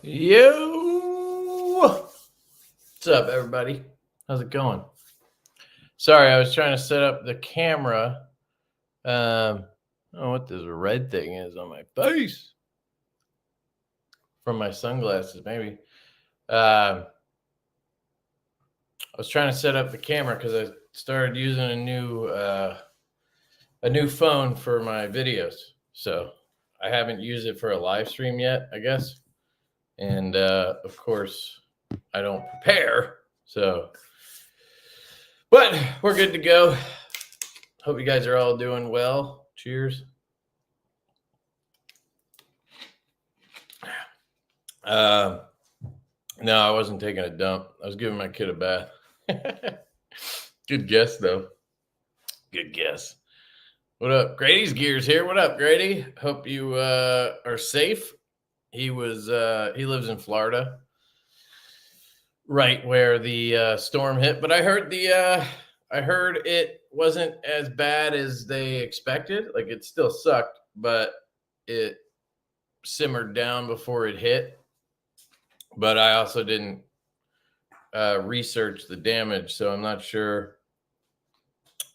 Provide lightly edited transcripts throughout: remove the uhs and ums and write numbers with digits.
Yo, what's up, everybody? How's it going? Sorry, I was trying to set up the camera. I don't know what this red thing is on my face from my sunglasses, maybe. I was trying to set up the camera because I started using a new phone for my videos, so I haven't used it for a live stream yet, I guess. And of course, I don't prepare, so. But we're good to go. Hope you guys are all doing well. Cheers. No, I wasn't taking a dump. I was giving my kid a bath. Good guess, though. Good guess. What up? Grady's Gears here. What up, Grady? Hope you are safe. He lives in Florida, right where the storm hit. But I heard it wasn't as bad as they expected. Like, it still sucked, but it simmered down before it hit. But I also didn't research the damage, so I'm not sure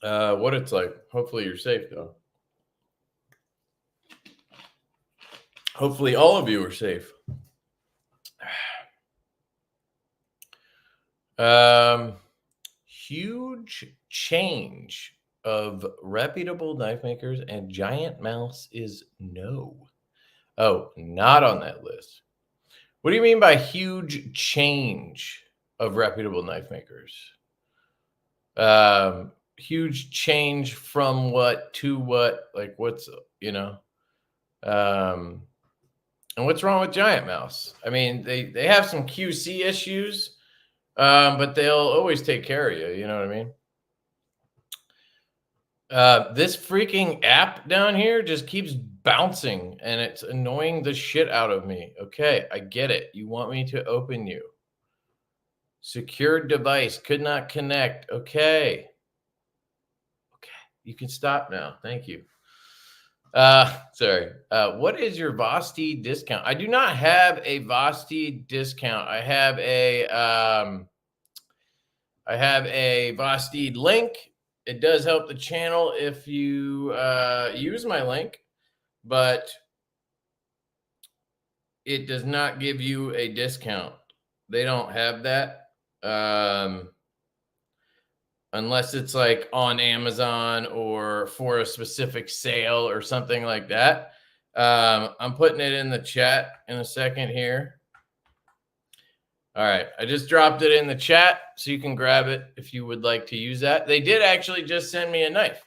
what it's like. Hopefully you're safe, though. Hopefully all of you are safe. Huge change of reputable knife makers, and Giant Mouse is no. Oh, not on that list. What do you mean by huge change of reputable knife makers? Huge change from what to what? Like, what's, and what's wrong with Giant Mouse? I mean, they have some QC issues, but they'll always take care of you. You know what I mean? This freaking app down here just keeps bouncing, and it's annoying the shit out of me. Okay, I get it. You want me to open you. Secured device could not connect. Okay. You can stop now. Thank you. Sorry. What is your Vosteed discount? I do not have a Vosteed discount. I have a Vosteed link. It does help the channel if you use my link, but it does not give you a discount. They don't have that. Unless it's like on Amazon or for a specific sale or something like that. I'm putting it in the chat in a second here. All right, I just dropped it in the chat, so you can grab it if you would like to use that. They did actually just send me a knife.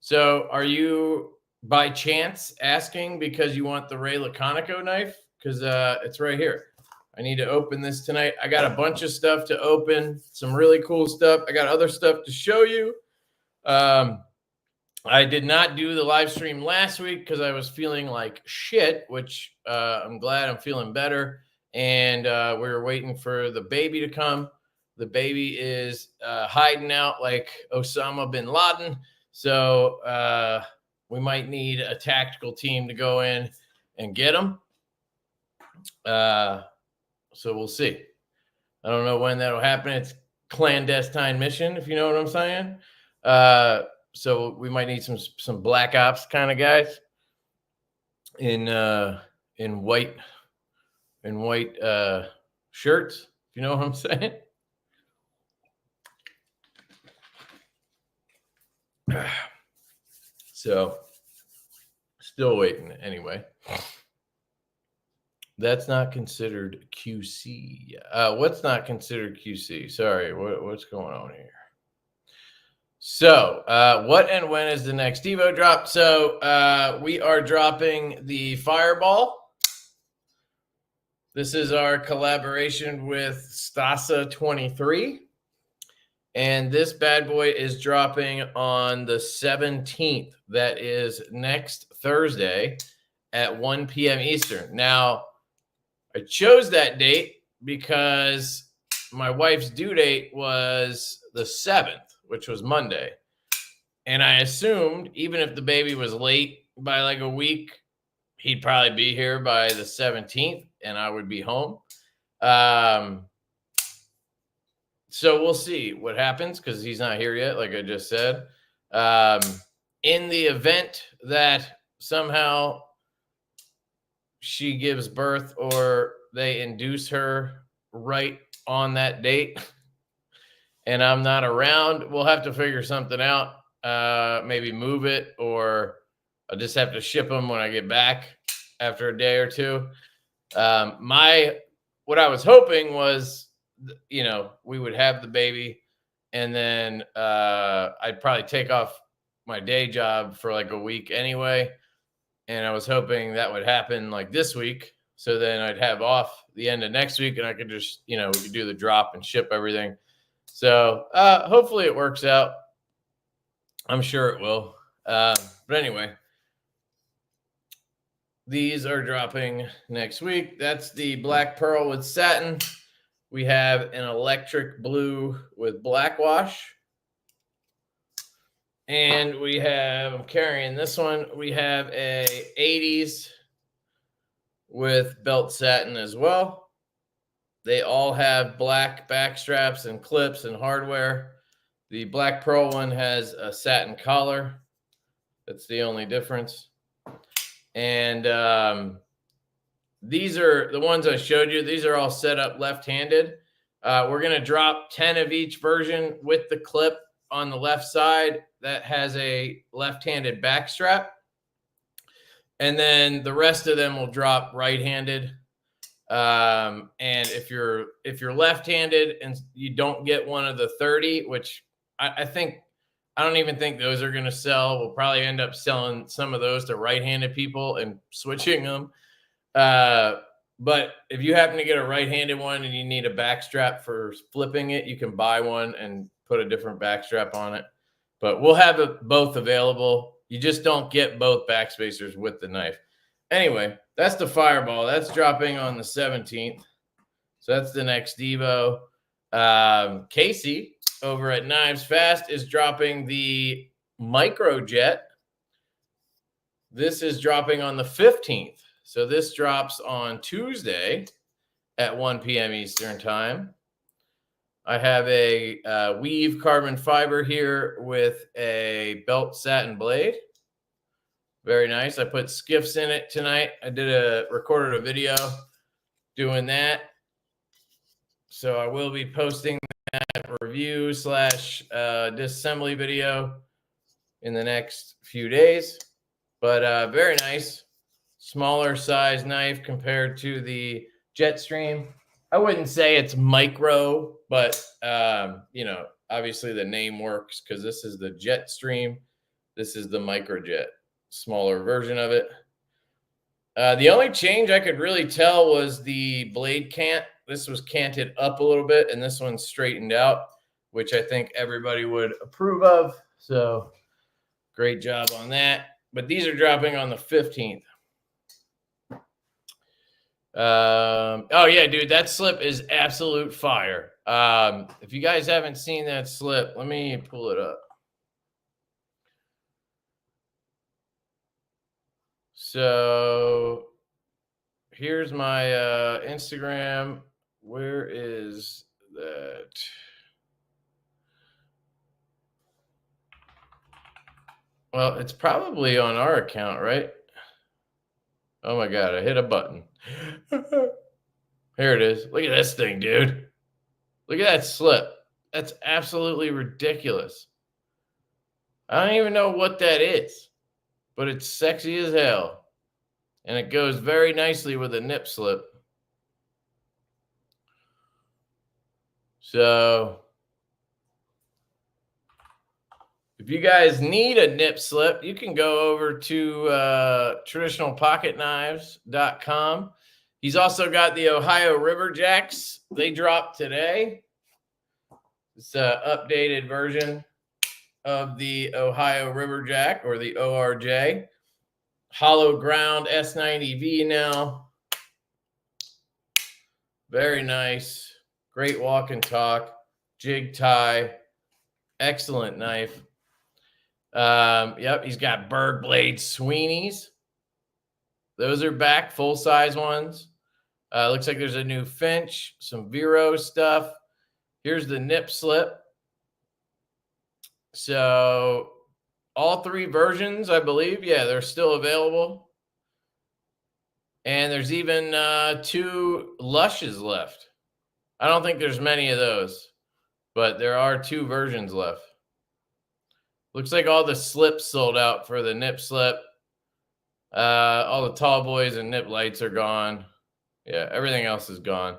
So are you by chance asking because you want the Ray Laconico knife? Because it's right here. I need to open this tonight. I got a bunch of stuff to open, some really cool stuff. I got other stuff to show you. I did not do the live stream last week because I was feeling like shit, which I'm glad I'm feeling better. And we were waiting for the baby to come. The baby is hiding out like Osama bin Laden. So we might need a tactical team to go in and get him. So we'll see. I don't know when that'll happen. It's clandestine mission, if you know what I'm saying. So we might need some black ops kind of guys in white shirts, if you know what I'm saying. So still waiting anyway. That's not considered QC. What's not considered QC? Sorry, what's going on here? So, what and when is the next Divo drop? So, we are dropping the Fireball. This is our collaboration with Stasa 23. And this bad boy is dropping on the 17th. That is next Thursday at 1 p.m. Eastern. Now, I chose that date because my wife's due date was the 7th, which was Monday. And I assumed even if the baby was late by like a week, he'd probably be here by the 17th and I would be home. So we'll see what happens because he's not here yet, like I just said. In the event that somehow she gives birth or they induce her right on that date and I'm not around, we'll have to figure something out. Maybe move it, or I'll just have to ship them when I get back after a day or two. What I was hoping was, we would have the baby and then I'd probably take off my day job for like a week anyway. And I was hoping that would happen like this week. So then I'd have off the end of next week and I could just, we could do the drop and ship everything. So hopefully it works out. I'm sure it will. But anyway, these are dropping next week. That's the black pearl with satin. We have an electric blue with black wash. And we have, I'm carrying this one. We have a 80s with belt satin as well. They all have black back straps and clips and hardware. The black pearl one has a satin collar. That's the only difference. And these are the ones I showed you. These are all set up left-handed. We're going to drop 10 of each version with the clip on the left side that has a left-handed back strap. And then the rest of them will drop right-handed. And if you're left-handed and you don't get one of the 30, which I don't even think those are going to sell. We'll probably end up selling some of those to right-handed people and switching them. But if you happen to get a right-handed one and you need a back strap for flipping it, you can buy one and put a different back strap on it. But we'll have both available. You just don't get both back spacers with the knife. Anyway, that's the Fireball. That's dropping on the 17th. So that's the next Divo. Casey over at Knives Fast is dropping the Microjet. This is dropping on the 15th. So this drops on Tuesday at 1 p.m. Eastern time. I have a weave carbon fiber here with a belt satin blade. Very nice. I put skiffs in it tonight. I recorded a video doing that. So I will be posting that review / disassembly video in the next few days. But very nice. Smaller size knife compared to the Jetstream. I wouldn't say it's micro, but obviously the name works because this is the Jetstream. This is the Microjet, smaller version of it. The only change I could really tell was the blade cant. This was canted up a little bit, and this one's straightened out, which I think everybody would approve of. So great job on that. But these are dropping on the 15th. Oh yeah, dude, that slip is absolute fire. If you guys haven't seen that slip, let me pull it up. So here's my Instagram. Where is that? Well, it's probably on our account, right? Oh my God, I hit a button. Here it is. Look at this thing, dude. Look at that slip. That's absolutely ridiculous. I don't even know what that is, but it's sexy as hell. And it goes very nicely with a nip slip. So if you guys need a nip slip, you can go over to traditionalpocketknives.com. He's also got the Ohio River Jacks. They dropped today. It's an updated version of the Ohio River Jack, or the ORJ. Hollow ground S90V now. Very nice. Great walk and talk. Jig tie. Excellent knife. Yep, he's got bird blade Sweeneys. Those are back, full-size ones. Looks like there's a new Finch, some Vero stuff. Here's the nip slip. So all 3 versions, I believe, yeah, they're still available. And there's even 2 Lushes left. I don't think there's many of those, but there are 2 versions left. Looks like all the slips sold out for the nip slip. All the tall boys and nip lights are gone. Yeah, everything else is gone.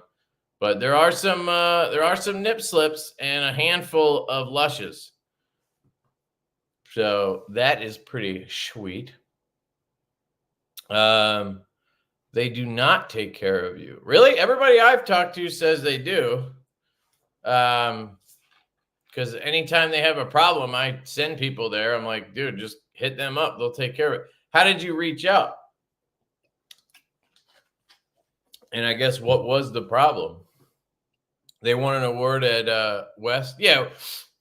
But there are some nip slips and a handful of Lushes. So that is pretty sweet. They do not take care of you. Really? Everybody I've talked to says they do. Because anytime they have a problem, I send people there. I'm like, dude, just hit them up. They'll take care of it. How did you reach out? And I guess what was the problem? They won an award at West. Yeah.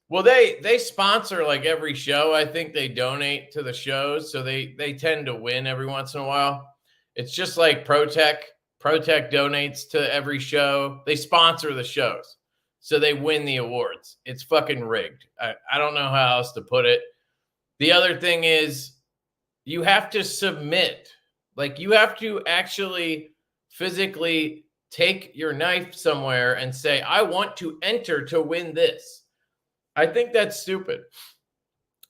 Well, they sponsor like every show. I think they donate to the shows. So they tend to win every once in a while. It's just like ProTech. ProTech donates to every show. They sponsor the shows. So they win the awards. It's fucking rigged. I don't know how else to put it. The other thing is you have to submit. Like you have to actually physically take your knife somewhere and say, I want to enter to win this. I think that's stupid.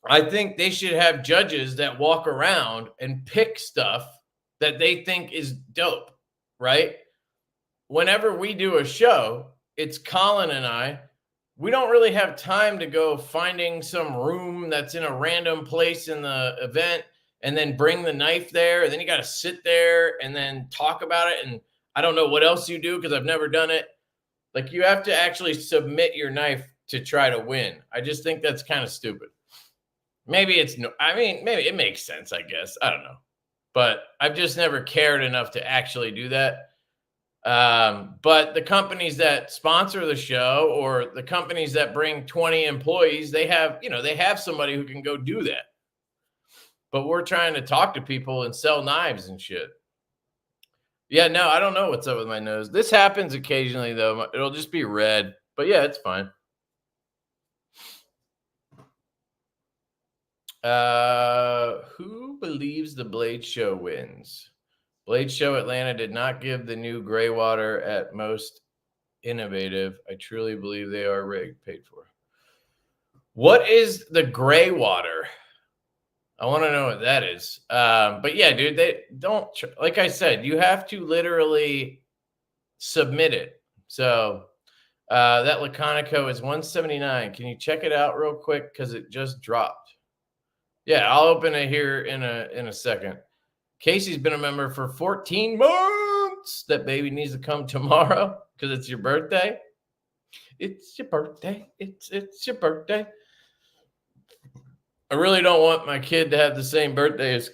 I think they should have judges that walk around and pick stuff that they think is dope, right? Whenever we do a show, it's Colin and I. We don't really have time to go finding some room that's in a random place in the event and then bring the knife there. And then you got to sit there and then talk about it. And I don't know what else you do because I've never done it. Like you have to actually submit your knife to try to win. I just think that's kind of stupid. Maybe it's no, I mean, maybe it makes sense, I guess. I don't know. But I've just never cared enough to actually do that. But the companies that sponsor the show or the companies that bring 20 employees, they have somebody who can go do that. But we're trying to talk to people and sell knives and shit. Yeah, no, I don't know what's up with my nose. This happens occasionally, though. It'll just be red. But yeah, it's fine. Who believes the Blade Show wins? Blade Show Atlanta did not give the new gray water at most innovative. I truly believe they are rigged, paid for. What is the gray water? I want to know what that is. But yeah, dude, they don't, like I said, you have to literally submit it. So that Laconico is $179. Can you check it out real quick? Because it just dropped. Yeah, I'll open it here in a second. Casey's been a member for 14 months. That baby needs to come tomorrow because it's your birthday. It's your birthday. It's your birthday. I really don't want my kid to have the same birthday as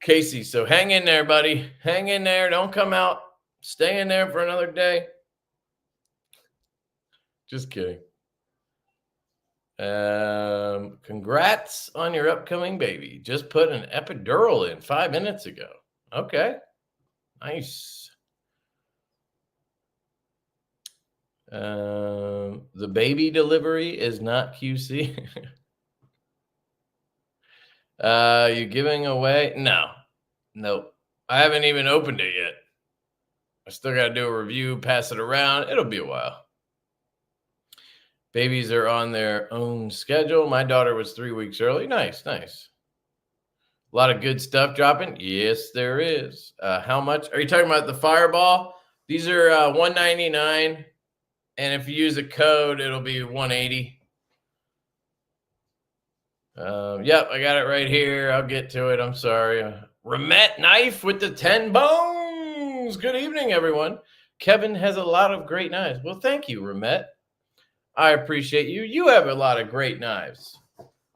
Casey. So hang in there, buddy. Hang in there. Don't come out. Stay in there for another day. Just kidding. Congrats on your upcoming baby. Just put an epidural in 5 minutes ago. Okay. Nice. The baby delivery is not QC. You giving away? No. Nope. I haven't even opened it yet. I still got to do a review, pass it around. It'll be a while. Babies are on their own schedule. My daughter was 3 weeks early. Nice, nice. A lot of good stuff dropping. Yes, there is. How much? Are you talking about the Fireball? These are $199. And if you use a code, it'll be $180. Yep, I got it right here. I'll get to it. I'm sorry. Remette knife with the 10 bones. Good evening, everyone. Kevin has a lot of great knives. Well, thank you, Remette. I appreciate you. You have a lot of great knives.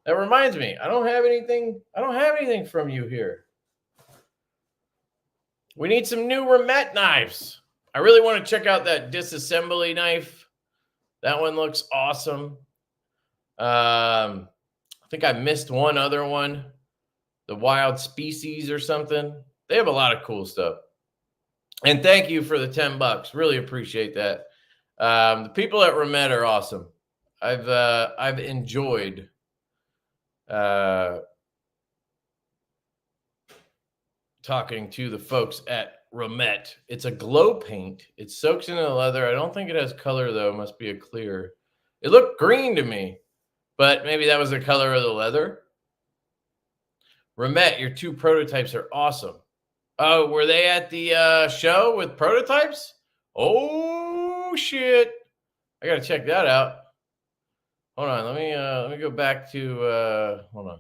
That reminds me, I don't have anything from you here. We need some new Remette knives. I really want to check out that disassembly knife. That one looks awesome. I think I missed one other one. The Wild Species or something. They have a lot of cool stuff. And thank you for the $10. Really appreciate that. The people at Remette are awesome. I've enjoyed talking to the folks at Remette. It's a glow paint. It soaks into the leather. I don't think it has color though. It must be a clear. It looked green to me, but maybe that was the color of the leather. Remette, your 2 prototypes are awesome. Oh, were they at the show with prototypes? Oh shit! I gotta check that out. Hold on, let me go back to hold on.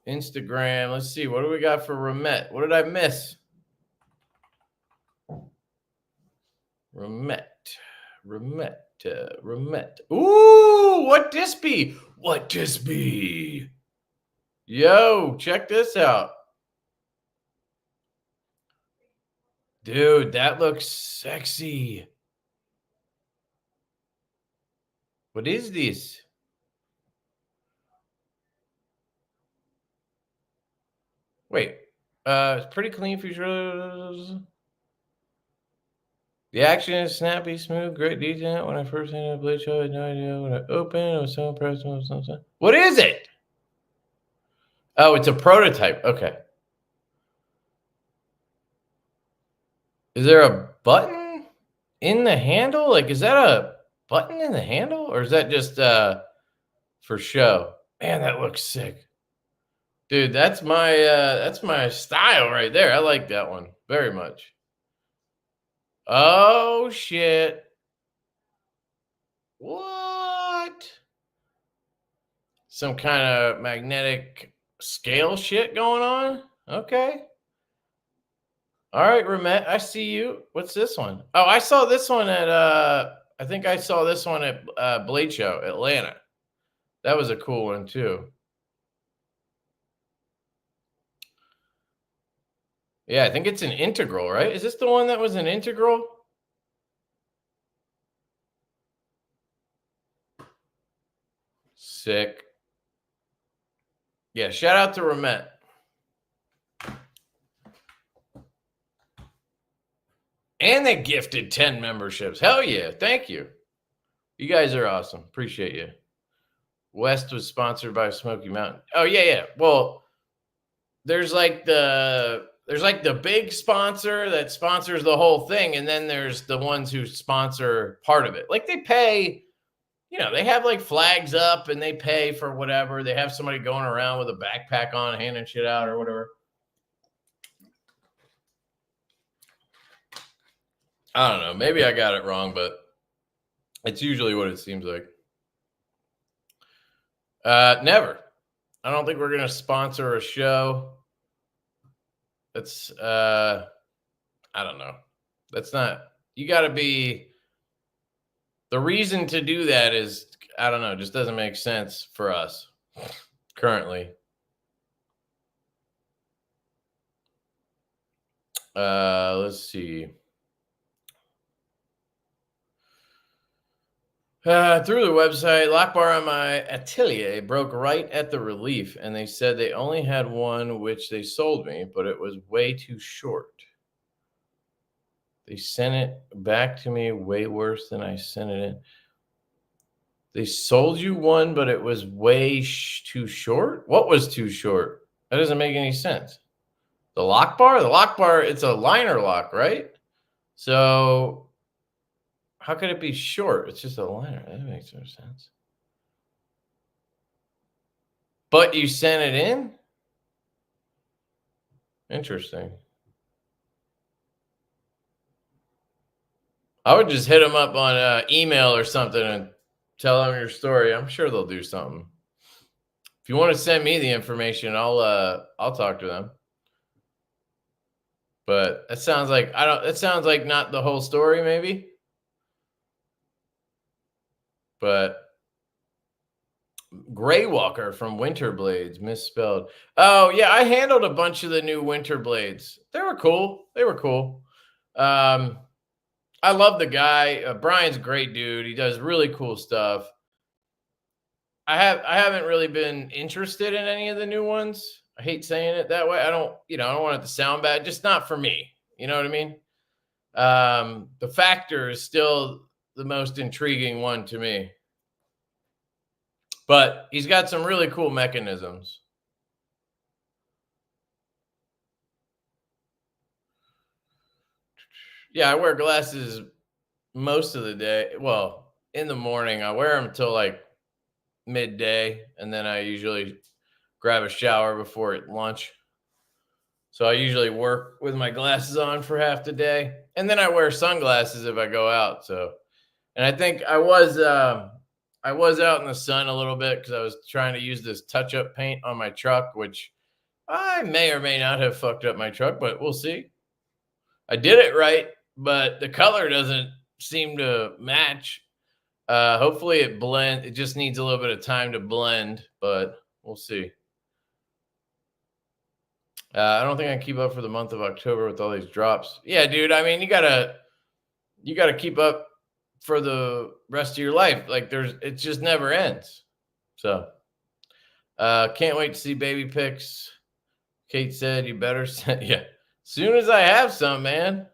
Instagram. Let's see. What do we got for Remette? What did I miss? Remette. Ooh, what this be? What this be? Yo, check this out. Dude, that looks sexy. What is this? Wait, it's pretty clean features. The action is snappy, smooth, great detail. When I first handed the blade show, I had no idea when I opened. I was so impressed. What is it? Oh, it's a prototype. Okay. Is there a button in the handle? Like, is that a button in the handle? Or is that just for show? Man, that looks sick. Dude, that's my style right there. I like that one very much. Oh shit. What? Some kind of magnetic scale shit going on? Okay. All right, Remette, I see you. What's this one? Oh, I saw this one at I think I saw this one at Blade Show, Atlanta. That was a cool one too. Yeah, I think it's an integral, right? Is this the one that was an integral? Sick. Yeah, shout out to Remette. And they gifted 10 memberships. Hell yeah. Thank you. You guys are awesome. Appreciate you. West was sponsored by Smoky Mountain. Oh, yeah. Well, there's like the big sponsor that sponsors the whole thing, and then there's the ones who sponsor part of it. Like they pay, they have like flags up and they pay for whatever. They have somebody going around with a backpack on, handing shit out or whatever. I don't know. Maybe I got it wrong, but it's usually what it seems like. Never. I don't think we're going to sponsor a show. That's, I don't know. That's not, you got to be, the reason to do that is, I don't know, just doesn't make sense for us currently. Let's see. Through the website, lock bar on my atelier broke right at the relief, and they said they only had one, which they sold me, but it was way too short. They sent it back to me way worse than I sent it in. They sold you one, but it was way too short? What was too short? That doesn't make any sense. The lock bar? The lock bar, it's a liner lock, right? So how could it be short? It's just a liner. That makes no sense. But you sent it in? Interesting. I would just hit them up on email or something and tell them your story. I'm sure they'll do something. If you want to send me the information, I'll talk to them. But that sounds like that sounds like not the whole story, maybe. But Gray Walker from Winter Blades, misspelled. Oh yeah, I handled a bunch of the new Winter Blades. They were cool. I love the guy. Brian's a great dude. He does really cool stuff. I haven't really been interested in any of the new ones. I hate saying it that way. I don't want it to sound bad. Just not for me. You know what I mean? The Factor is still the most intriguing one to me. But he's got some really cool mechanisms. Yeah, I wear glasses most of the day. Well, in the morning, I wear them till like midday, and then I usually grab a shower before lunch. So I usually work with my glasses on for half the day, and then I wear sunglasses if I go out. So, and I think I was out in the sun a little bit because I was trying to use this touch-up paint on my truck, which I may or may not have fucked up my truck, but we'll see. I did it right, but the color doesn't seem to match. Hopefully it blends. It just needs a little bit of time to blend, but we'll see. I don't think I can keep up for the month of October with all these drops. Yeah, dude. I mean, you gotta keep up for the rest of your life. Like it just never ends. So, can't wait to see baby pics. Kate said, "You better send." Yeah, soon as I have some, man.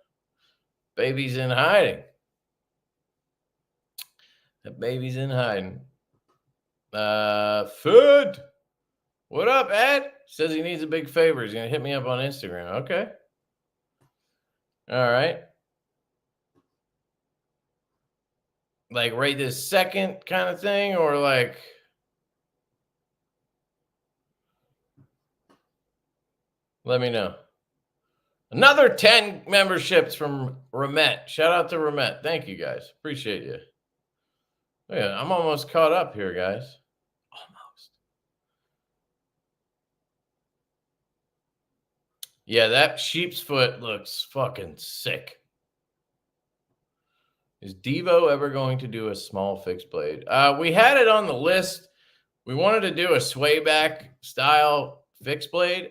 Baby's in hiding. That baby's in hiding. Food. What up, Ed? Says he needs a big favor. He's gonna hit me up on Instagram. Okay. All right. Like right this second kind of thing, or like let me know. Another 10 memberships from Remette. Shout out to Remette. Thank you guys. Appreciate you. Yeah, I'm almost caught up here, guys. Almost. Yeah, that sheep's foot looks fucking sick. Is Divo ever going to do a small fixed blade? We had it on the list. We wanted to do a sway back style fixed blade.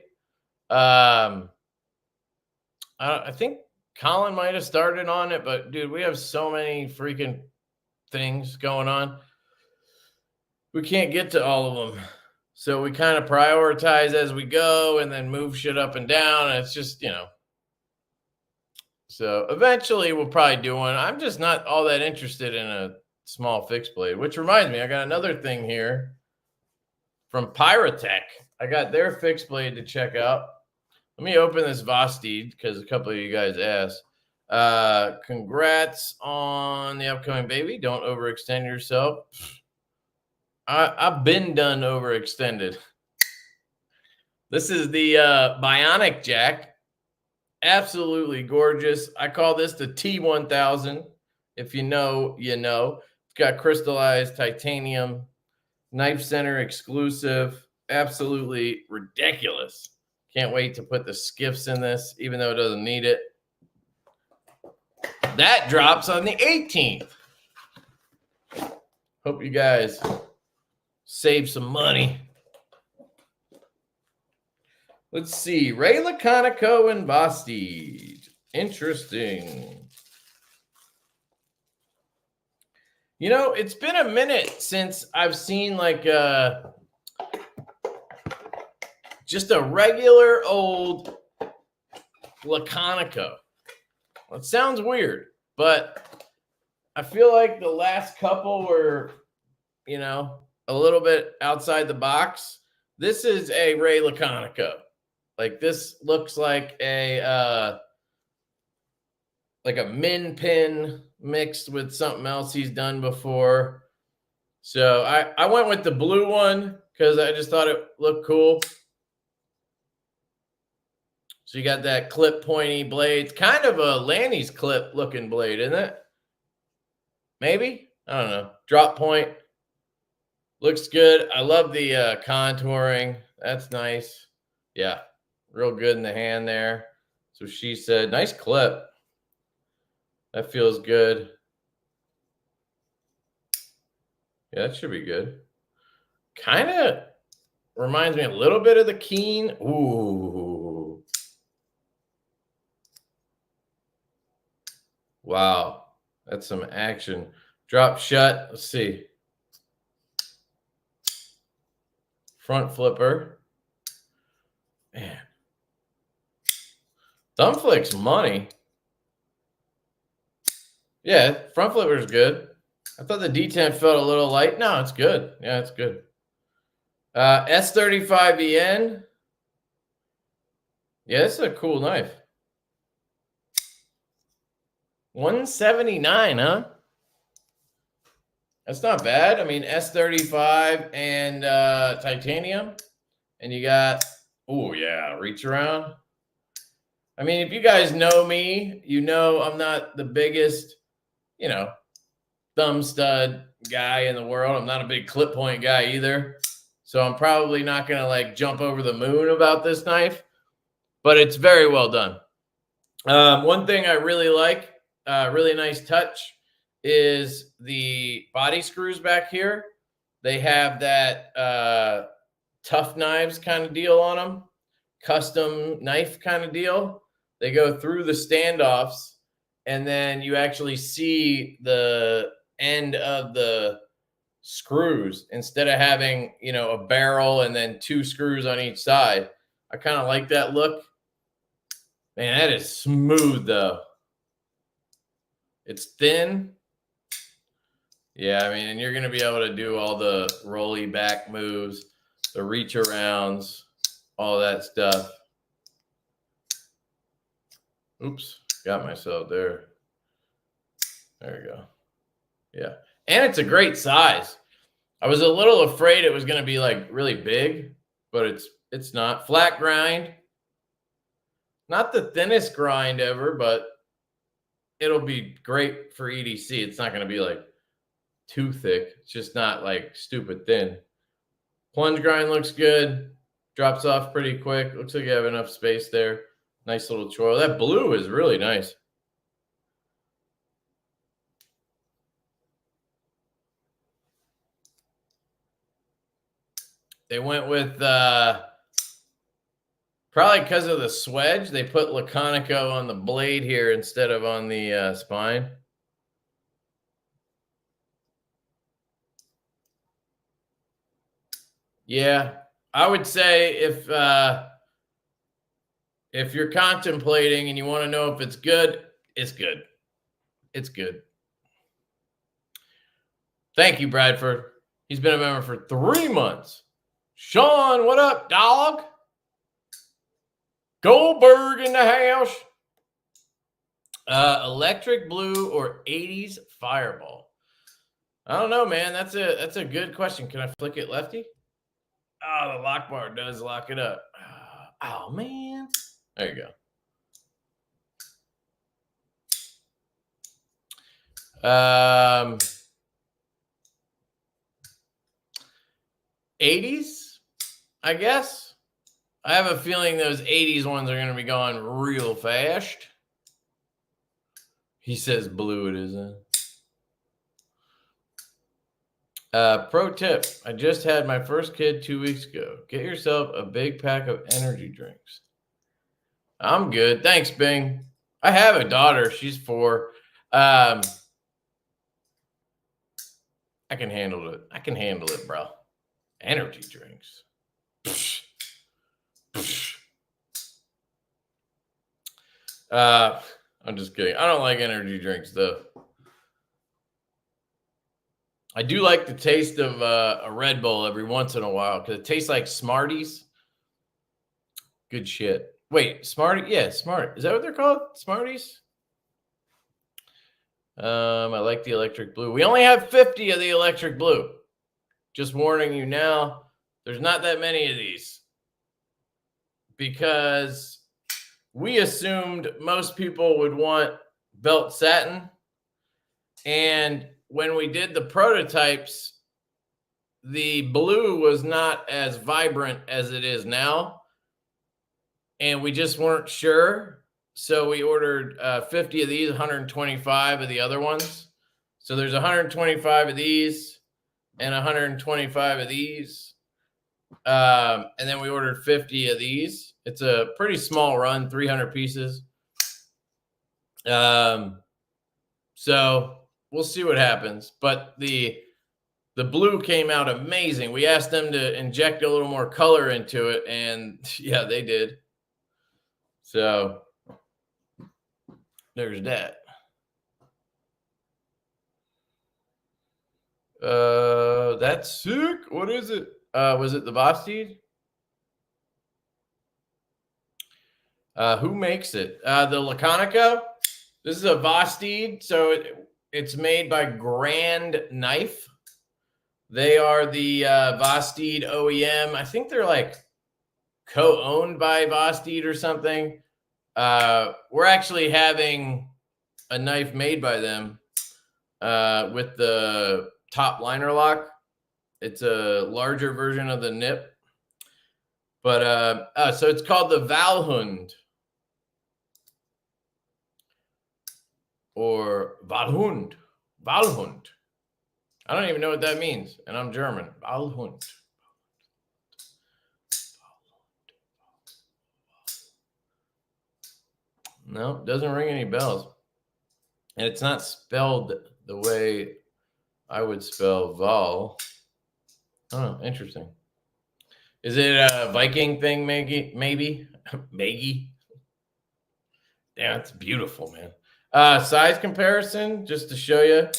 I think Colin might have started on it, but dude, we have so many freaking things going on. We can't get to all of them. So we kind of prioritize as we go and then move shit up and down. And it's just, so eventually we'll probably do one. I'm just not all that interested in a small fixed blade, which reminds me, I got another thing here from Piratech. I got their fixed blade to check out. Let me open this Vosteed because a couple of you guys asked. Congrats on the upcoming baby. Don't overextend yourself. I've been done overextended. This is the Bionic Jack. Absolutely gorgeous. I call this the T1000. If you know, you know. It's got crystallized titanium, knife center exclusive. Absolutely ridiculous. Can't wait to put the skiffs in this, even though it doesn't need it. That drops on the 18th. Hope you guys save some money. Let's see. Ray Laconico and Vosteed. Interesting. It's been a minute since I've seen like just a regular old Laconico. Well, it sounds weird, but I feel like the last couple were, a little bit outside the box. This is a Ray Laconico. Like this looks like a min pin mixed with something else he's done before. So I went with the blue one because I just thought it looked cool. So you got that clip pointy blade. It's kind of a Lanny's clip looking blade, isn't it? Maybe? I don't know. Drop point. Looks good. I love the contouring. That's nice. Yeah. Real good in the hand there. So she said, nice clip. That feels good. Yeah, that should be good. Kind of reminds me a little bit of the Keen. Ooh. Wow. That's some action. Drop shut. Let's see. Front flipper. Man. Thumb flick's money. Yeah, front flipper's good. I thought the D10 felt a little light. No, it's good. Yeah, it's good. S35EN. Yeah, this is a cool knife. 179, huh? That's not bad. I mean, S35 and titanium. And you got, oh, yeah, reach around. I mean, if you guys know me, you know I'm not the biggest, you know, thumb stud guy in the world. I'm not a big clip point guy either. So I'm probably not going to like jump over the moon about this knife, but it's very well done. One thing I really like, really nice touch, is the body screws back here. They have that tough knives kind of deal on them, custom knife kind of deal. They go through the standoffs, and then you actually see the end of the screws instead of having, you know, a barrel and then 2 screws on each side. I kind of like that look. Man, that is smooth though. It's thin. Yeah, I mean, and you're going to be able to do all the rolly back moves, the reach arounds, all that stuff. Oops, got myself there. There we go. Yeah. And it's a great size. I was a little afraid it was going to be like really big, but it's not. Flat grind. Not the thinnest grind ever, but it'll be great for EDC. It's not going to be like too thick. It's just not like stupid thin. Plunge grind looks good. Drops off pretty quick. Looks like you have enough space there. Nice little choil. That blue is really nice. They went with, probably because of the swedge, they put Laconico on the blade here instead of on the spine. Yeah, I would say if you're contemplating and you want to know if it's good, it's good. It's good. Thank you, Bradford. He's been a member for 3 months. Sean, what up, dog? Goldberg in the house. Electric blue or 80s fireball? I don't know, man. That's a good question. Can I flick it lefty? Oh, the lock bar does lock it up. Oh, man. There you go. 80s, I guess. I have a feeling those 80s ones are going to be going real fast. He says blue it is. Pro tip. I just had my first kid 2 weeks ago. Get yourself a big pack of energy drinks. I'm good. Thanks, Bing. I have a daughter. She's 4. I can handle it. I can handle it, bro. Energy drinks. I'm just kidding. I don't like energy drinks, though. I do like the taste of a Red Bull every once in a while because it tastes like Smarties. Good shit. Wait, Smarties? Yeah, Smart. Is that what they're called? Smarties? I like the electric blue. We only have 50 of the electric blue. Just warning you now, there's not that many of these because we assumed most people would want belt satin. And when we did the prototypes, the blue was not as vibrant as it is now. And we just weren't sure. So we ordered 50 of these, 125 of the other ones. So there's 125 of these and 125 of these. And then we ordered 50 of these. It's a pretty small run, 300 pieces. So we'll see what happens. But the The blue came out amazing. We asked them to inject a little more color into it, and yeah, they did. So there's that. That's sick. What is it? Was it the Vosteed? Who makes it? The Laconico. This is a Vosteed, so it's made by Grand Knife. They are the Vosteed OEM. I think they're like co-owned by Vosteed or something. We're actually having a knife made by them with the top liner lock. It's a larger version of the nip. But so it's called the Valhund or Valhund. Valhund. I don't even know what that means, and I'm German. Valhund. No, doesn't ring any bells. And it's not spelled the way I would spell Val. Oh, interesting. Is it a Viking thing, maybe? Maggie? Damn, it's beautiful, man. Size comparison, just to show you.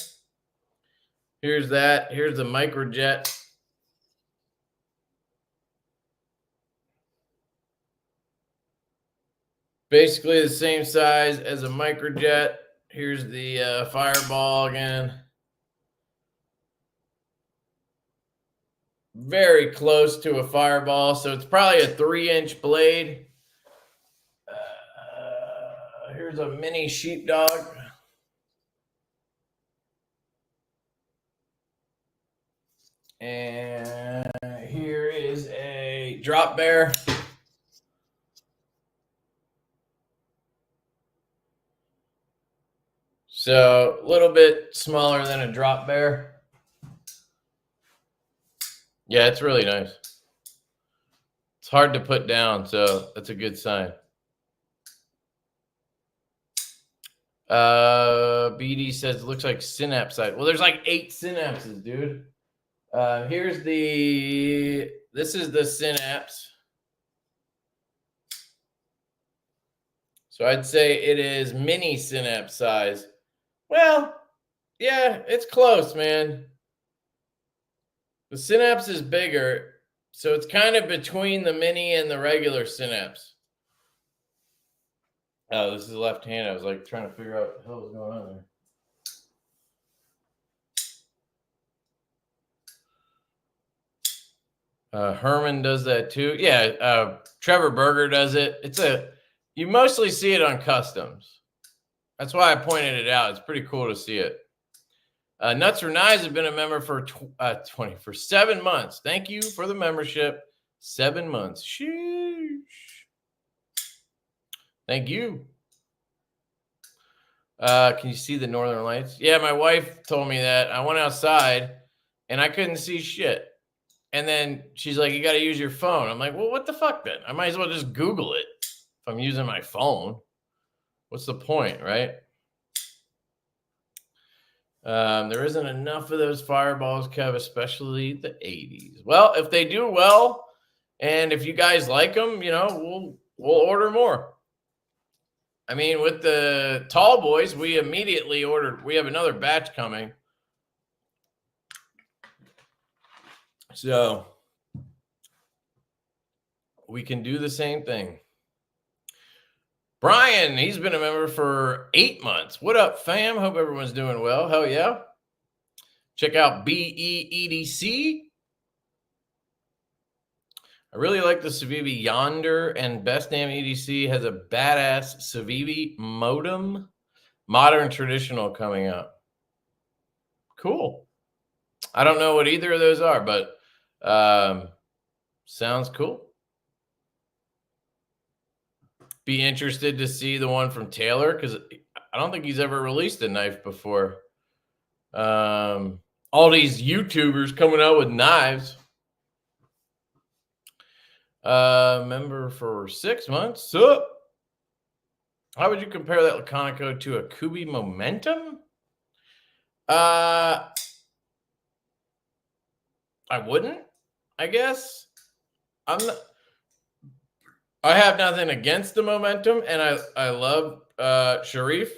Here's that. Here's the microjet. Basically the same size as a microjet. Here's the fireball again. Very close to a fireball. So it's probably a 3-inch blade. Here's a mini sheepdog. And here is a drop bear. So a little bit smaller than a drop bear. Yeah, it's really nice. It's hard to put down, so that's a good sign. BD says it looks like synapse side. Well, there's like 8 synapses, dude. Here's this is the synapse. So I'd say it is mini synapse size. Well, yeah, it's close, man. The synapse is bigger, so it's kind of between the mini and the regular synapse. Oh, this is left hand. I was like trying to figure out what the hell was going on there. Herman does that too. Yeah, Trevor Berger does it. You mostly see it on customs. That's why I pointed it out. It's pretty cool to see it. Nuts or Knives have been a member for 7 months. Thank you for the membership. 7 months. Sheesh. Thank you. Can you see the northern lights? Yeah, my wife told me that. I went outside and I couldn't see shit. And then she's like, you got to use your phone. I'm like, well, what the fuck then? I might as well just Google it if I'm using my phone. What's the point, right? There isn't enough of those fireballs, Kev, especially the 80s. Well, if they do well, and if you guys like them, you know, we'll order more. I mean, with the tall boys, we immediately ordered. We have another batch coming. So we can do the same thing. Brian, he's been a member for 8 months. What up, fam? Hope everyone's doing well. Hell yeah. Check out BEEDC. I really like the Civivi Yonder, and Best Damn EDC has a badass Civivi modem, modern traditional coming out. Cool. I don't know what either of those are, but sounds cool. Be interested to see the one from Taylor, because I don't think he's ever released a knife before. All these YouTubers coming out with knives. Member for 6 months. So, how would you compare that Laconico to a Kubi Momentum? I wouldn't, I guess. I have nothing against the Momentum, and I love Sharif,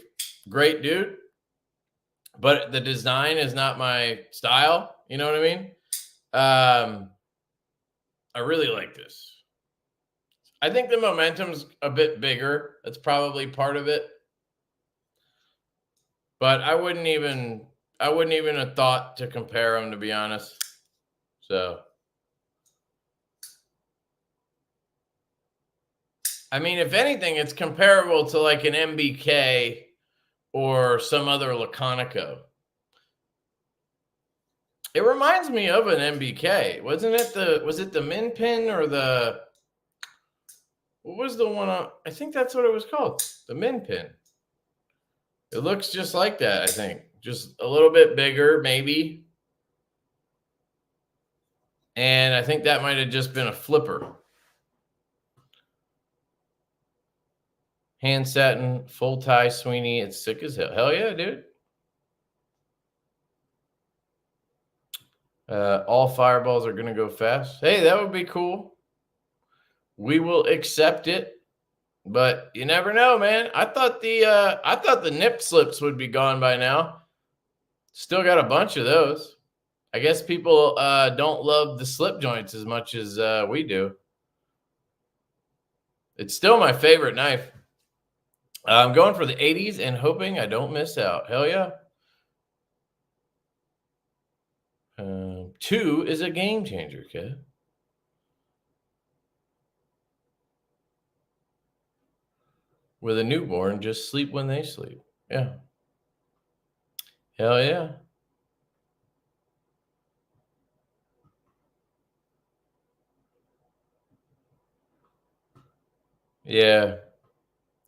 great dude, but the design is not my style. You know what I mean? I really like this. I think the Momentum's a bit bigger. That's probably part of it. But I wouldn't even have thought to compare them, to be honest. So, I mean, if anything, it's comparable to like an MBK or some other Laconico. It reminds me of an MBK. Was it the Min Pin or the, what was the one on, I think that's what it was called, the Min Pin. It looks just like that, I think. Just a little bit bigger, maybe. And I think that might have just been a flipper. Hand satin, full tie Sweeney. It's sick as hell. Hell yeah, dude. All fireballs are going to go fast. Hey, that would be cool. We will accept it. But you never know, man. I thought the nip slips would be gone by now. Still got a bunch of those. I guess people don't love the slip joints as much as we do. It's still my favorite knife. I'm going for the 80s and hoping I don't miss out. Hell yeah. 2 is a game changer, kid. With a newborn, just sleep when they sleep. Yeah. Hell yeah. Yeah.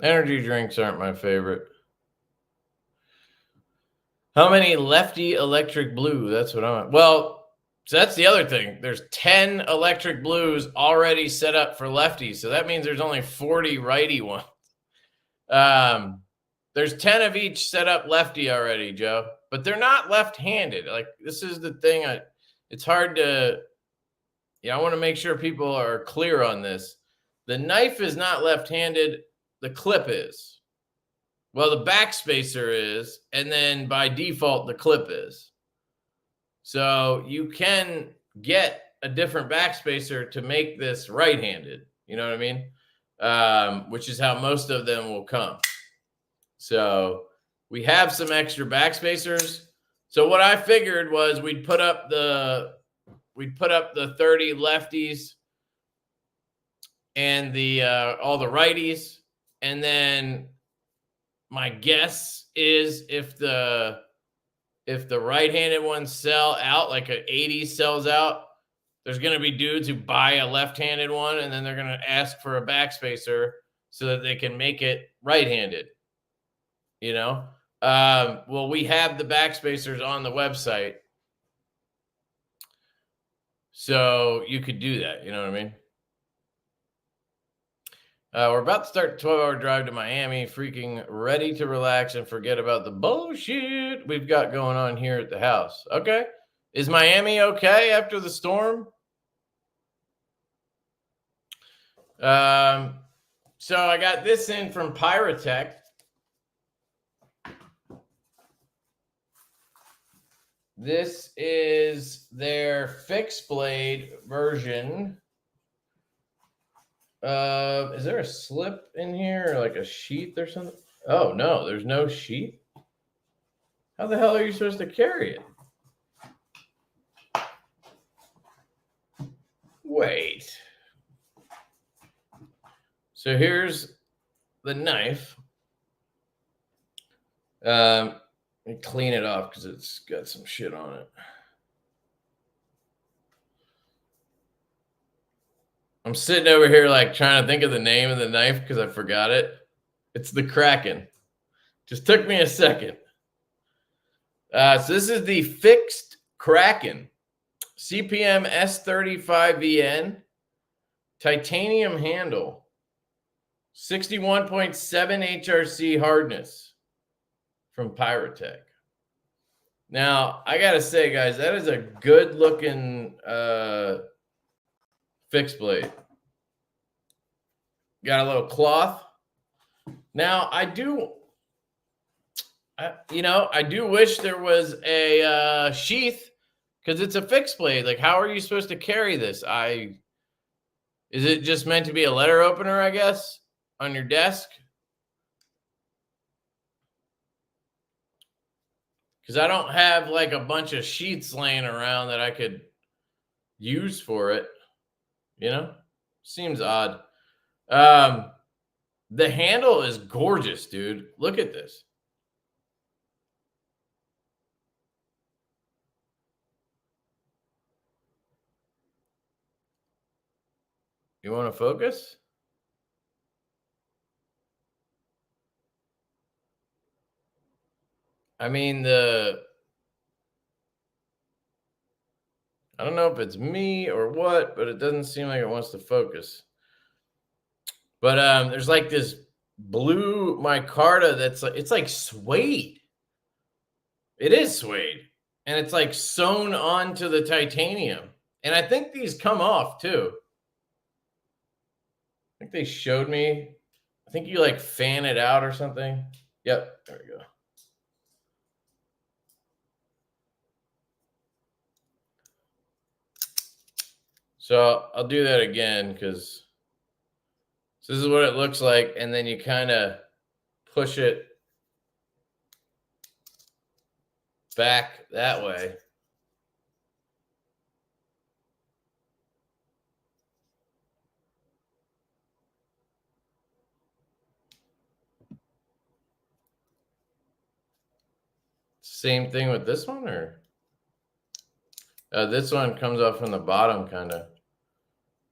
Energy drinks aren't my favorite. How many Lefty electric blue? That's what I'm. Well, so that's the other thing. There's 10 electric blues already set up for lefties. So that means there's only 40 righty ones. There's 10 of each set up lefty already, Joe. But they're not left-handed. Like, this is the thing. It's hard to, I want to make sure people are clear on this. The knife is not left-handed. The clip is. Well, the backspacer is, and then by default, the clip is. So you can get a different backspacer to make this right-handed. You know what I mean? Which is how most of them will come. So we have some extra backspacers. So what I figured was we'd put up the 30 lefties and the all the righties, and then my guess is if the right-handed ones sell out, like an 80 sells out, there's going to be dudes who buy a left-handed one, and then they're going to ask for a backspacer so that they can make it right-handed. Well, we have the backspacers on the website, so you could do that. You know what I mean? We're about to start a 12-hour drive to Miami, freaking ready to relax and forget about the bullshit we've got going on here at the house. Okay. Is Miami okay after the storm? So I got this in from Piratech. This is their fixed blade version. Is there a slip in here or like a sheath or something? Oh no, there's no sheath. How the hell are you supposed to carry it? Wait. So here's the knife. Let me clean it off because it's got some shit on it. I'm sitting over here like trying to think of the name of the knife because I forgot it. It's the Kraken. Just took me a second. So this is the fixed Kraken. CPM S35VN. Titanium handle. 61.7 HRC hardness from Piratech. Now, I gotta say, guys, that is a good looking fixed blade. Got a little cloth. Now, I do wish there was a sheath, because it's a fixed blade. Like, how are you supposed to carry this? Is it just meant to be a letter opener, I guess, on your desk? Because I don't have like a bunch of sheets laying around that I could use for it. Seems odd. The handle is gorgeous, dude. Look at this. You want to focus? I mean, I don't know if it's me or what, but it doesn't seem like it wants to focus. But there's like this blue micarta that's like, it's like suede. It is suede. And it's like sewn onto the titanium. And I think these come off too. I think they showed me. I think you like fan it out or something. Yep, there we go. So I'll do that again, because this is what it looks like. And then you kind of push it back that way. Same thing with this one, or this one comes off from the bottom, kind of.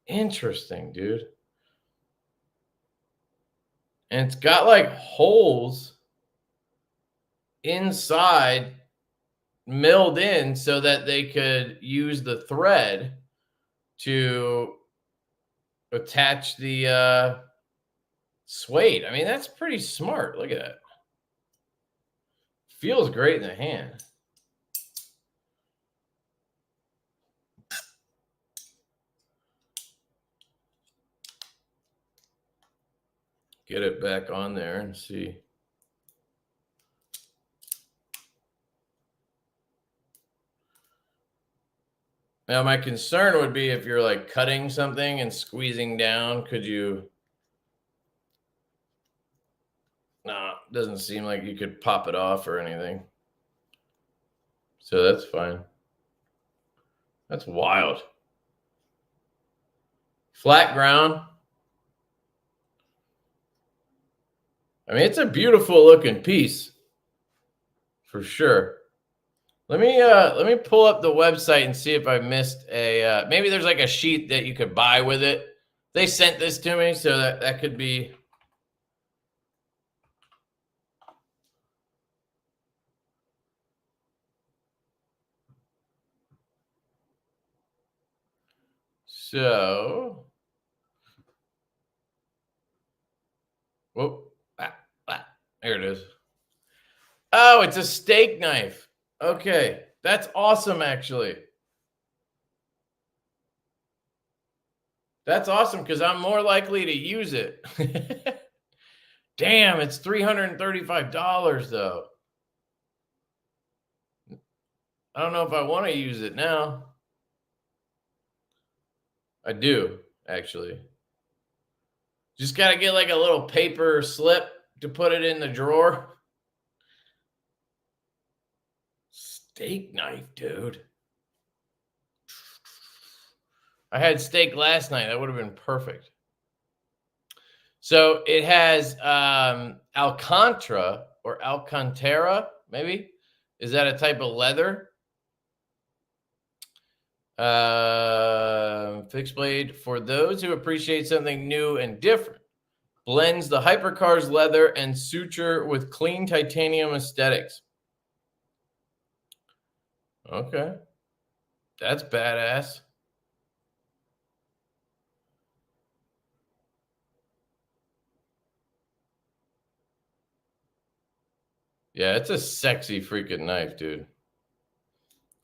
Interesting, dude. And it's got like holes inside milled in so that they could use the thread to attach the suede. I mean, that's pretty smart. Look at that. Feels great in the hand. Get it back on there and see. Now, my concern would be if you're like cutting something and squeezing down, could you? Nah, doesn't seem like you could pop it off or anything. So that's fine. That's wild. Flat ground. I mean, it's a beautiful looking piece for sure. Let me pull up the website and see if I missed a maybe there's like a sheet that you could buy with it. They sent this to me, so that could be. So, whoop, there it is. Oh, it's a steak knife. Okay, that's awesome, actually. That's awesome, because I'm more likely to use it. Damn, it's $335 though. I don't know if I want to use it now. I do, actually. Just got to get like a little paper slip to put it in the drawer. Steak knife, dude. I had steak last night. That would have been perfect. So it has Alcantara or Alcantara, maybe. Is that a type of leather? Fixed blade for those who appreciate something new and different. Blends the hypercars leather and suture with clean titanium aesthetics. Okay. That's badass. Yeah, it's a sexy freaking knife, dude.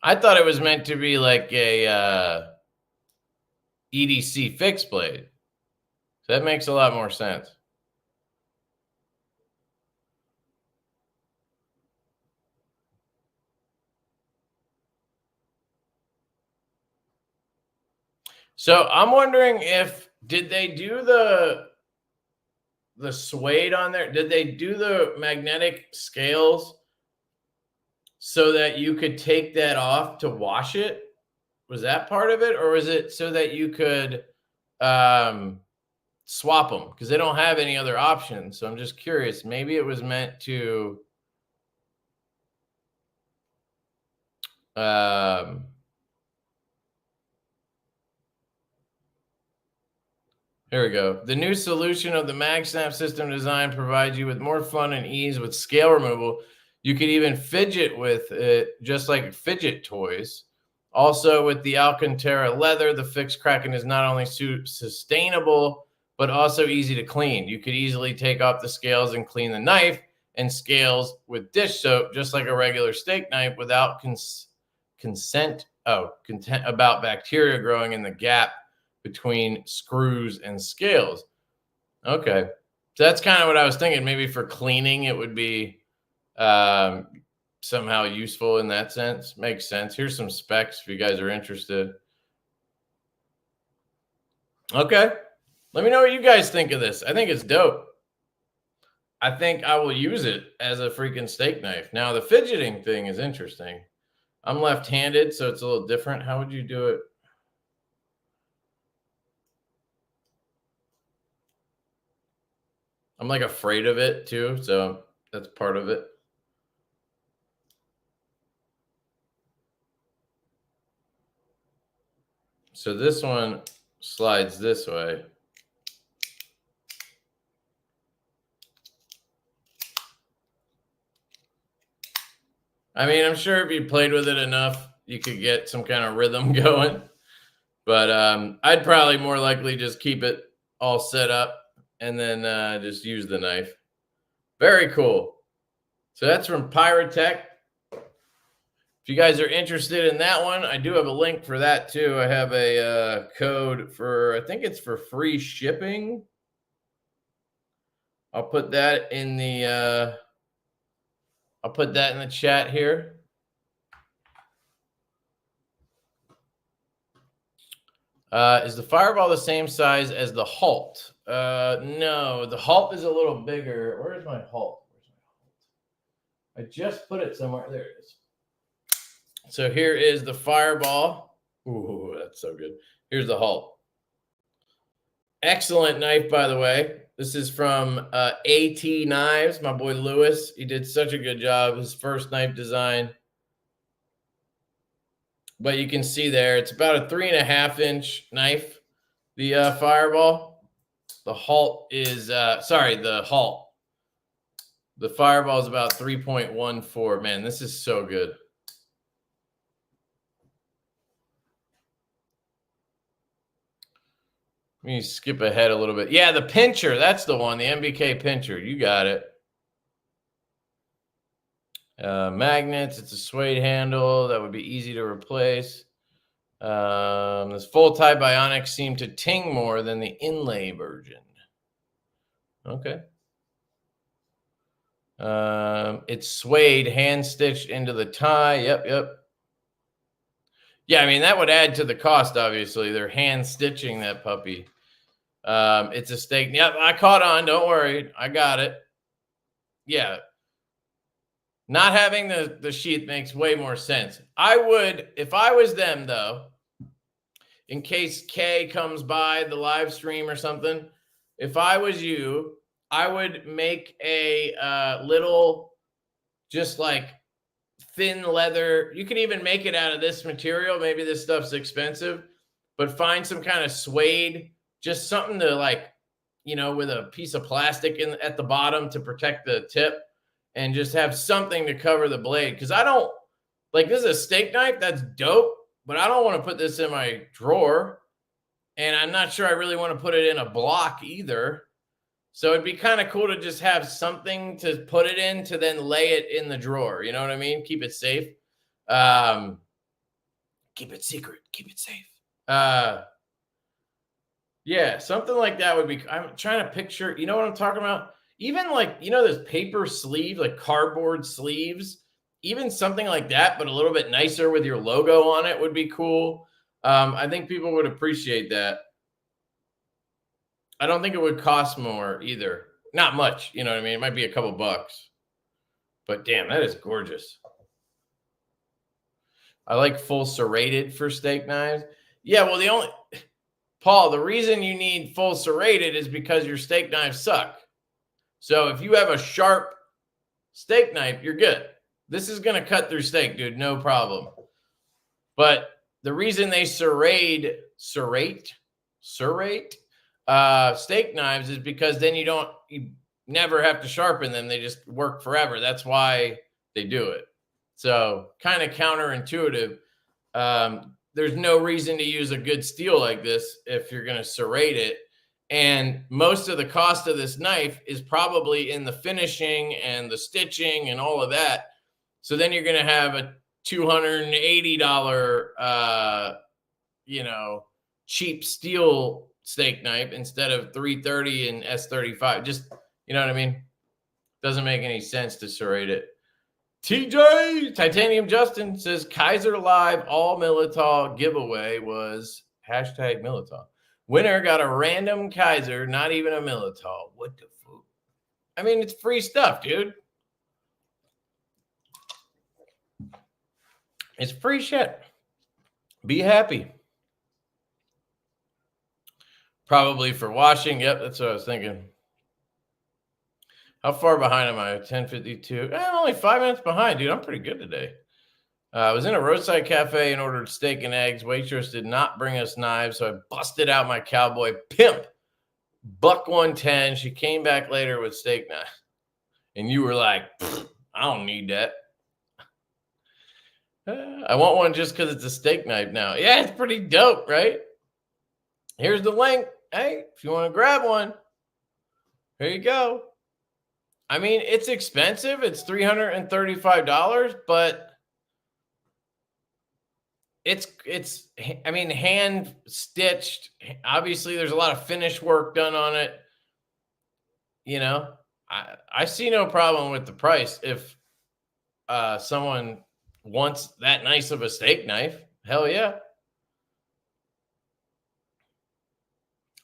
I thought it was meant to be like a EDC fixed blade. So that makes a lot more sense. So I'm wondering if did they do the suede on there? Did they do the magnetic scales so that you could take that off to wash it? Was that part of it, or was it so that you could swap them? Because they don't have any other options. So I'm just curious. Maybe it was meant to here we go. The new solution of the MagSnap system design provides you with more fun and ease with scale removal. You can even fidget with it, just like fidget toys. Also, with the Alcantara leather, the fixed Kraken is not only sustainable, but also easy to clean. You could easily take off the scales and clean the knife and scales with dish soap, just like a regular steak knife, without content about bacteria growing in the gap between screws and scales. Okay. So that's kind of what I was thinking. Maybe for cleaning, it would be somehow useful in that sense. Makes sense. Here's some specs if you guys are interested. Okay. Let me know what you guys think of this. I think it's dope. I think I will use it as a freaking steak knife. Now, the fidgeting thing is interesting. I'm left-handed, so it's a little different. How would you do it? I'm like afraid of it too, so that's part of it. So this one slides this way. I mean, I'm sure if you played with it enough, you could get some kind of rhythm going. But I'd probably more likely just keep it all set up and then just use the knife. Very cool. So that's from Piratech. If you guys are interested in that one, I do have a link for that too. I have a code for, I think it's for free shipping. I'll put that in the chat here. Is the Fireball the same size as the Halt? No, the Halt is a little bigger. Where's my Halt? I just put it somewhere. There it is. So here is the Fireball. Ooh, that's so good. Here's the Halt. Excellent knife, by the way. This is from AT Knives, my boy Lewis. He did such a good job. His first knife design. But you can see there, it's about a 3.5-inch knife. The Fireball. The Halt is, the Halt. The Fireball is about 3.14. Man, this is so good. Let me skip ahead a little bit. Yeah, the pincher. That's the one. The MBK pincher. You got it. Magnets. It's a suede handle. That would be easy to replace. This full-tie bionics seem to ting more than the inlay version. Okay. It's suede, hand-stitched into the tie. Yep. Yeah, I mean, that would add to the cost, obviously. They're hand-stitching that puppy. It's a steak. Yep, I caught on. Don't worry. I got it. Yeah. Not having the sheath makes way more sense. I would, if I was them, though, in case Kay comes by the live stream or something, if I was you, I would make a little, just like thin leather. You can even make it out of this material. Maybe this stuff's expensive, but find some kind of suede, just something to like, with a piece of plastic at the bottom to protect the tip, and just have something to cover the blade. Because I don't, like, this is a steak knife. That's dope, but I don't want to put this in my drawer. And I'm not sure I really want to put it in a block either. So it'd be kind of cool to just have something to put it in to then lay it in the drawer. You know what I mean? Keep it safe. Keep it secret. Keep it safe. Yeah, something like that would be. I'm trying to picture. You know what I'm talking about? Even like, you know, those paper sleeves, like cardboard sleeves. Even something like that, but a little bit nicer with your logo on it would be cool. I think people would appreciate that. I don't think it would cost more either. Not much, you know what I mean? It might be a couple bucks. But damn, that is gorgeous. I like full serrated for steak knives. Yeah, well, Paul, the reason you need full serrated is because your steak knives suck. So if you have a sharp steak knife, you're good. This is going to cut through steak, dude. No problem. But the reason they serrate steak knives is because then you never have to sharpen them. They just work forever. That's why they do it. So kind of counterintuitive. There's no reason to use a good steel like this if you're going to serrate it. And most of the cost of this knife is probably in the finishing and the stitching and all of that. So then you're going to have a $280, cheap steel steak knife instead of $330 and S35. Just, you know what I mean? Doesn't make any sense to serrate it. TJ Titanium Justin says Kaiser Live all Militol giveaway was #Militol. Winner got a random Kaiser, not even a Militol. What the fuck? I mean, it's free stuff, dude. It's free shit. Be happy. Probably for washing. Yep, that's what I was thinking. How far behind am I? 10:52. I'm only 5 minutes behind, dude. I'm pretty good today. I was in a roadside cafe and ordered steak and eggs. Waitress did not bring us knives, so I busted out my cowboy pimp. $110. She came back later with steak knife. And you were like, I don't need that. I want one just because it's a steak knife now. Yeah, it's pretty dope, right? Here's the link. Hey, if you want to grab one, here you go. I mean, it's expensive. It's $335, but it's hand stitched. Obviously, there's a lot of finish work done on it. You know, I see no problem with the price if someone wants that nice of a steak knife. Hell yeah.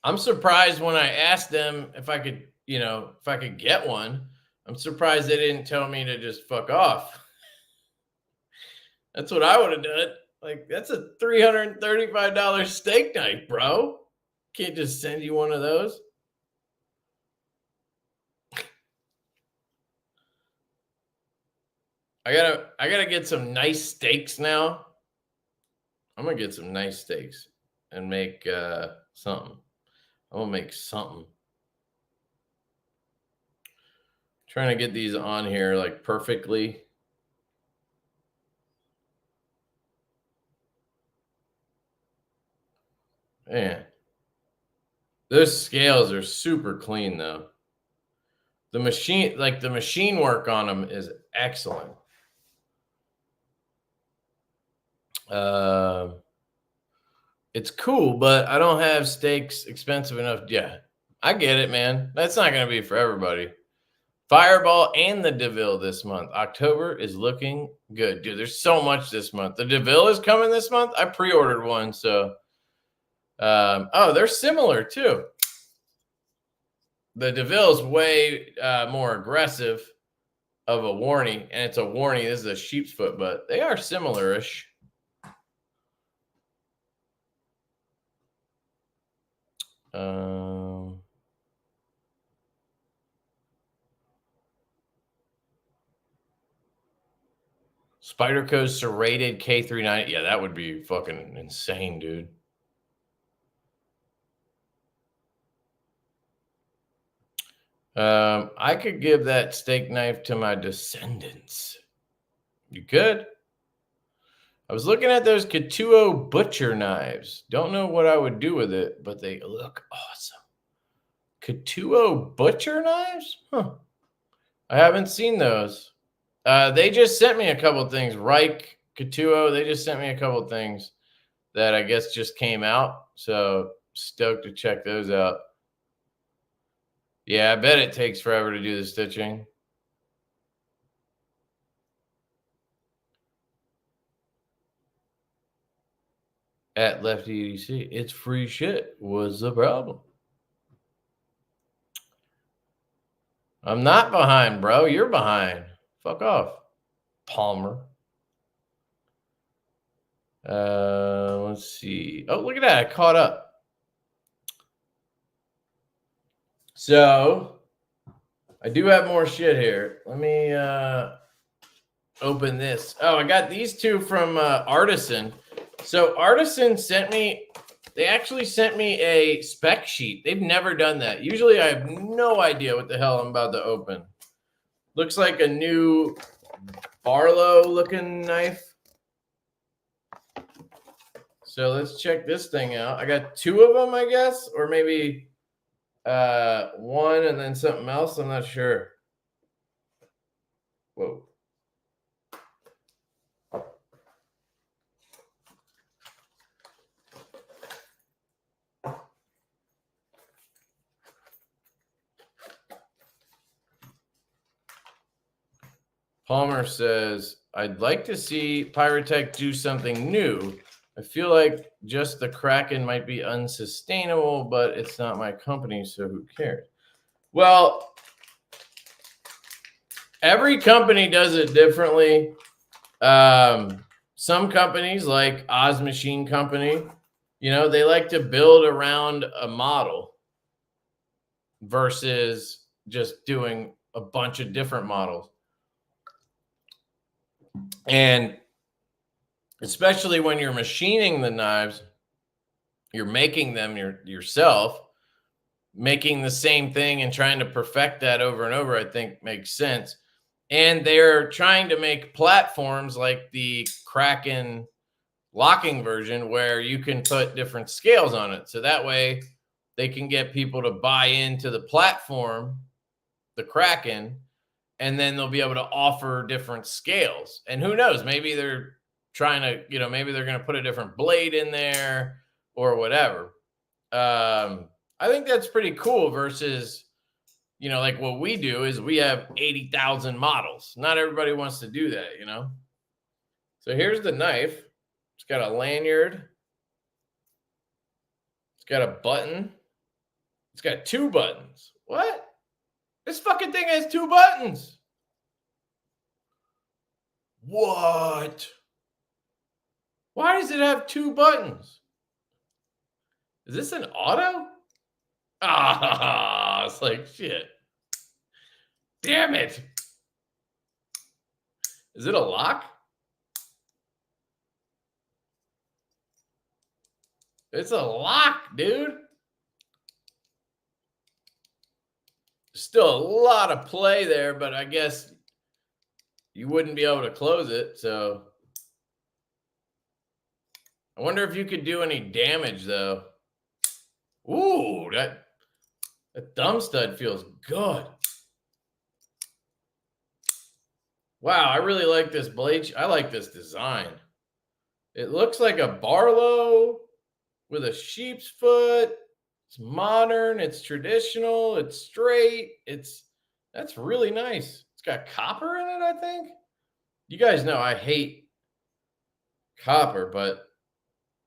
I'm surprised when I asked them if I could, if I could get one. I'm surprised they didn't tell me to just fuck off. That's what I would have done. Like, that's a $335 steak knife, bro. Can't just send you one of those. I gotta get some nice steaks now. I'm gonna get some nice steaks and make something. I'm gonna make something. Trying to get these on here like perfectly. Man, those scales are super clean though. The machine work on them is excellent. It's cool, but I don't have steaks expensive enough. Yeah, I get it, man. That's not going to be for everybody. Fireball and the DeVille this month. October is looking good. Dude, there's so much this month. The DeVille is coming this month. I pre-ordered one, so. They're similar, too. The DeVille is way more aggressive of a warning, and it's a warning. This is a sheep's foot, but they are similar-ish. Spyderco serrated K390. Yeah, that would be fucking insane, dude. I could give that steak knife to my descendants. You could. I was looking at those Katuo butcher knives. Don't know what I would do with it, but they look awesome. Katuo butcher knives? Huh. I haven't seen those. They just sent me a couple things. Reich, Katuo, they just sent me a couple things. that I guess just came out. So stoked to check those out. Yeah, I bet it takes forever to do the stitching. At LeftyEDC, it's free shit. What's the problem? I'm not behind, bro. You're behind. Fuck off, Palmer. Let's see. Oh, look at that. I caught up. So I do have more shit here. Let me open this. Oh, I got these two from Artisan. So Artisan sent me, they actually sent me a spec sheet. They've never done that. Usually I have no idea what the hell I'm about to open. Looks like a new Barlow looking knife. So let's check this thing out. I got two of them, I guess, or maybe one and then something else. I'm not sure. Whoa. Palmer says, I'd like to see Piratech do something new. I feel like just the Kraken might be unsustainable, but it's not my company, so who cares? Well, every company does it differently. Some companies, like Oz Machine Company, you know, they like to build around a model versus just doing a bunch of different models. And especially when you're machining the knives, you're making them yourself, making the same thing and trying to perfect that over and over, I think makes sense. And they're trying to make platforms like the Kraken locking version where you can put different scales on it. So that way they can get people to buy into the platform, the Kraken, and then they'll be able to offer different scales. And who knows, maybe they're trying to, you know, maybe they're going to put a different blade in there or whatever. I think that's pretty cool versus, you know, like what we do is we have 80,000 models. Not everybody wants to do that, you know? So here's the knife. It's got a lanyard. It's got a button. It's got two buttons. What? This fucking thing has two buttons. What? Why does it have two buttons? Is this an auto? Ah, it's like shit. Damn it. Is it a lock? It's a lock, dude. Still a lot of play there, but I guess you wouldn't be able to close it. So I wonder if you could do any damage, though. Ooh, that thumb stud feels good. Wow, I really like this blade. I like this design. It looks like a Barlow with a sheep's foot. It's modern. It's traditional. It's straight. That's really nice. It's got copper in it, I think. You guys know I hate copper, but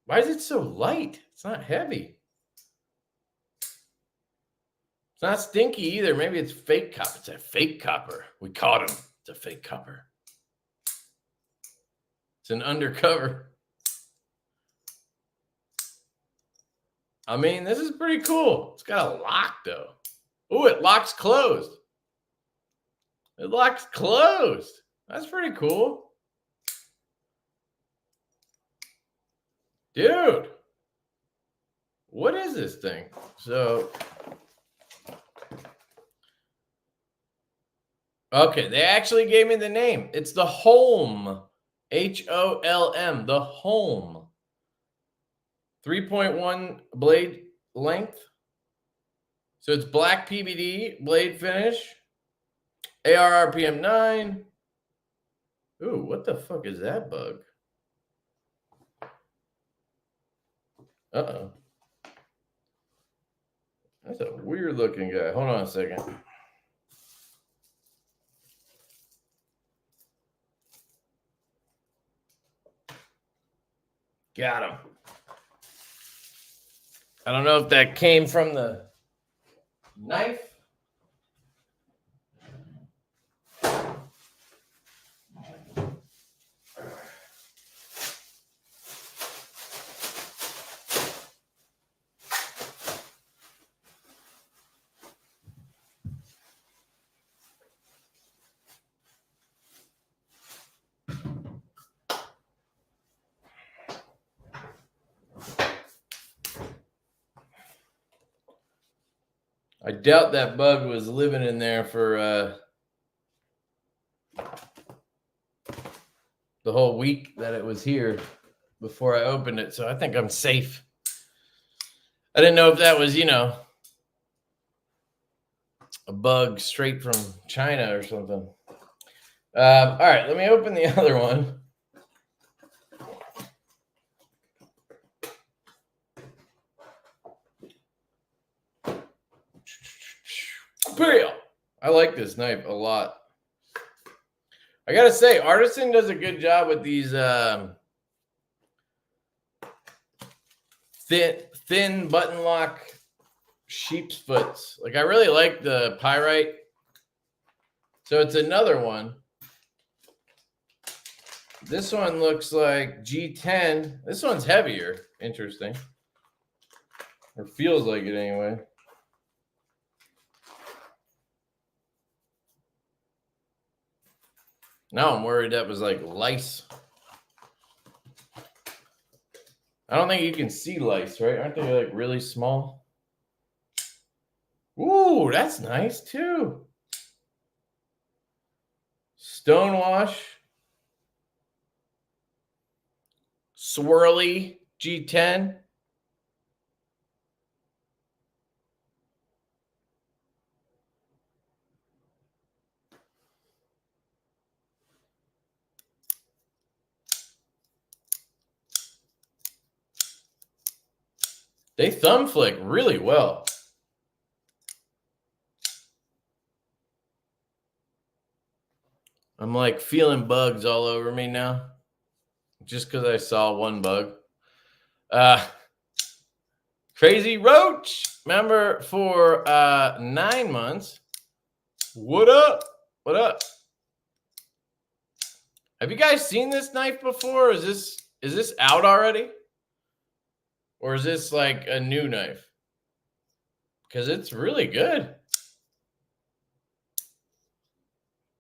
why is it so light? It's not heavy. It's not stinky either. Maybe it's fake copper. It's a fake copper. We caught him. It's a fake copper. It's an undercover. I mean, this is pretty cool. It's got a lock, though. Oh, it locks closed. It locks closed. That's pretty cool. Dude. What is this thing? So, okay, they actually gave me the name. It's the Holm. Holm. The Holm. 3.1 blade length. So it's black PBD blade finish. AR RPM 9. Ooh, what the fuck is that bug? Uh-oh. That's a weird looking guy. Hold on a second. Got him. I don't know if that came from the knife. I doubt that bug was living in there for the whole week that it was here before I opened it. So I think I'm safe. I didn't know if that was, you know, a bug straight from China or something. All right, let me open the other one. I like this knife a lot. I gotta say, Artisan does a good job with these thin button lock sheep's foots. Like, I really like the pyrite. So it's another one. This one looks like G10. This one's heavier. Interesting. Or feels like it anyway. Now I'm worried that was like lice. I don't think you can see lice, right? Aren't they like really small? Ooh, that's nice too. Stonewash. Swirly G10. They thumb flick really well. I'm like feeling bugs all over me now. Just because I saw one bug. Crazy Roach. Remember for 9 months. What up? What up? Have you guys seen this knife before? Is this out already? Or is this like a new knife? Because it's really good.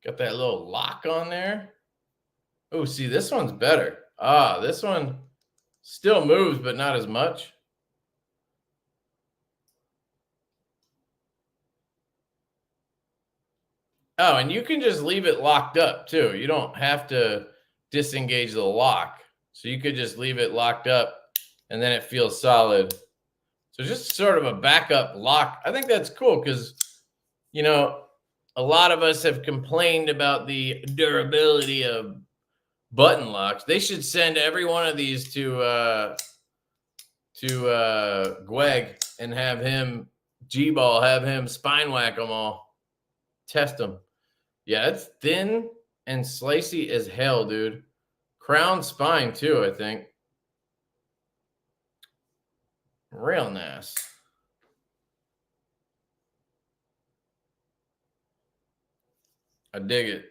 Got that little lock on there. Oh, see, this one's better. Ah, this one still moves, but not as much. Oh, and you can just leave it locked up too. You don't have to disengage the lock. So you could just leave it locked up and then it feels solid. So just sort of a backup lock. I think that's cool because, you know, a lot of us have complained about the durability of button locks. They should send every one of these to Gweg and have him G-ball, have him spine whack them all, test them. Yeah, it's thin and slicey as hell, dude. Crown spine too, I think. Real nice. I dig it.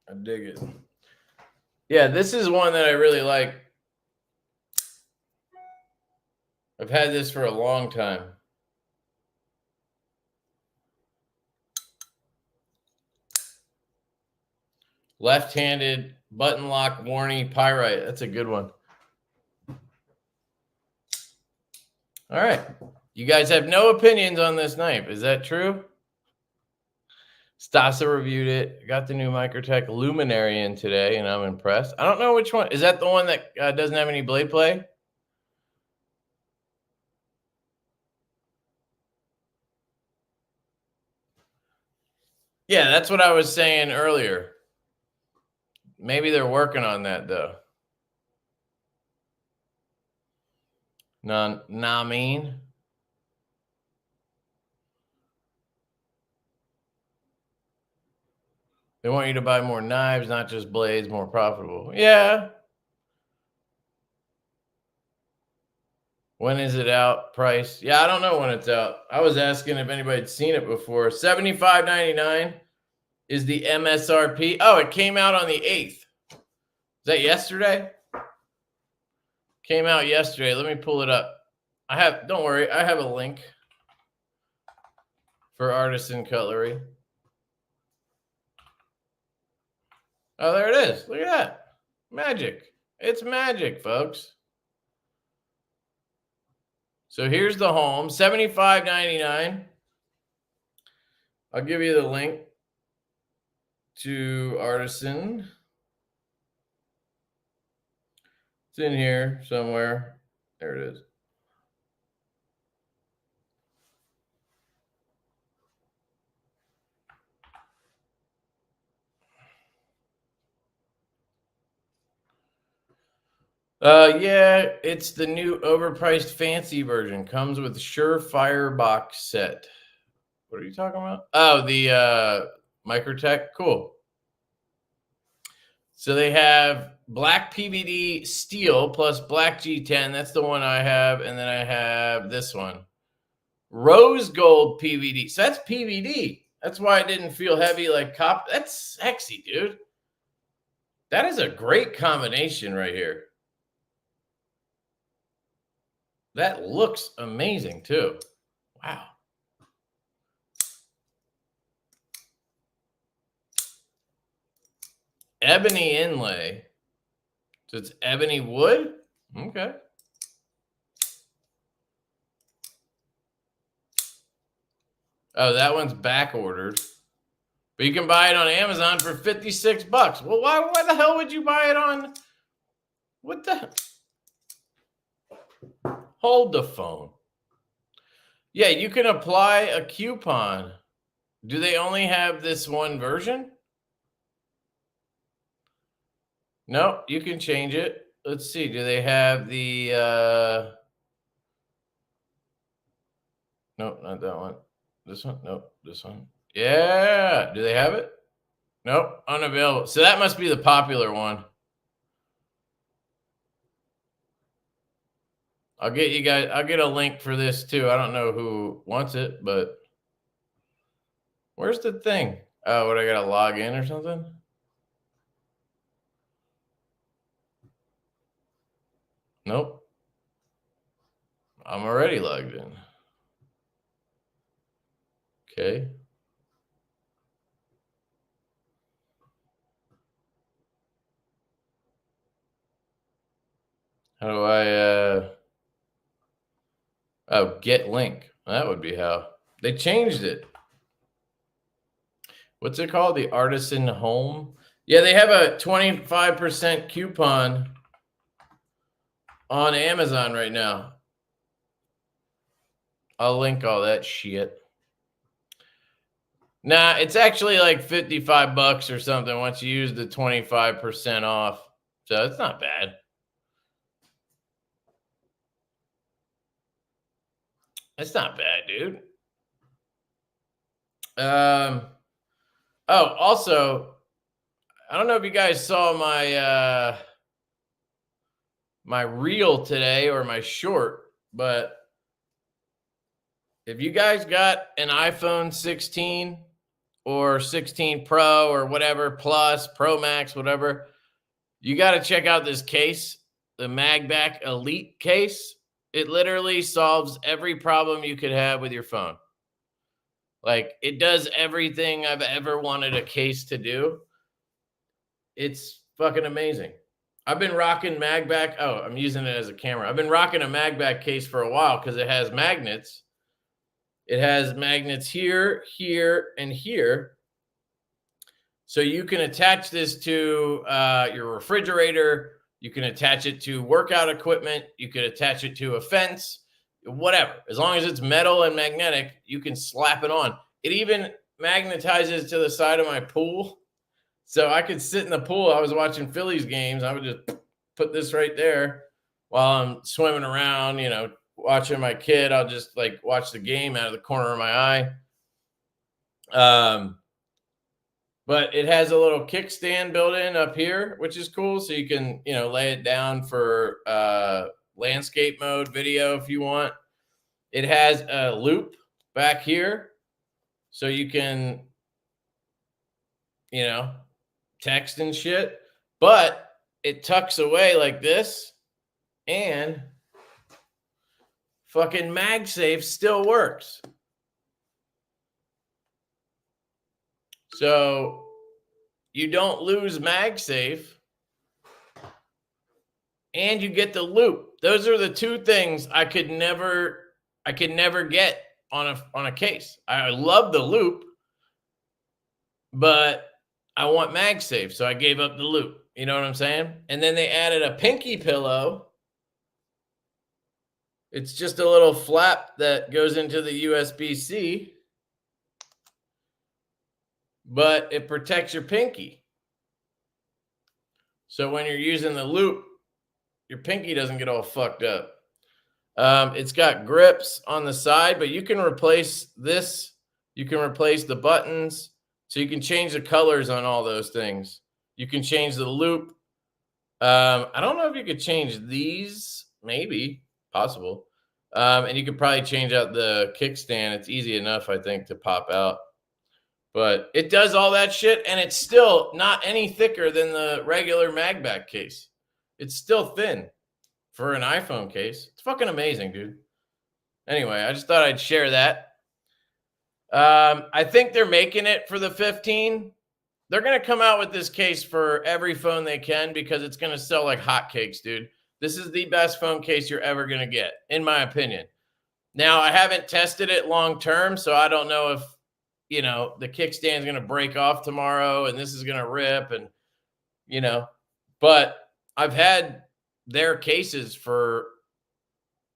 I dig it. Yeah, this is one that I really like. I've had this for a long time. Left-handed button lock Warney pyrite. That's a good one. All right. You guys have no opinions on this knife. Is that true? Stasa reviewed it. Got the new Microtech Luminary in today, and I'm impressed. I don't know which one. Is that the one that doesn't have any blade play? Yeah, that's what I was saying earlier. Maybe they're working on that, though. Nah, mean. They want you to buy more knives, not just blades, more profitable. Yeah. When is it out? Price? Yeah, I don't know when it's out. I was asking if anybody'd seen it before. $75.99 is the MSRP. Oh, it came out on the 8th. Is that yesterday? Came out yesterday. Let me pull it up. Don't worry, I have a link for Artisan Cutlery. Oh, there it is. Look at that. Magic. It's magic, folks. So here's the home, $75.99. I'll give you the link to Artisan. It's in here somewhere. There it is. Yeah, it's the new overpriced fancy version. Comes with Surefire box set. What are you talking about? Oh, the Microtech. Cool. So they have black PVD steel plus black G10. That's the one I have. And then I have this one. Rose gold PVD. So that's PVD. That's why it didn't feel heavy like copper. That's sexy, dude. That is a great combination right here. That looks amazing too. Wow. Ebony inlay. So it's ebony wood? Okay. Oh, that one's back ordered. But you can buy it on Amazon for $56. Well, why the hell would you buy it on? What the? Hold the phone. Yeah, you can apply a coupon. Do they only have this one version? No, you can change it. Let's see. Do they have the nope, not that one. This one? Nope, this one. Yeah. Do they have it? Nope, unavailable. So that must be the popular one. I'll get you guys, I'll get a link for this too. I don't know who wants it, but where's the thing? Oh, what, I gotta log in or something? Nope. I'm already logged in. Okay. How do I oh, get link. That would be how. They changed it. What's it called? The Artisan Home? Yeah, they have a 25% coupon on Amazon right now. I'll link all that shit. Nah, it's actually like $55 or something once you use the 25% off. So it's not bad. It's not bad, dude. Oh, also, I don't know if you guys saw my my reel today or my short, but if you guys got an iPhone 16 or 16 Pro or whatever, Plus, Pro Max, whatever, you got to check out this case, the MagBack Elite case. It literally solves every problem you could have with your phone. Like, it does everything I've ever wanted a case to do. It's fucking amazing. I've been rocking MagBack. Oh, I'm using it as a camera. I've been rocking a MagBack case for a while because it has magnets. It has magnets here, here, and here. So you can attach this to your refrigerator. You can attach it to workout equipment. You can attach it to a fence, whatever. As long as it's metal and magnetic, you can slap it on. It even magnetizes to the side of my pool. So I could sit in the pool. I was watching Phillies games. I would just put this right there while I'm swimming around, you know, watching my kid, I'll just like watch the game out of the corner of my eye. But it has a little kickstand built in up here, which is cool. So you can, lay it down for landscape mode video if you want. It has a loop back here, so you can, text and shit. But it tucks away like this, and fucking MagSafe still works. So you don't lose MagSafe, and you get the loop. Those are the two things I could never get on a case. I love the loop, but I want MagSafe, so I gave up the loop. You know what I'm saying? And then they added a pinky pillow. It's just a little flap that goes into the USB-C, but it protects your pinky. So when you're using the loop, your pinky doesn't get all fucked up. It's got grips on the side, but you can replace this. You can replace the buttons. So you can change the colors on all those things. You can change the loop. I don't know if you could change these. Maybe. Possible. And you could probably change out the kickstand. It's easy enough, I think, to pop out. But it does all that shit, and it's still not any thicker than the regular MagBack case. It's still thin for an iPhone case. It's fucking amazing, dude. Anyway, I just thought I'd share that. I think they're making it for the 15. They're going to come out with this case for every phone they can because it's going to sell like hotcakes, dude. This is the best phone case you're ever going to get, in my opinion. Now, I haven't tested it long term, so I don't know if, the kickstand is going to break off tomorrow and this is going to rip and, but I've had their cases for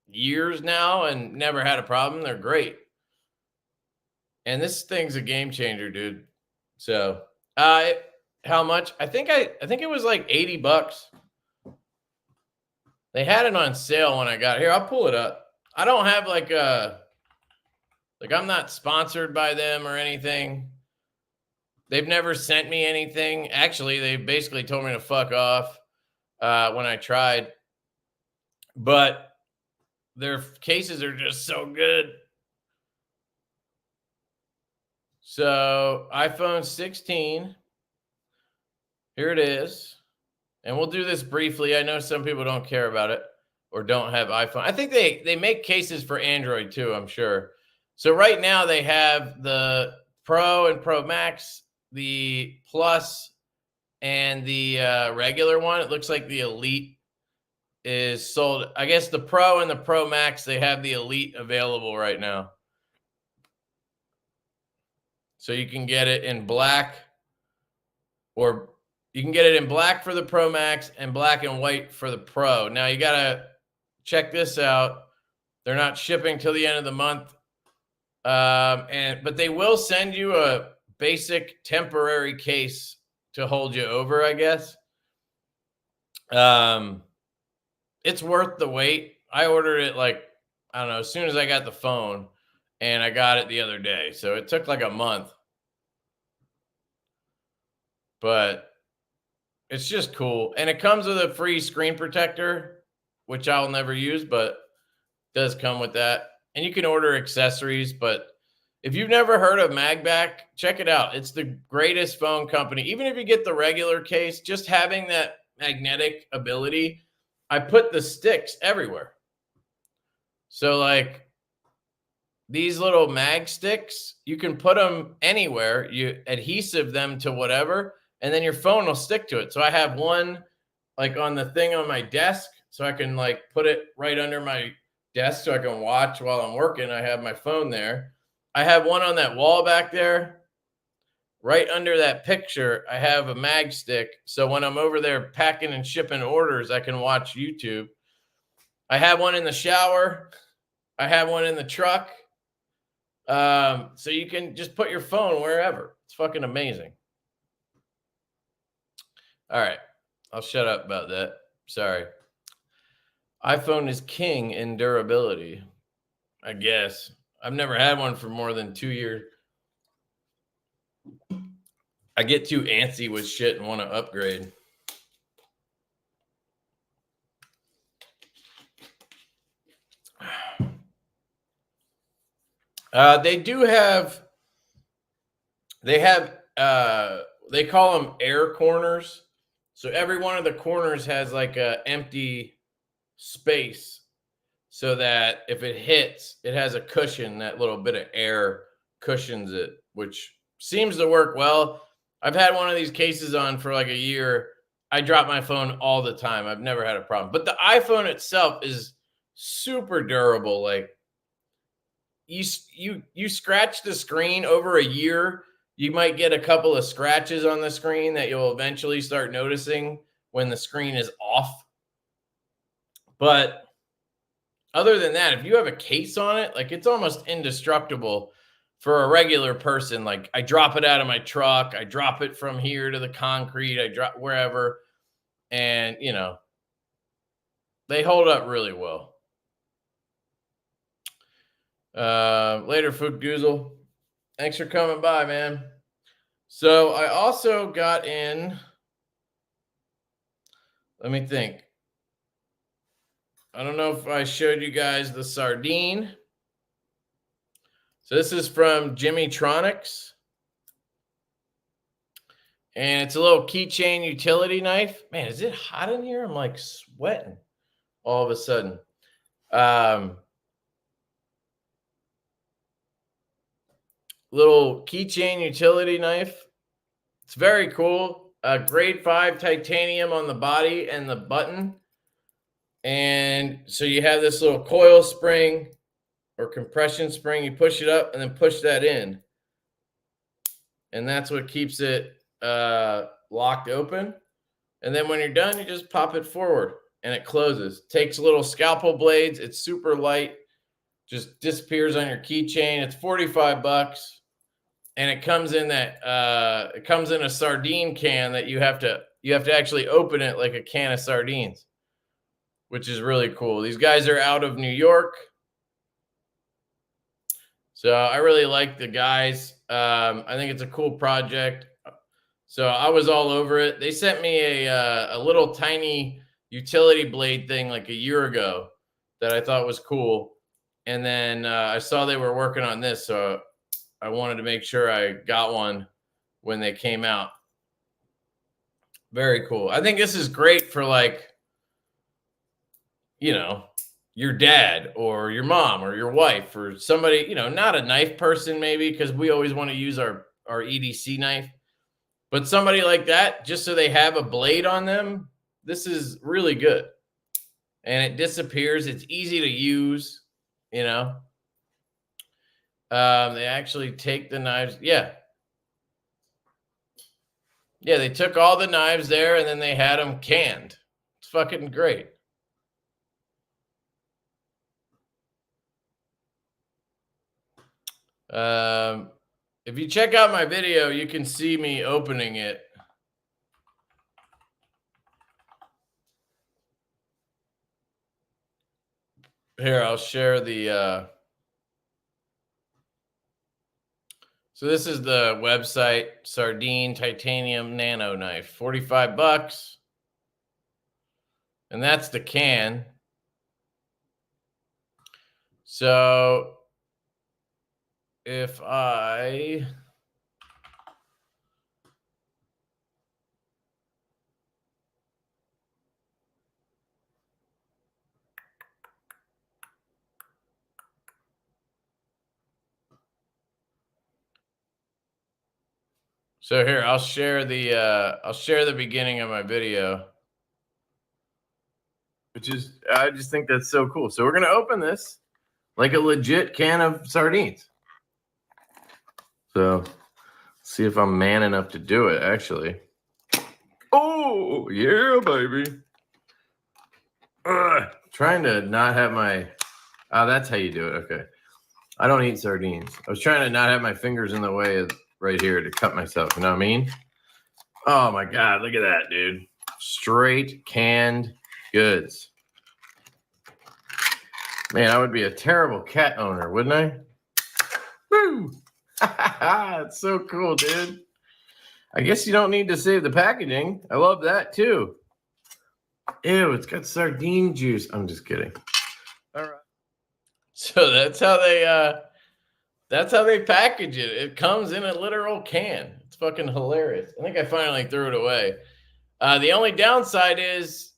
years now and never had a problem. They're great. And this thing's a game changer, dude. So, how much? I think it was like $80. They had it on sale when I got here. I'll pull it up. I don't have I'm not sponsored by them or anything. They've never sent me anything. Actually, they basically told me to fuck off when I tried. But their cases are just so good. So iPhone 16, here it is. And we'll do this briefly. I know some people don't care about it or don't have iPhone. I think they make cases for Android too, I'm sure. So right now they have the Pro and Pro Max, the Plus, and the regular one. It looks like the Elite is sold. I guess the Pro and the Pro Max, they have the Elite available right now. So you can get it in black, or you can get it in black for the Pro Max and black and white for the Pro. Now you got to check this out. They're not shipping till the end of the month. But they will send you a basic temporary case to hold you over, I guess. It's worth the wait. I ordered it I don't know, as soon as I got the phone, and I got it the other day. So it took like a month. But it's just cool. And it comes with a free screen protector, which I'll never use, but it does come with that. And you can order accessories, but if you've never heard of MagBack, check it out. It's the greatest phone company. Even if you get the regular case, just having that magnetic ability, I put the sticks everywhere. So these little mag sticks, you can put them anywhere. You adhesive them to whatever, and then your phone will stick to it. So I have one on the thing on my desk, so I can put it right under my desk so I can watch while I'm working. I have my phone there. I have one on that wall back there. Right under that picture, I have a mag stick. So when I'm over there packing and shipping orders, I can watch YouTube. I have one in the shower. I have one in the truck. So you can just put your phone wherever. It's fucking amazing. All right. I'll shut up about that. Sorry. iPhone is king in durability, I guess. I've never had one for more than 2 years. I get too antsy with shit and want to upgrade. They do have, they call them air corners. So every one of the corners has like a empty space so that if it hits, it has a cushion, that little bit of air cushions it, which seems to work well. I've had one of these cases on for like a year. I drop my phone all the time. I've never had a problem. But the iPhone itself is super durable. Like you scratch the screen over a year, you might get a couple of scratches on the screen that you'll eventually start noticing when the screen is off. But other than that, if you have a case on it, like it's almost indestructible for a regular person. Like I drop it out of my truck, I drop it from here to the concrete, I drop wherever, and you know, they hold up really well. Later, Food Goozle. Thanks for coming by, man. So I also got in, let me think. I don't know if I showed you guys the sardine. So this is from Jimmytronics. And it's a little keychain utility knife. Man, is it hot in here? I'm like sweating all of a sudden. Little keychain utility knife. It's very cool. Grade 5 titanium on the body and the button. And so you have this little coil spring or compression spring. You push it up and then push that in. And that's what keeps it locked open. And then when you're done, you just pop it forward and it closes. Takes little scalpel blades. It's super light. Just disappears on your keychain. It's $45. And it comes in that it comes in a sardine can that you have to actually open it like a can of sardines, which is really cool. These guys are out of New York. So I really like the guys. I think it's a cool project. So I was all over it. They sent me a little tiny utility blade thing like a year ago that I thought was cool. And then I saw they were working on this. So I wanted to make sure I got one when they came out. Very cool. I think this is great for like, you know, your dad or your mom or your wife or somebody, you know, not a knife person maybe, because we always want to use our EDC knife, but somebody like that, just so they have a blade on them. This is really good. And it disappears. It's easy to use, you know. They actually take the knives. Yeah. Yeah, they took all the knives there and then they had them canned. It's fucking great. If you check out my video, you can see me opening it. Here, I'll share the so this is the website, Sardine Titanium Nano Knife, $45. And that's the can. So if I So here, I'll share the beginning of my video, which is, I just think that's so cool. So we're going to open this like a legit can of sardines. So see if I'm man enough to do it, actually. Oh, yeah, baby. Trying to not have my, oh, that's how you do it. Okay. I don't eat sardines. I was trying to not have my fingers in the way of right here to cut myself. You know what I mean? Oh my God. Look at that, dude. Straight canned goods. Man, I would be a terrible cat owner, wouldn't I? Woo! It's so cool, dude. I guess you don't need to save the packaging. I love that too. Ew, it's got sardine juice. I'm just kidding. All right. So that's how they package it. It comes in a literal can. It's fucking hilarious. I think I finally threw it away. The only downside is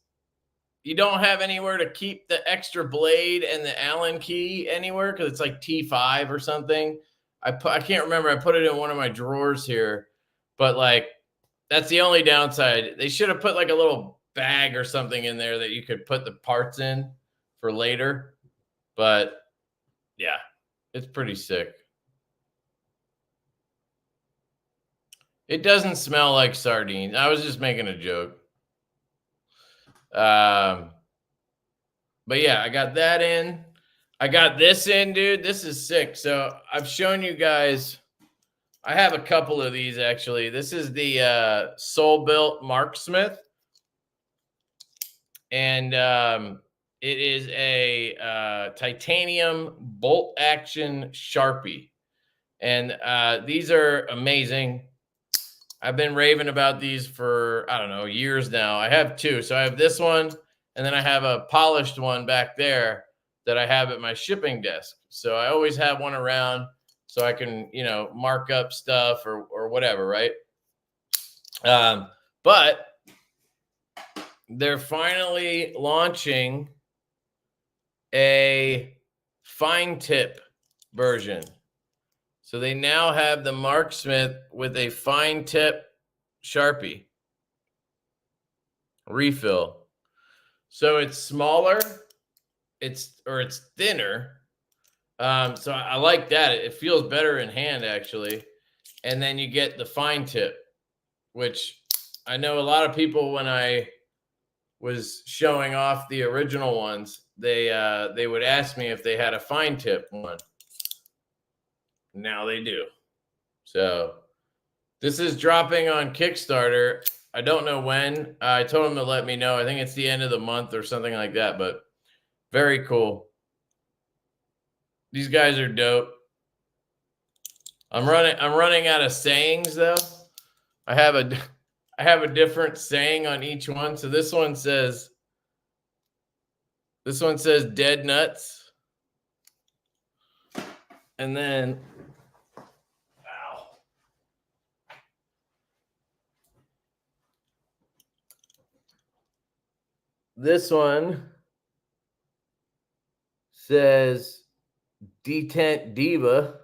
you don't have anywhere to keep the extra blade and the Allen key anywhere because it's like T5 or something. I can't remember. I put it in one of my drawers here, but like that's the only downside. They should have put like a little bag or something in there that you could put the parts in for later. But yeah, it's pretty sick. It doesn't smell like sardines. I was just making a joke. But yeah, I got that in. I got this in, dude. This is sick. So I've shown you guys. I have a couple of these actually. This is the Soul Built Marksmith, and it is a titanium bolt action Sharpie, and these are amazing. I've been raving about these for, I don't know, years now. I have two. So I have this one, and then I have a polished one back there that I have at my shipping desk. So I always have one around so I can, you know, mark up stuff or whatever, right? But they're finally launching a fine tip version. So they now have the Marksmith with a fine tip Sharpie refill. So it's smaller, it's thinner. So I like that. It feels better in hand actually. And then you get the fine tip, which I know a lot of people, when I was showing off the original ones, they would ask me if they had a fine tip one. Now they do. So this is dropping on Kickstarter. I don't know when. I told them to let me know. I think it's the end of the month or something like that, but very cool. These guys are dope. I'm running out of sayings though. I have a different saying on each one. So this one says dead nuts. And then this one says Detent Diva.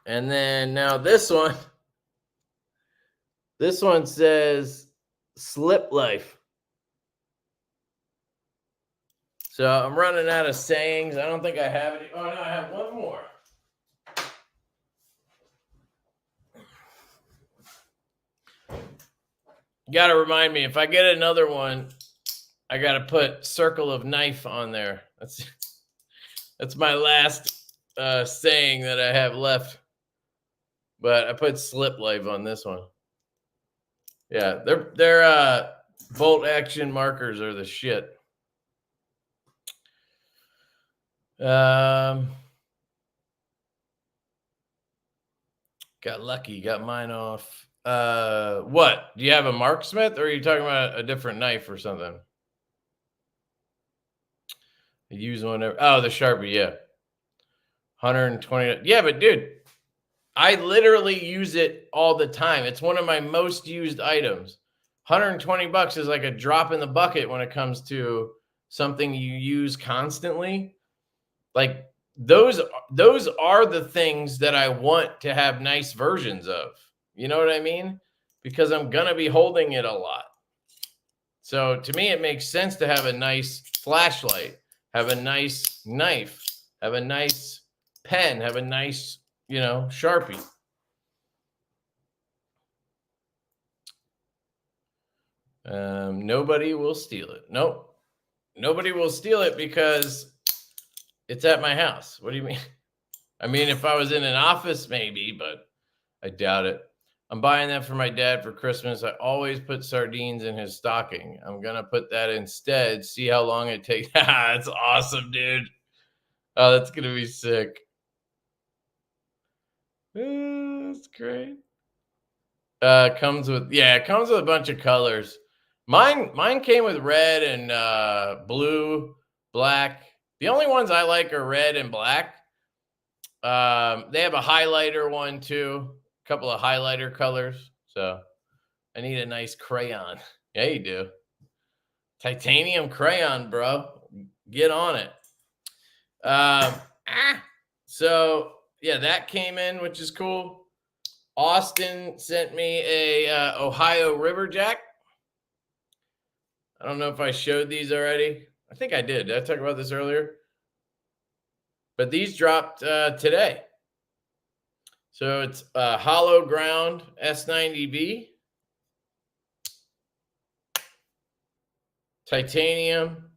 And then now this one says Slip Life. So I'm running out of sayings. I don't think I have any. Oh no, I have one more. You got to remind me, if I get another one, I got to put Circle of Knife on there. That's my last saying that I have left. But I put Slip Life on this one. Yeah, their bolt action markers are the shit. Got lucky, got mine off. What? Do you have a Marksmith, or are you talking about a different knife or something? I use one. Oh, the Sharpie, yeah. 120. Yeah, but dude, I literally use it all the time. It's one of my most used items. $120 is like a drop in the bucket when it comes to something you use constantly. Like those are the things that I want to have nice versions of. You know what I mean? Because I'm going to be holding it a lot. So to me, it makes sense to have a nice flashlight, have a nice knife, have a nice pen, have a nice, you know, Sharpie. Nobody will steal it. Nope. Nobody will steal it because it's at my house. What do you mean? I mean, if I was in an office, maybe, but I doubt it. I'm buying that for my dad for Christmas. I always put sardines in his stocking. I'm going to put that instead. See how long it takes. That's awesome, dude. Oh, that's going to be sick. That's great. It comes with a bunch of colors. Mine came with red and blue, black. The only ones I like are red and black. They have a highlighter one too, a couple of highlighter colors. So I need a nice crayon. Yeah, you do. Titanium crayon, bro. Get on it. So yeah, that came in, which is cool. Austin sent me a Ohio Riverjack. I don't know if I showed these already. I think I did. Did I talk about this earlier? But these dropped today. So it's hollow ground S90B. Titanium.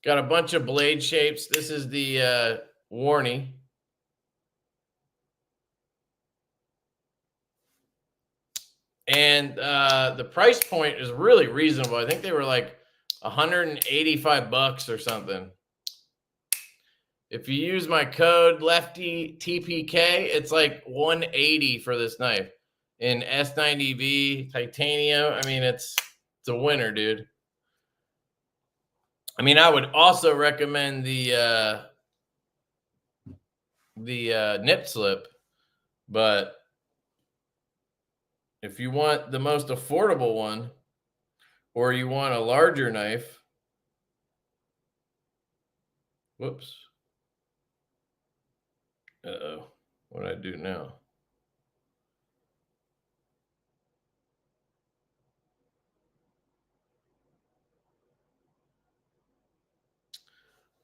Got a bunch of blade shapes. This is the Warney. And the price point is really reasonable. I think they were like $185 or something. If you use my code LeftyTPK, it's like $180 for this knife in S90V titanium. I mean, it's a winner, dude. I mean, I would also recommend the nip slip, but if you want the most affordable one or you want a larger knife, whoops. Uh-oh, what do I do now?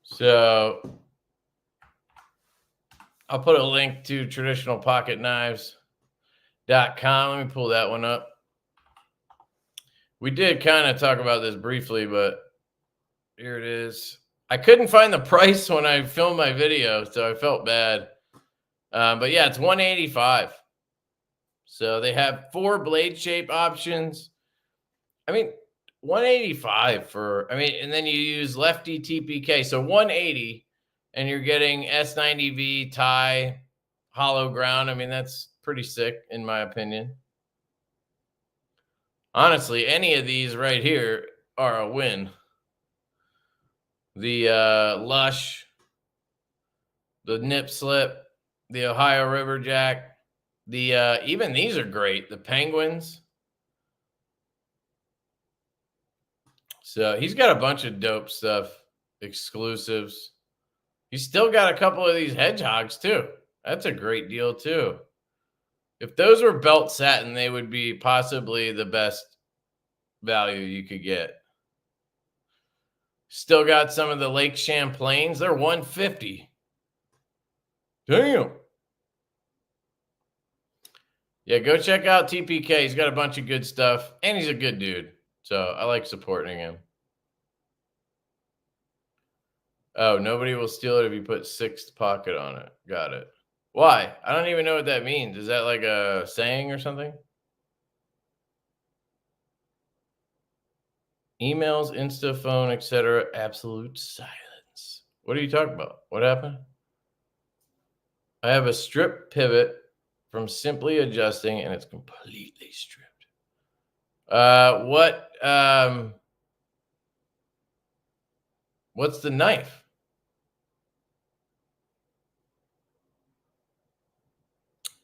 So I'll put a link to traditionalpocketknives.com. Let me pull that one up. We did kind of talk about this briefly, but here it is. I couldn't find the price when I filmed my video, so I felt bad. But yeah, it's $185. So they have 4 blade shape options. I mean, $185 for, and then you use Lefty TPK. So $180, and you're getting S90V tie hollow ground. I mean, that's pretty sick in my opinion. Honestly, any of these right here are a win. The Lush, the Nip Slip, the Ohio Riverjack, the even these are great. The Penguins. So he's got a bunch of dope stuff, exclusives. He's still got a couple of these hedgehogs too. That's a great deal too. If those were belt satin, they would be possibly the best value you could get. Still got some of the Lake Champlains. They're $150. Damn. Yeah, go check out TPK. He's got a bunch of good stuff, and he's a good dude. So I like supporting him. Oh, nobody will steal it if you put 6th pocket on it. Got it. Why? I don't even know what that means. Is that like a saying or something? Emails, Insta, phone, etc. Absolute silence. What are you talking about? What happened? I have a strip pivot from simply adjusting, and it's completely stripped. What's the knife?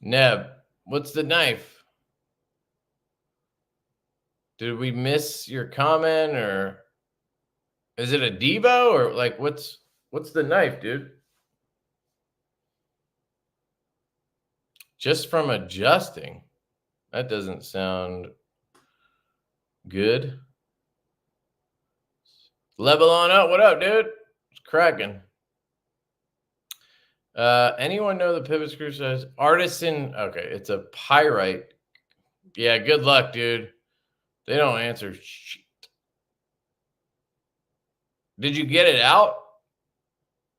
Neb, what's the knife? Did we miss your comment, or is it a Divo, or like what's the knife, dude? Just from adjusting. That doesn't sound good. Level on up. What up, dude? It's cracking. Anyone know the pivot screw size? Artisan. Okay, it's a pyrite. Yeah, good luck, dude. They don't answer shit. Did you get it out?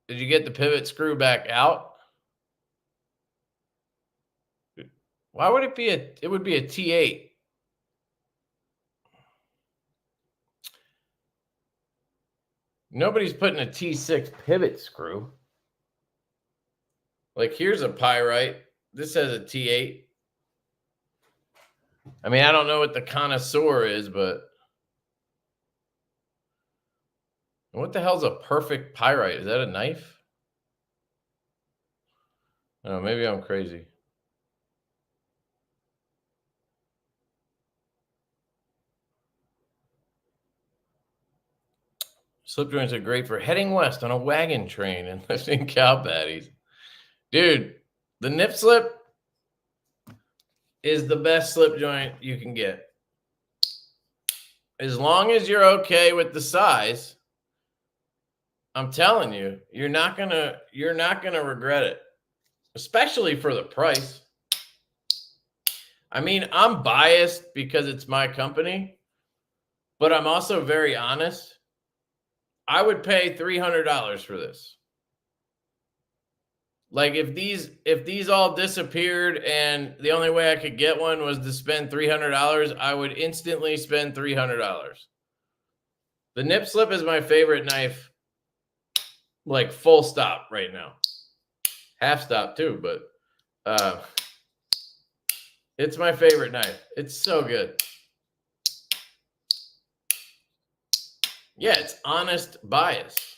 Did you get the pivot screw back out? Why would it be it would be a T8. Nobody's putting a T6 pivot screw. Like, here's a pyrite. This has a T8. I mean, I don't know what the connoisseur is, but what the hell's a perfect pyrite? Is that a knife? Oh, maybe I'm crazy. Slip joints are great for heading west on a wagon train and lifting cow patties. Dude, the nip slip is the best slip joint you can get. As long as you're okay with the size, I'm telling you, you're not gonna regret it, especially for the price. I mean, I'm biased because it's my company, but I'm also very honest. I would pay $300 for this. Like, if these all disappeared and the only way I could get one was to spend $300, I would instantly spend $300. The nip slip is my favorite knife, like full stop right now. Half stop too, but it's my favorite knife. It's so good. Yeah, it's honest bias.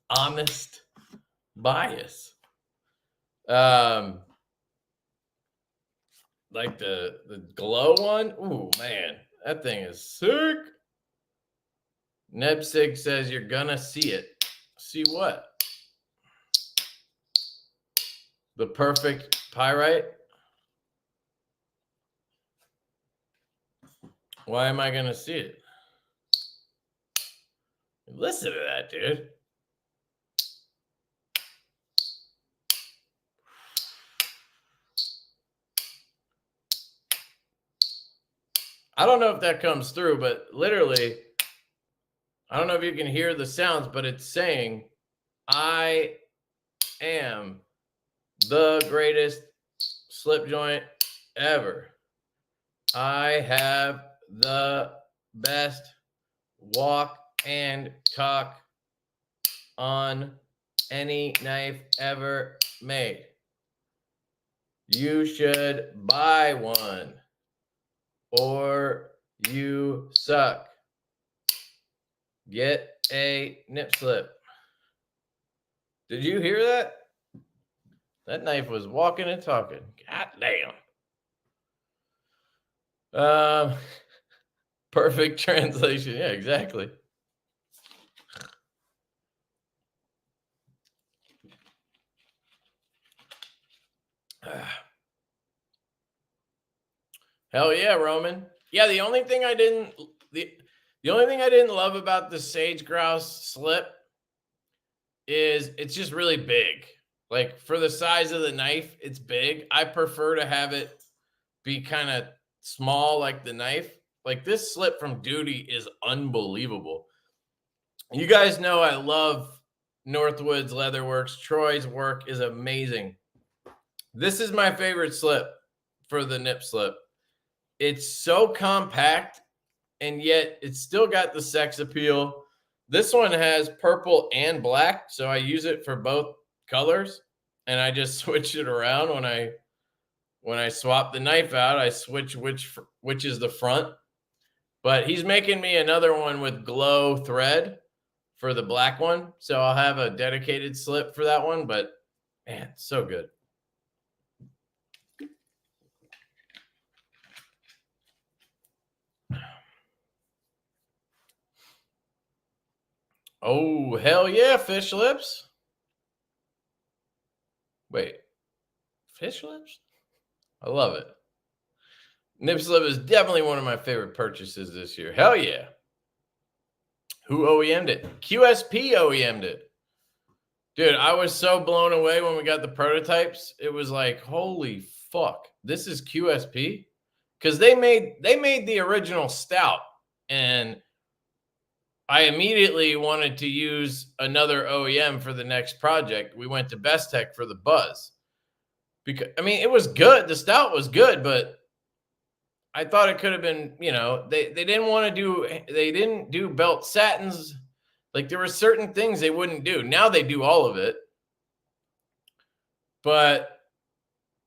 Honest bias. Like the glow one. Ooh, man, that thing is sick. Nebsig says you're gonna see it. See what? The perfect pyrite. Why am I gonna see it? Listen to that, dude. I don't know if that comes through, but literally, I don't know if you can hear the sounds, but it's saying, I am the greatest slip joint ever. I have the best walk and cock on any knife ever made. You should buy one, or you suck. Get a nip slip. Did you hear that? That knife was walking and talking. God damn. Perfect translation. Yeah, exactly. Hell yeah, Roman. Yeah, the only thing I didn't love about the sage grouse slip is it's just really big. Like, for the size of the knife, it's big. I prefer to have it be kind of small, like the knife. Like, this slip from Duty is unbelievable. You guys know I love Northwoods Leatherworks. Troy's work is amazing. This is my favorite slip for the nip slip. It's so compact, and yet it's still got the sex appeal. This one has purple and black, so I use it for both colors, and I just switch it around when I swap the knife out. I switch which is the front. But he's making me another one with glow thread for the black one, so I'll have a dedicated slip for that one. But man, so good. Oh, hell yeah, fish lips. Wait, fish lips? I love it. Nip slip is definitely one of my favorite purchases this year. Hell yeah. Who OEM'd it? QSP OEM'd it. Dude, I was so blown away when we got the prototypes. It was like, holy fuck, this is QSP? Because they made the original stout, and I immediately wanted to use another OEM for the next project. We went to Best Tech for the Buzz. Because I mean, it was good. The stout was good, but I thought it could have been, you know, they didn't want to do, they didn't do belt satins. Like there were certain things they wouldn't do. Now they do all of it. But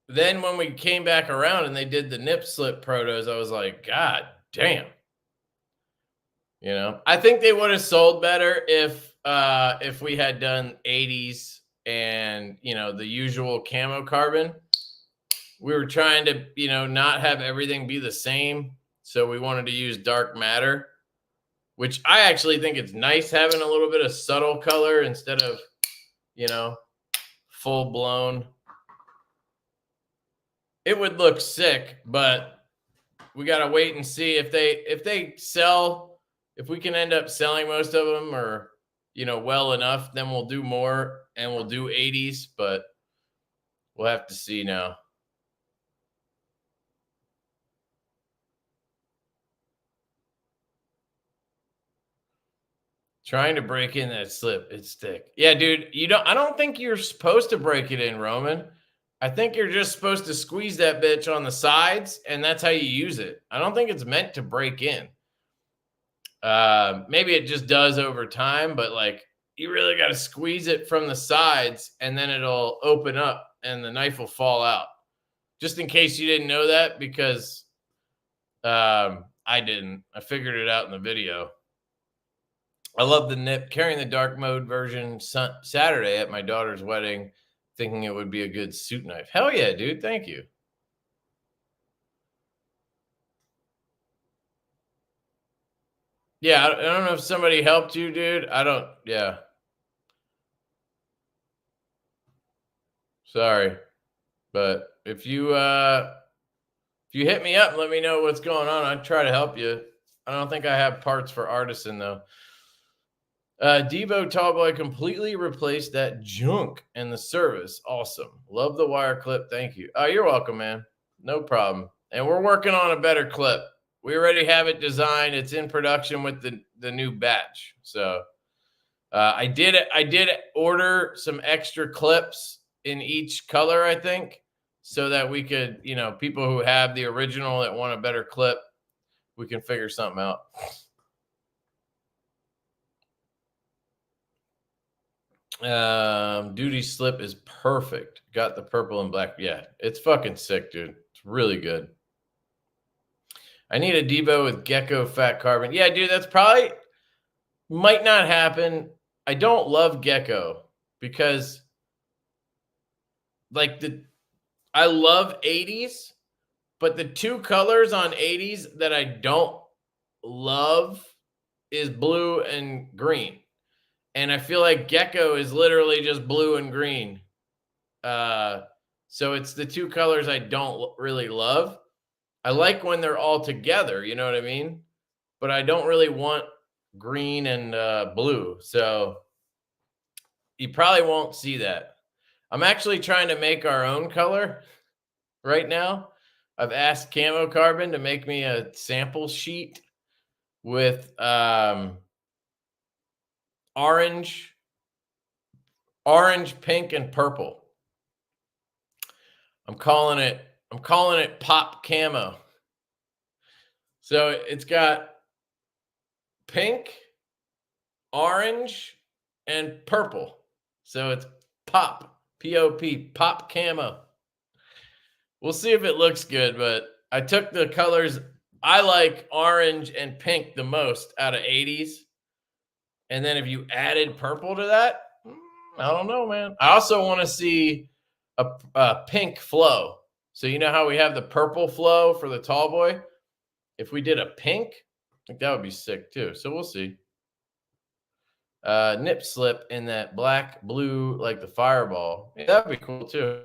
then when we came back around and they did the nip slip protos, I was like, God damn. You know, I think they would have sold better if we had done 80s and, you know, the usual camo carbon. We were trying to, you know, not have everything be the same. So we wanted to use dark matter, which I actually think it's nice having a little bit of subtle color instead of, you know, full blown. It would look sick, but we got to wait and see if they sell, if we can end up selling most of them or, you know, well enough, then we'll do more and we'll do 80s, but we'll have to see now. Trying to break in that slip, it's thick. Yeah, dude, I don't think you're supposed to break it in, Roman. I think you're just supposed to squeeze that bitch on the sides, and that's how you use it. I don't think it's meant to break in. Maybe it just does over time, but like you really got to squeeze it from the sides, and then it'll open up, and the knife will fall out. Just in case you didn't know that, because I didn't. I figured it out in the video. I love the nip. Carrying the dark mode version Saturday at my daughter's wedding, thinking it would be a good suit knife. Hell yeah, dude. Thank you. Yeah, I don't know if somebody helped you, dude. Yeah. Sorry. But if you hit me up and let me know what's going on, I'd try to help you. I don't think I have parts for Artisan though. Divo Tallboy completely replaced that junk in the service. Awesome. Love the wire clip. Thank you. Oh, you're welcome, man. No problem. And we're working on a better clip. We already have it designed. It's in production with the new batch. So I did order some extra clips in each color, I think, so that we could, you know, people who have the original that want a better clip, we can figure something out. Duty slip is perfect. Got the purple and black. Yeah, it's fucking sick, dude. It's really good. I need a Divo with gecko fat carbon. Yeah, dude, that's probably might not happen. I don't love gecko because like I love 80s, but the two colors on 80s that I don't love is blue and green. And I feel like gecko is literally just blue and green. So it's the two colors I don't really love. I like when they're all together, you know what I mean? But I don't really want green and blue. So you probably won't see that. I'm actually trying to make our own color right now. I've asked Camo Carbon to make me a sample sheet with orange, pink, and purple. I'm calling it pop camo. So it's got pink, orange, and purple. So it's pop, P-O-P, pop camo. We'll see if it looks good, but I took the colors. I like orange and pink the most out of 80s. And then if you added purple to that, I don't know, man. I also want to see a pink flow. So you know how we have the purple flow for the tall boy? If we did a pink, I think that would be sick too. So we'll see. Nip slip in that black, blue, like the fireball. Yeah, that'd be cool too.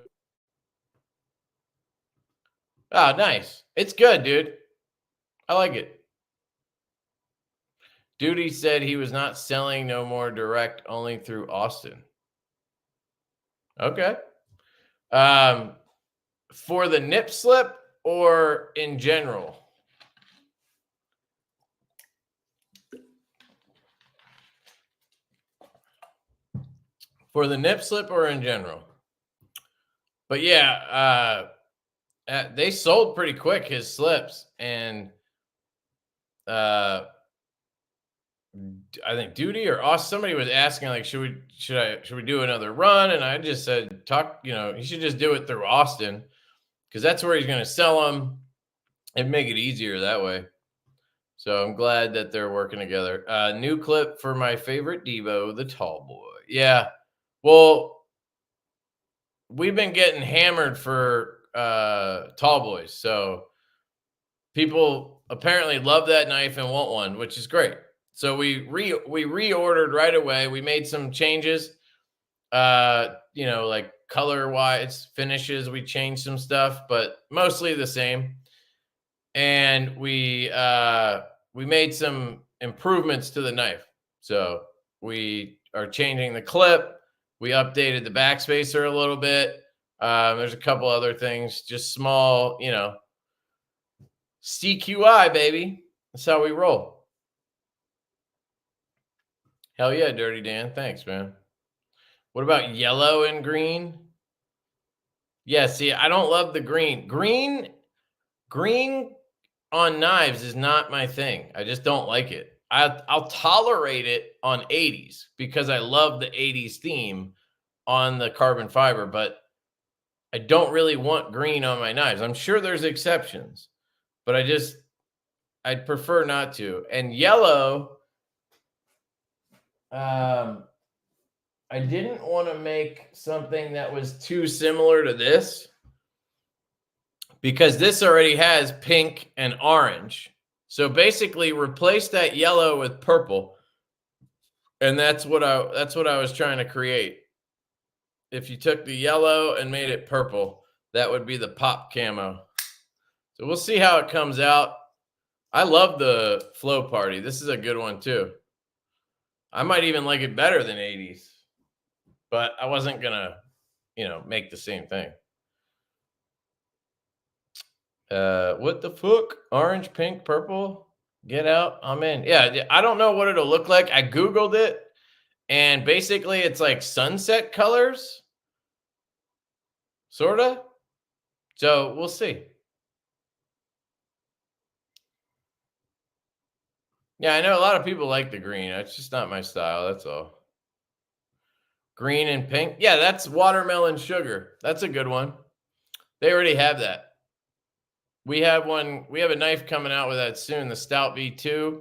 Ah, nice. It's good, dude. I like it. Duty said he was not selling no more direct, only through Austin. Okay. For the nip slip or in general? For the nip slip or in general? But yeah, they sold pretty quick, his slips, and I think Duty or Austin, somebody was asking like, should we do another run? And I just said, you should just do it through Austin because that's where he's going to sell them and make it easier that way. So I'm glad that they're working together. New clip for my favorite Divo, the tall boy. Yeah, well, we've been getting hammered for tall boys, so people apparently love that knife and want one, which is great. So we reordered right away. We made some changes, like color wise, finishes. We changed some stuff, but mostly the same. And we made some improvements to the knife. So we are changing the clip. We updated the backspacer a little bit. There's a couple other things, just small, CQI, baby. That's how we roll. Hell yeah, Dirty Dan. Thanks, man. What about yellow and green? Yeah, see, I don't love the green. Green on knives is not my thing. I just don't like it. I'll tolerate it on 80s because I love the 80s theme on the carbon fiber, but I don't really want green on my knives. I'm sure there's exceptions, but I'd prefer not to. And yellow, I didn't want to make something that was too similar to this because this already has pink and orange. So basically replace that yellow with purple. And that's what I was trying to create. If you took the yellow and made it purple, that would be the pop camo. So we'll see how it comes out. I love the Flow Party. This is a good one too. I might even like it better than 80s, but I wasn't gonna, make the same thing. What the fuck? Orange, pink, purple. Get out. I'm in. Yeah, I don't know what it'll look like. I Googled it, and basically it's like sunset colors, sorta. So we'll see. Yeah, I know a lot of people like the green. It's just not my style. That's all. Green and pink. Yeah, that's watermelon sugar. That's a good one. They already have that. We have one. We have a knife coming out with that soon. The Stout V2.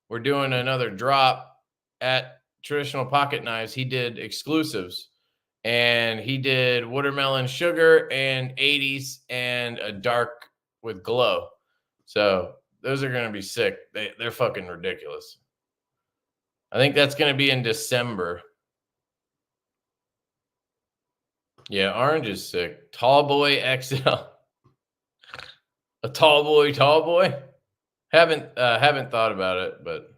We're doing another drop at Traditional Pocket Knives. He did exclusives, and he did watermelon sugar and 80s and a dark with glow. So those are going to be sick. They're fucking ridiculous. I think that's going to be in December. Yeah, orange is sick. Tall boy XL. A tall boy. Haven't thought about it, but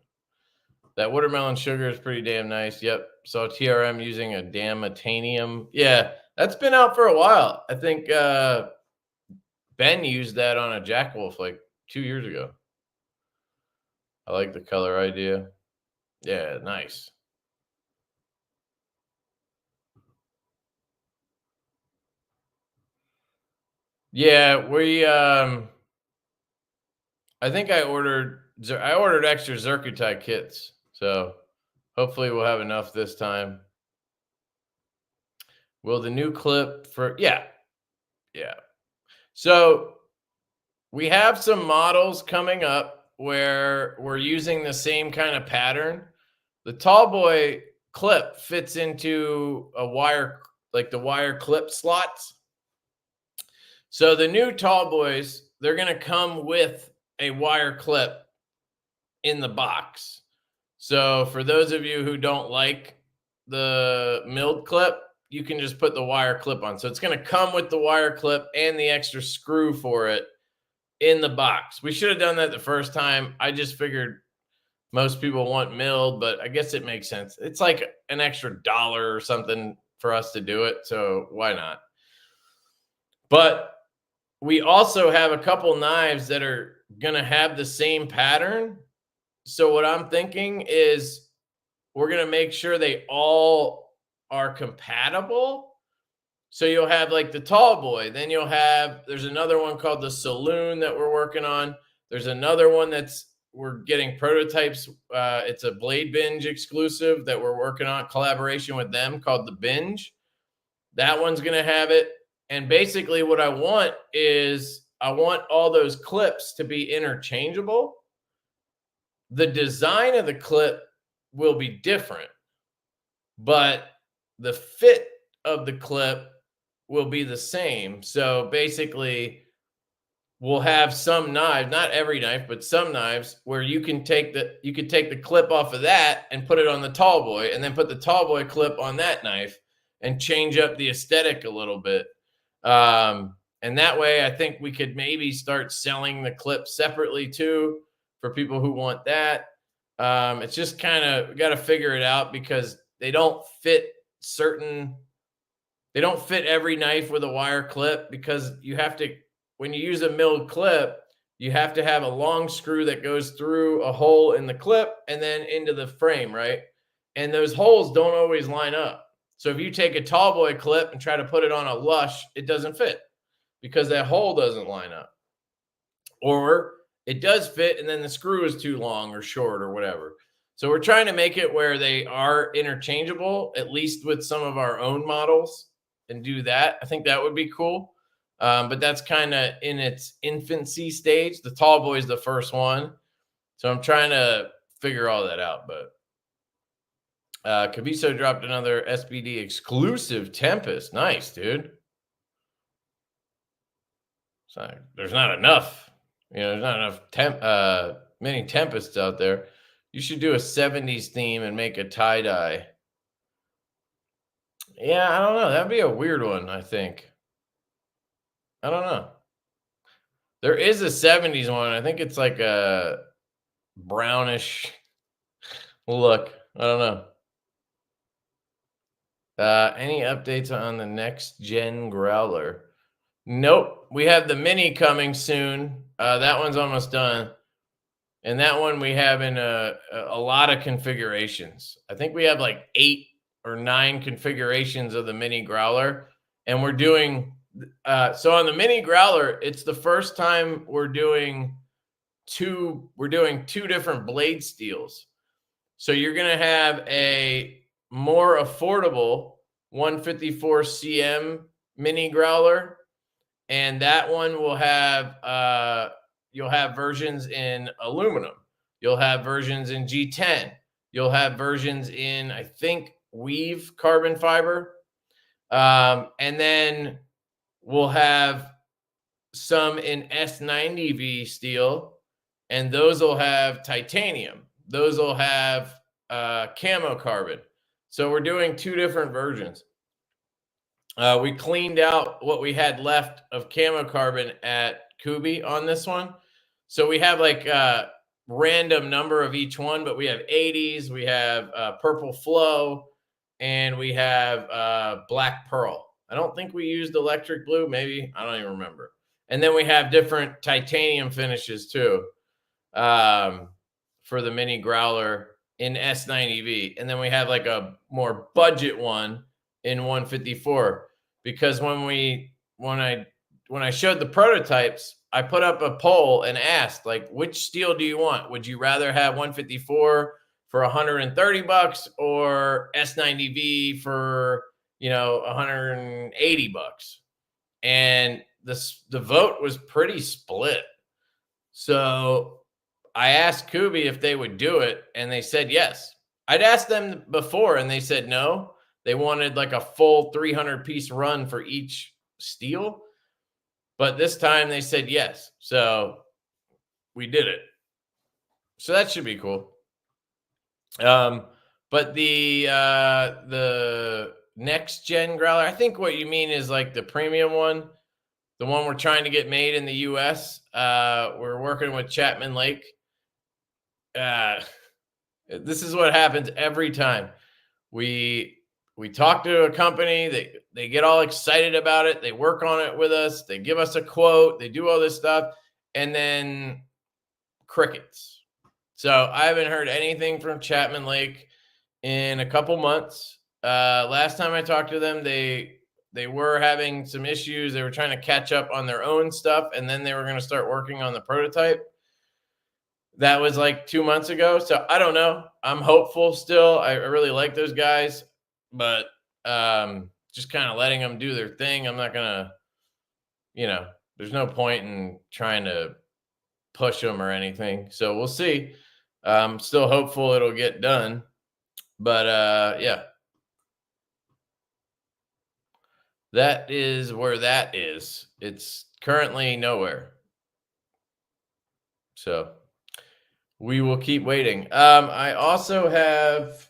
that watermelon sugar is pretty damn nice. Yep. So TRM using a Damatanium. Yeah, that's been out for a while. I think Ben used that on a Jack Wolf like 2 years ago. I like the color idea. Yeah, nice. Yeah, we I think I ordered extra Zircuti kits. So hopefully we'll have enough this time. Will the new clip for yeah. So we have some models coming up where we're using the same kind of pattern. The tall boy clip fits into a wire, like the wire clip slots. So the new tall boys, they're going to come with a wire clip in the box. So for those of you who don't like the milled clip, you can just put the wire clip on. So it's going to come with the wire clip and the extra screw for it in the box. We should have done that the first time. I just figured most people want milled, but I guess it makes sense. It's like an extra $1 or something for us to do it. So why not? But we also have a couple knives that are going to have the same pattern. So what I'm thinking is we're going to make sure they all are compatible. So you'll have like the tall boy, then there's another one called the saloon that we're working on. There's another one we're getting prototypes. It's a Blade Binge exclusive that we're working on, collaboration with them, called the Binge. That one's going to have it. And basically what I want is I want all those clips to be interchangeable. The design of the clip will be different, but the fit of the clip will be the same. So basically, we'll have some knives, not every knife, but some knives where you can take the clip off of that and put it on the tall boy, and then put the tall boy clip on that knife and change up the aesthetic a little bit. And that way, I think we could maybe start selling the clips separately too for people who want that. It's just kind of, we got to figure it out because they don't fit every knife with a wire clip, because you have to, when you use a milled clip, you have to have a long screw that goes through a hole in the clip and then into the frame, right? And those holes don't always line up. So if you take a tall boy clip and try to put it on a Lush, it doesn't fit because that hole doesn't line up. Or it does fit and then the screw is too long or short or whatever. So we're trying to make it where they are interchangeable, at least with some of our own models, and do that. I think that would be cool. But that's kind of in its infancy stage. The tall boy is the first one. So I'm trying to figure all that out. But Caviso dropped another SBD exclusive Tempest. Nice, dude. So there's not enough. There's not enough mini Tempests out there. You should do a 70s theme and make a tie-dye. Yeah, I don't know. That'd be a weird one, I think. I don't know. There is a 70s one. I think it's like a brownish look. I don't know. Any updates on the next gen growler? Nope. We have the mini coming soon. That one's almost done. And that one we have in a lot of configurations. I think we have like 8 or 9 configurations of the mini growler. And we're doing, so on the mini growler, it's the first time we're doing two different blade steels. So you're going to have a more affordable 154 cm mini growler. And that one will have, you'll have versions in aluminum. You'll have versions in G10. You'll have versions in, I think, weave carbon fiber. And then we'll have some in S90V steel, and those will have titanium. Those will have camo carbon. So we're doing 2 different versions. We cleaned out what we had left of camo carbon at Kubi on this one. So we have like a random number of each one, but we have 80s, we have purple flow, and we have black pearl. I don't think we used electric blue, maybe. I don't even remember. And then we have different titanium finishes too for the mini growler in S90V. And then we have like a more budget one in 154, because when I showed the prototypes, I put up a poll and asked, like, which steel do you want? Would you rather have 154 for $130 or S90V for, $180? And the vote was pretty split. So I asked Kubi if they would do it, and they said yes. I'd asked them before, and they said no. They wanted like a full 300-piece run for each steel. But this time they said yes. So we did it. So that should be cool. But the next gen growler, I think what you mean is like the premium one, the one we're trying to get made in the US. We're working with Chapman Lake. This is what happens every time. We talk to a company, they get all excited about it. They work on it with us. They give us a quote. They do all this stuff. And then crickets. So I haven't heard anything from Chapman Lake in a couple months. Last time I talked to them, they were having some issues. They were trying to catch up on their own stuff, and then they were going to start working on the prototype. That was like 2 months ago. So I don't know. I'm hopeful still. I really like those guys, but just kind of letting them do their thing. I'm not going to, there's no point in trying to push them or anything. So we'll see. I'm still hopeful it'll get done. But yeah. That is where that is. It's currently nowhere. So we will keep waiting. I also have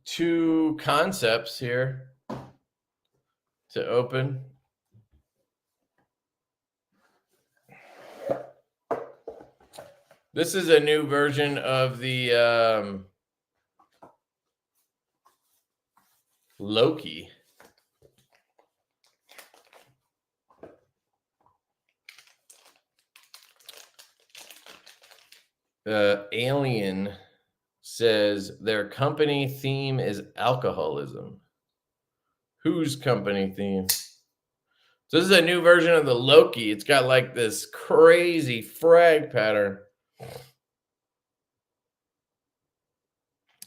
2 concepts here to open. This is a new version of the Loki. Alien says their company theme is alcoholism. Whose company theme? So this is a new version of the Loki. It's got like this crazy frag pattern.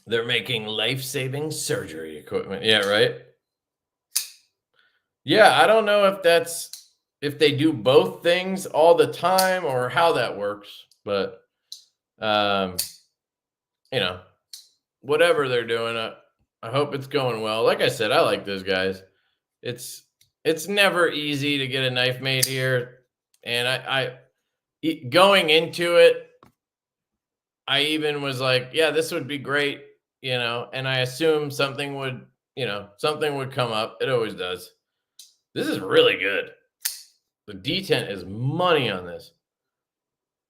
They're making life-saving surgery equipment. Yeah, right? Yeah, I don't know if they do both things all the time or how that works, but whatever they're doing, I hope it's going well. Like I said, I like those guys. It's never easy to get a knife made here, and I going into it, I even was like, yeah, this would be great, and I assumed something would come up. It always does. This is really good. The detent is money on this.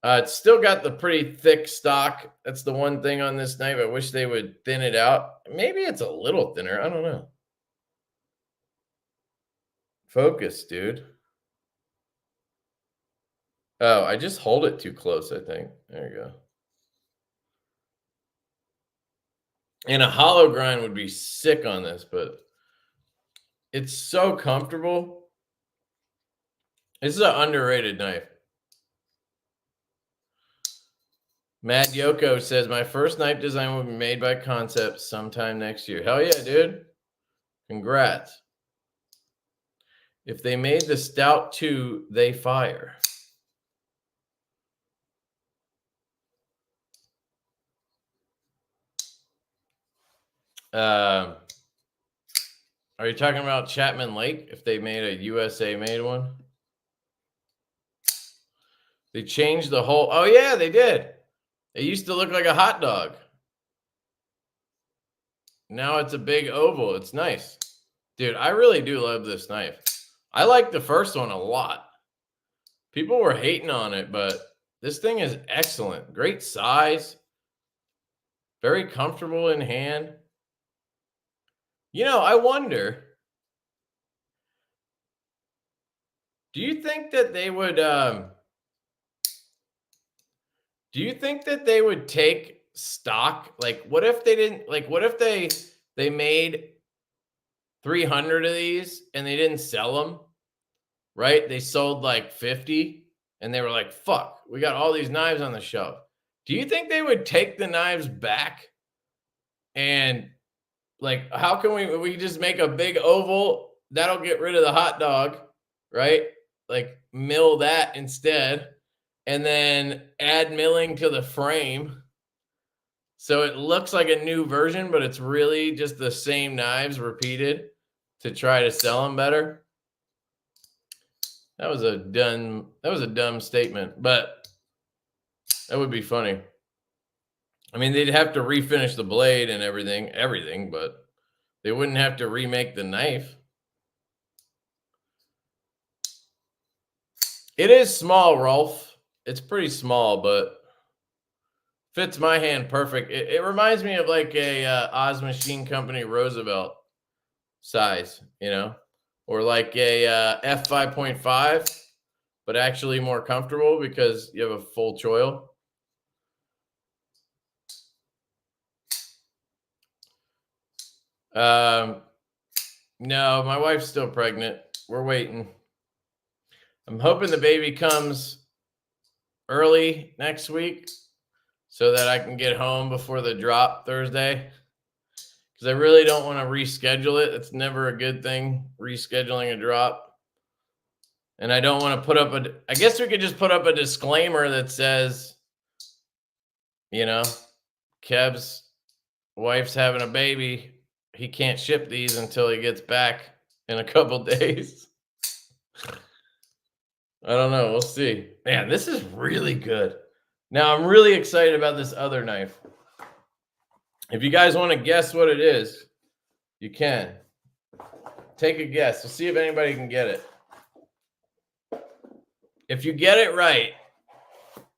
It's still got the pretty thick stock. That's the one thing on this knife. I wish they would thin it out. Maybe it's a little thinner. I don't know. Focus, dude. Oh, I just hold it too close, I think. There you go. And a hollow grind would be sick on this, but it's so comfortable. This is an underrated knife. Mad Yoko says, my first knife design will be made by Concept sometime next year. Hell yeah, dude. Congrats. If they made the Stout 2, they fire. Are you talking about Chapman Lake? If they made a USA made one? They changed the whole. Oh, yeah, they did. It used to look like a hot dog. Now it's a big oval. It's nice. Dude, I really do love this knife. I like the first one a lot. People were hating on it, but this thing is excellent. Great size. Very comfortable in hand. I wonder, do you think that they would take stock? Like, what if they didn't, like, what if they made 300 of these and they didn't sell them, right? They sold like 50 and they were like, fuck, we got all these knives on the shelf. Do you think they would take the knives back and like, how can we just make a big oval that'll get rid of the hot dog, right? Like mill that instead and then add milling to the frame. So it looks like a new version, but it's really just the same knives repeated to try to sell them better. That was a dumb statement, but that would be funny. I mean, they'd have to refinish the blade and everything, but they wouldn't have to remake the knife. It is small, Rolf. It's pretty small, but fits my hand perfect. It reminds me of like a Oz Machine Company Roosevelt size, or like a F5.5, but actually more comfortable because you have a full choil. No, my wife's still pregnant. We're waiting. I'm hoping the baby comes early next week so that I can get home before the drop Thursday. Because I really don't want to reschedule it. It's never a good thing, rescheduling a drop. And I don't want to put up I guess we could just put up a disclaimer that says, you know, Kev's wife's having a baby. He can't ship these until he gets back in a couple days. I don't know. We'll see. Man, this is really good. Now, I'm really excited about this other knife. If you guys want to guess what it is, you can. Take a guess. We'll see if anybody can get it. If you get it right,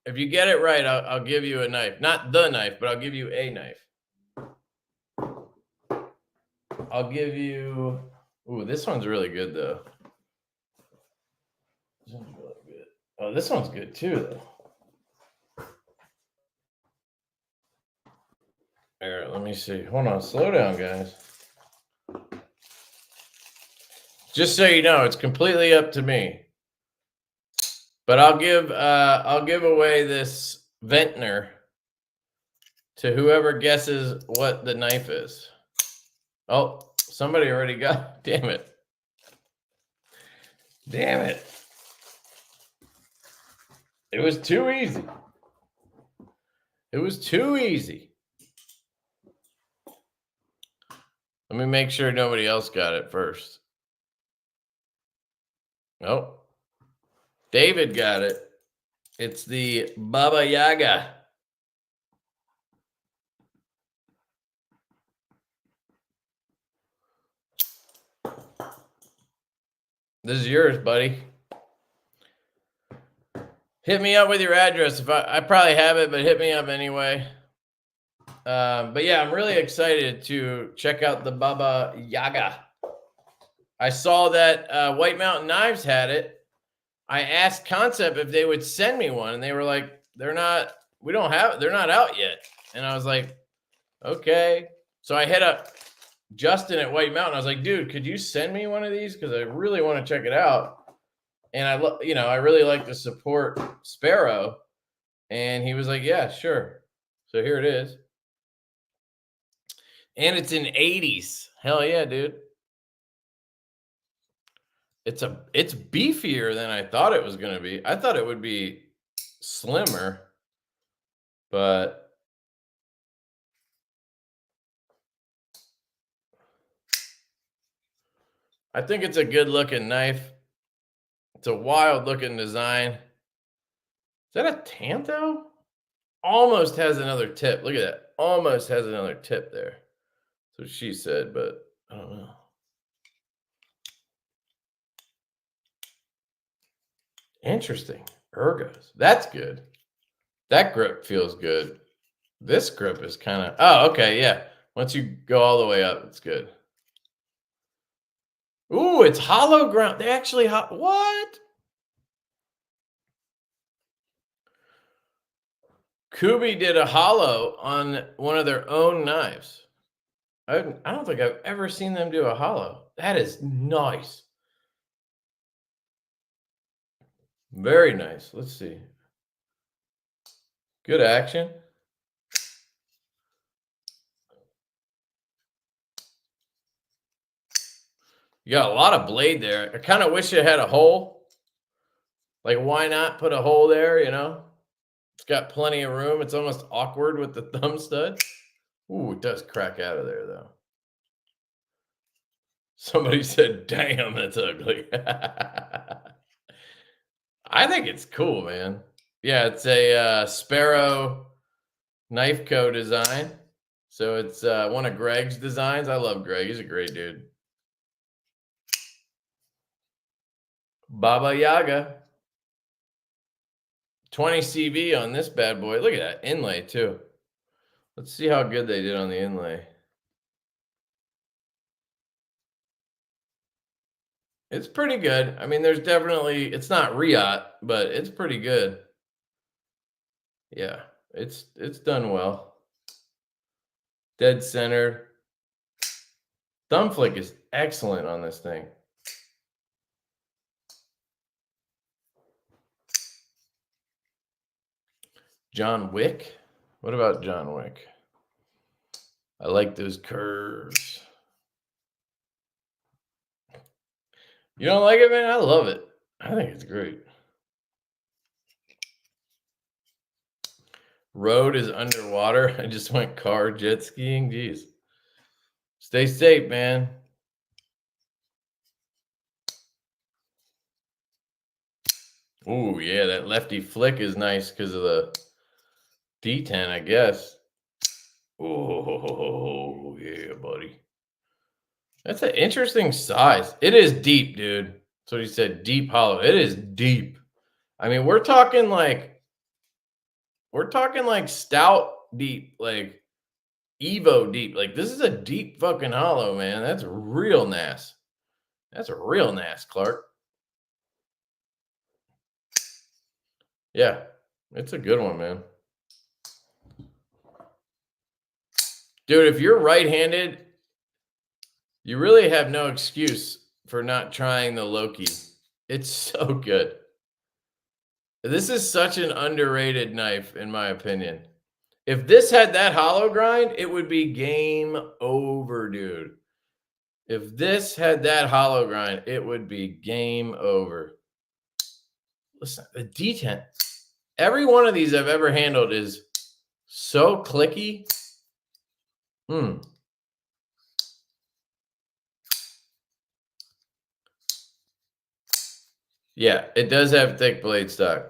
I'll give you a knife. Not the knife, but I'll give you a knife. I'll give you... Ooh, this one's really good, though. This one's really good. Oh, this one's good, too, though. Here, let me see. Hold on. Slow down, guys. Just so you know, it's completely up to me. But I'll give away this Ventnor to whoever guesses what the knife is. Oh, somebody already got. Damn it. Damn it. It was too easy. It was too easy. Let me make sure nobody else got it first. Nope. David got it. It's the Baba Yaga. This is yours, buddy. Hit me up with your address. If I probably have it, but hit me up anyway. But yeah, I'm really excited to check out the Baba Yaga. I saw that White Mountain Knives had it. I asked Concept if they would send me one, and they were like, they're not out yet. And I was like, okay. So I hit up Justin at White Mountain. I was like, dude, could you send me one of these? Because I really want to check it out. And I really like to support Sparrow. And he was like, yeah, sure. So here it is. And it's in 80s. Hell yeah, dude. It's beefier than I thought it was going to be. I thought it would be slimmer, but I think it's a good looking knife. It's a wild looking design. Is that a Tanto? Almost has another tip. Look at that. Almost has another tip there. That's what she said, but I don't know. Interesting. Ergos. That's good. That grip feels good. This grip is kind of... Oh, okay, yeah. Once you go all the way up, it's good. Ooh, it's hollow ground. They actually... What? Kubi did a hollow on one of their own knives. I don't think I've ever seen them do a hollow. That is nice. Very nice. Let's see. Good action. You got a lot of blade there. I kind of wish it had a hole. Like, why not put a hole there, you know? It's got plenty of room. It's almost awkward with the thumb stud. Ooh, it does crack out of there, though. Somebody said, damn, that's ugly. I think it's cool, man. Yeah, it's a Sparrow knife co design. So it's one of Greg's designs. I love Greg. He's a great dude. Baba Yaga. 20 CV on this bad boy. Look at that inlay, too. Let's see how good they did on the inlay. It's pretty good. I mean, there's definitely... It's not Riot, but it's pretty good. Yeah, it's done well. Dead centered. Thumb flick is excellent on this thing. John Wick? What about John Wick? I like those curves. You don't like it, man? I love it. I think it's great. Road is underwater. I just went car jet skiing. Jeez. Stay safe, man. Oh, yeah, that lefty flick is nice because of the D10, I guess. Oh, yeah, buddy. That's an interesting size. It is deep, dude. That's what he said. Deep hollow. It is deep. I mean, we're talking like stout deep, like Evo deep. Like this is a deep fucking hollow, man. That's real nasty. That's a real nasty, Clark. Yeah, it's a good one, man. Dude, if you're right-handed, you really have no excuse for not trying the Loki. It's so good. This is such an underrated knife, in my opinion. If this had that hollow grind, it would be game over, dude. If this had that hollow grind, it would be game over. Listen, the D10, every one of these I've ever handled is so clicky. Yeah, it does have thick blade stock.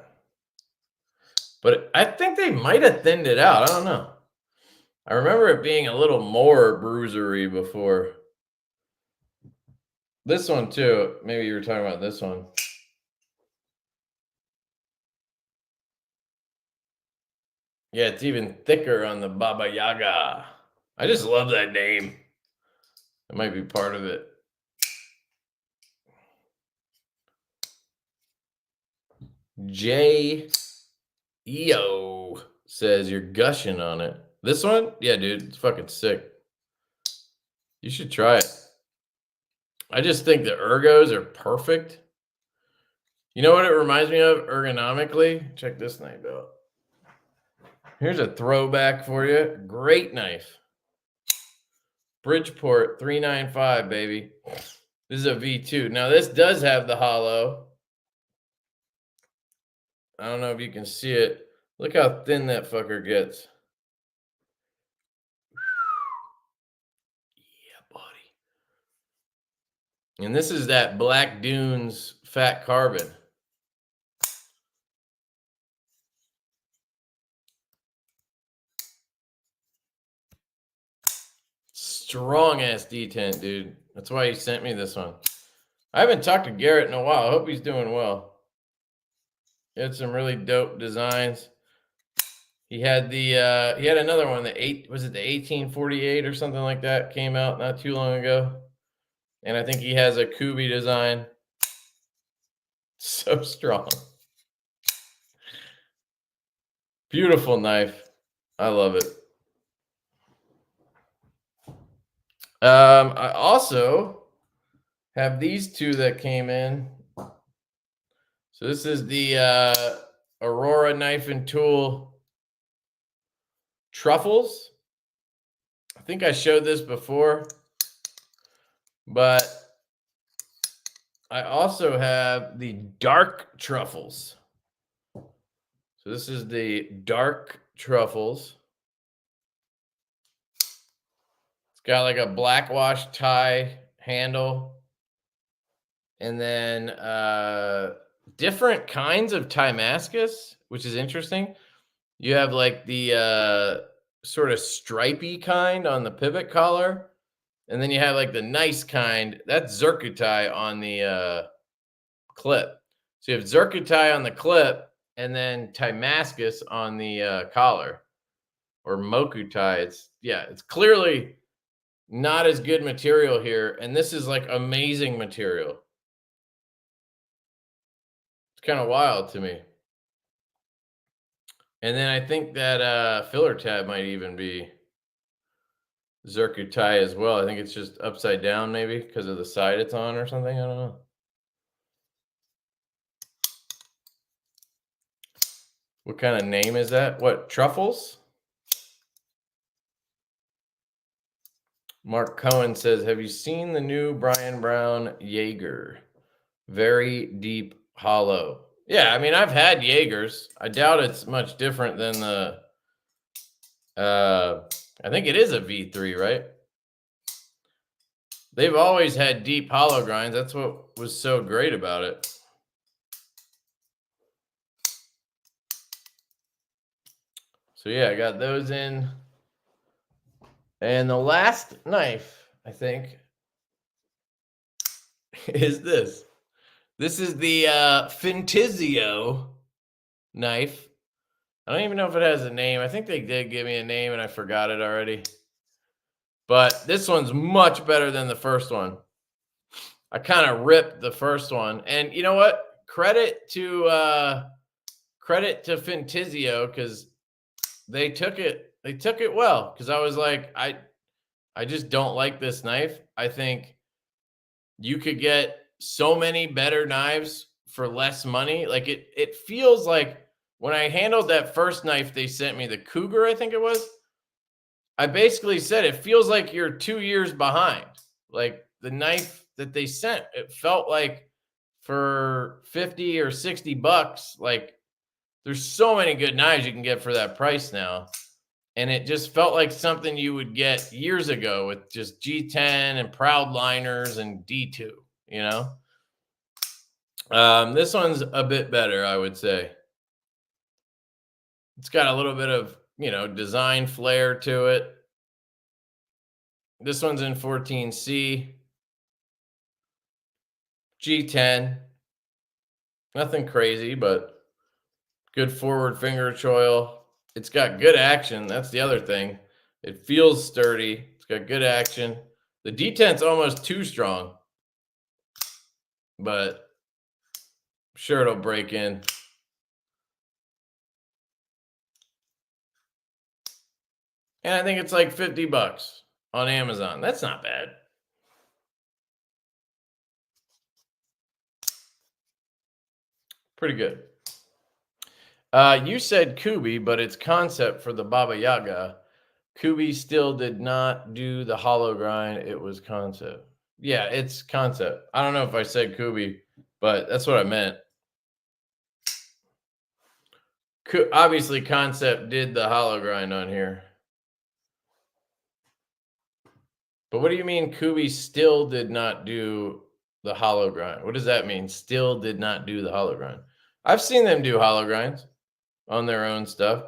But I think they might have thinned it out. I don't know. I remember it being a little more bruisery before. This one too. Maybe you were talking about this one. Yeah, it's even thicker on the Baba Yaga. I just love that name. It might be part of it. J EO says you're gushing on it. This one? Yeah, dude, it's fucking sick. You should try it. I just think the ergos are perfect. You know what it reminds me of ergonomically? Check this knife out. Here's a throwback for you. Great knife. Bridgeport 395, baby. This is a V2. Now, this does have the hollow. I don't know if you can see it. Look how thin that fucker gets. Yeah, buddy. And this is that Black Dunes fat carbon. Strong ass D10, dude. That's why he sent me this one. I haven't talked to Garrett in a while. I hope he's doing well. He had some really dope designs. He had the he had another one, was it the 1848 or something like that, came out not too long ago. And I think he has a Kubi design. So strong. Beautiful knife. I love it. I also have these two that came in. So this is the Aurora knife and tool truffles. I think I showed this before, but I also have the dark truffles. So this is the dark truffles. It's got like a black wash tie handle. And then different kinds of Timascus, which is interesting. You have like the sort of stripy kind on the pivot collar. And then you have like the nice kind. That's Zircuti on the clip. So you have Zircuti on the clip and then Timascus on the collar, or Mokutai. It's clearly not as good material here. And this is like amazing material. It's kind of wild to me. And then I think that filler tab might even be zircuti as well. I think it's just upside down maybe because of the side it's on or something. I don't know. What kind of name is that? What, truffles? Mark Cohen says, have you seen the new Brian Brown Jaeger? Very deep hollow. Yeah, I mean, I've had Jaegers. I doubt it's much different than the, I think it is a V3, right? They've always had deep hollow grinds. That's what was so great about it. So yeah, I got those in. And the last knife, I think, is this. This is the Fesio knife. I don't even know if it has a name. I think they did give me a name and I forgot it already. But this one's much better than the first one. I kind of ripped the first one. And you know what? Credit to Fesio, because they took it well. Because I was like, I just don't like this knife. I think you could get so many better knives for less money. Like it feels like when I handled that first knife they sent me, the Cougar, I think it was, I basically said, it feels like you're 2 years behind. Like the knife that they sent, it felt like for 50 or 60 bucks, like there's so many good knives you can get for that price now. And it just felt like something you would get years ago with just G10 and Proud liners and D2, you know? This one's a bit better, I would say. It's got a little bit of, you know, design flair to it. This one's in 14C. G10. Nothing crazy, but good forward finger choil. It's got good action. That's the other thing. It feels sturdy. It's got good action. The detent's almost too strong, but I'm sure it'll break in. And I think it's like 50 bucks on Amazon. That's not bad. Pretty good. You said Kubi, but it's concept for the Baba Yaga. Kubi still did not do the hollow grind. It was concept. Yeah, it's concept. I don't know if I said Kubi, but that's what I meant. Obviously, concept did the hollow grind on here. But what do you mean Kubi still did not do the hollow grind? What does that mean? Still did not do the hollow grind. I've seen them do hollow grinds on their own stuff.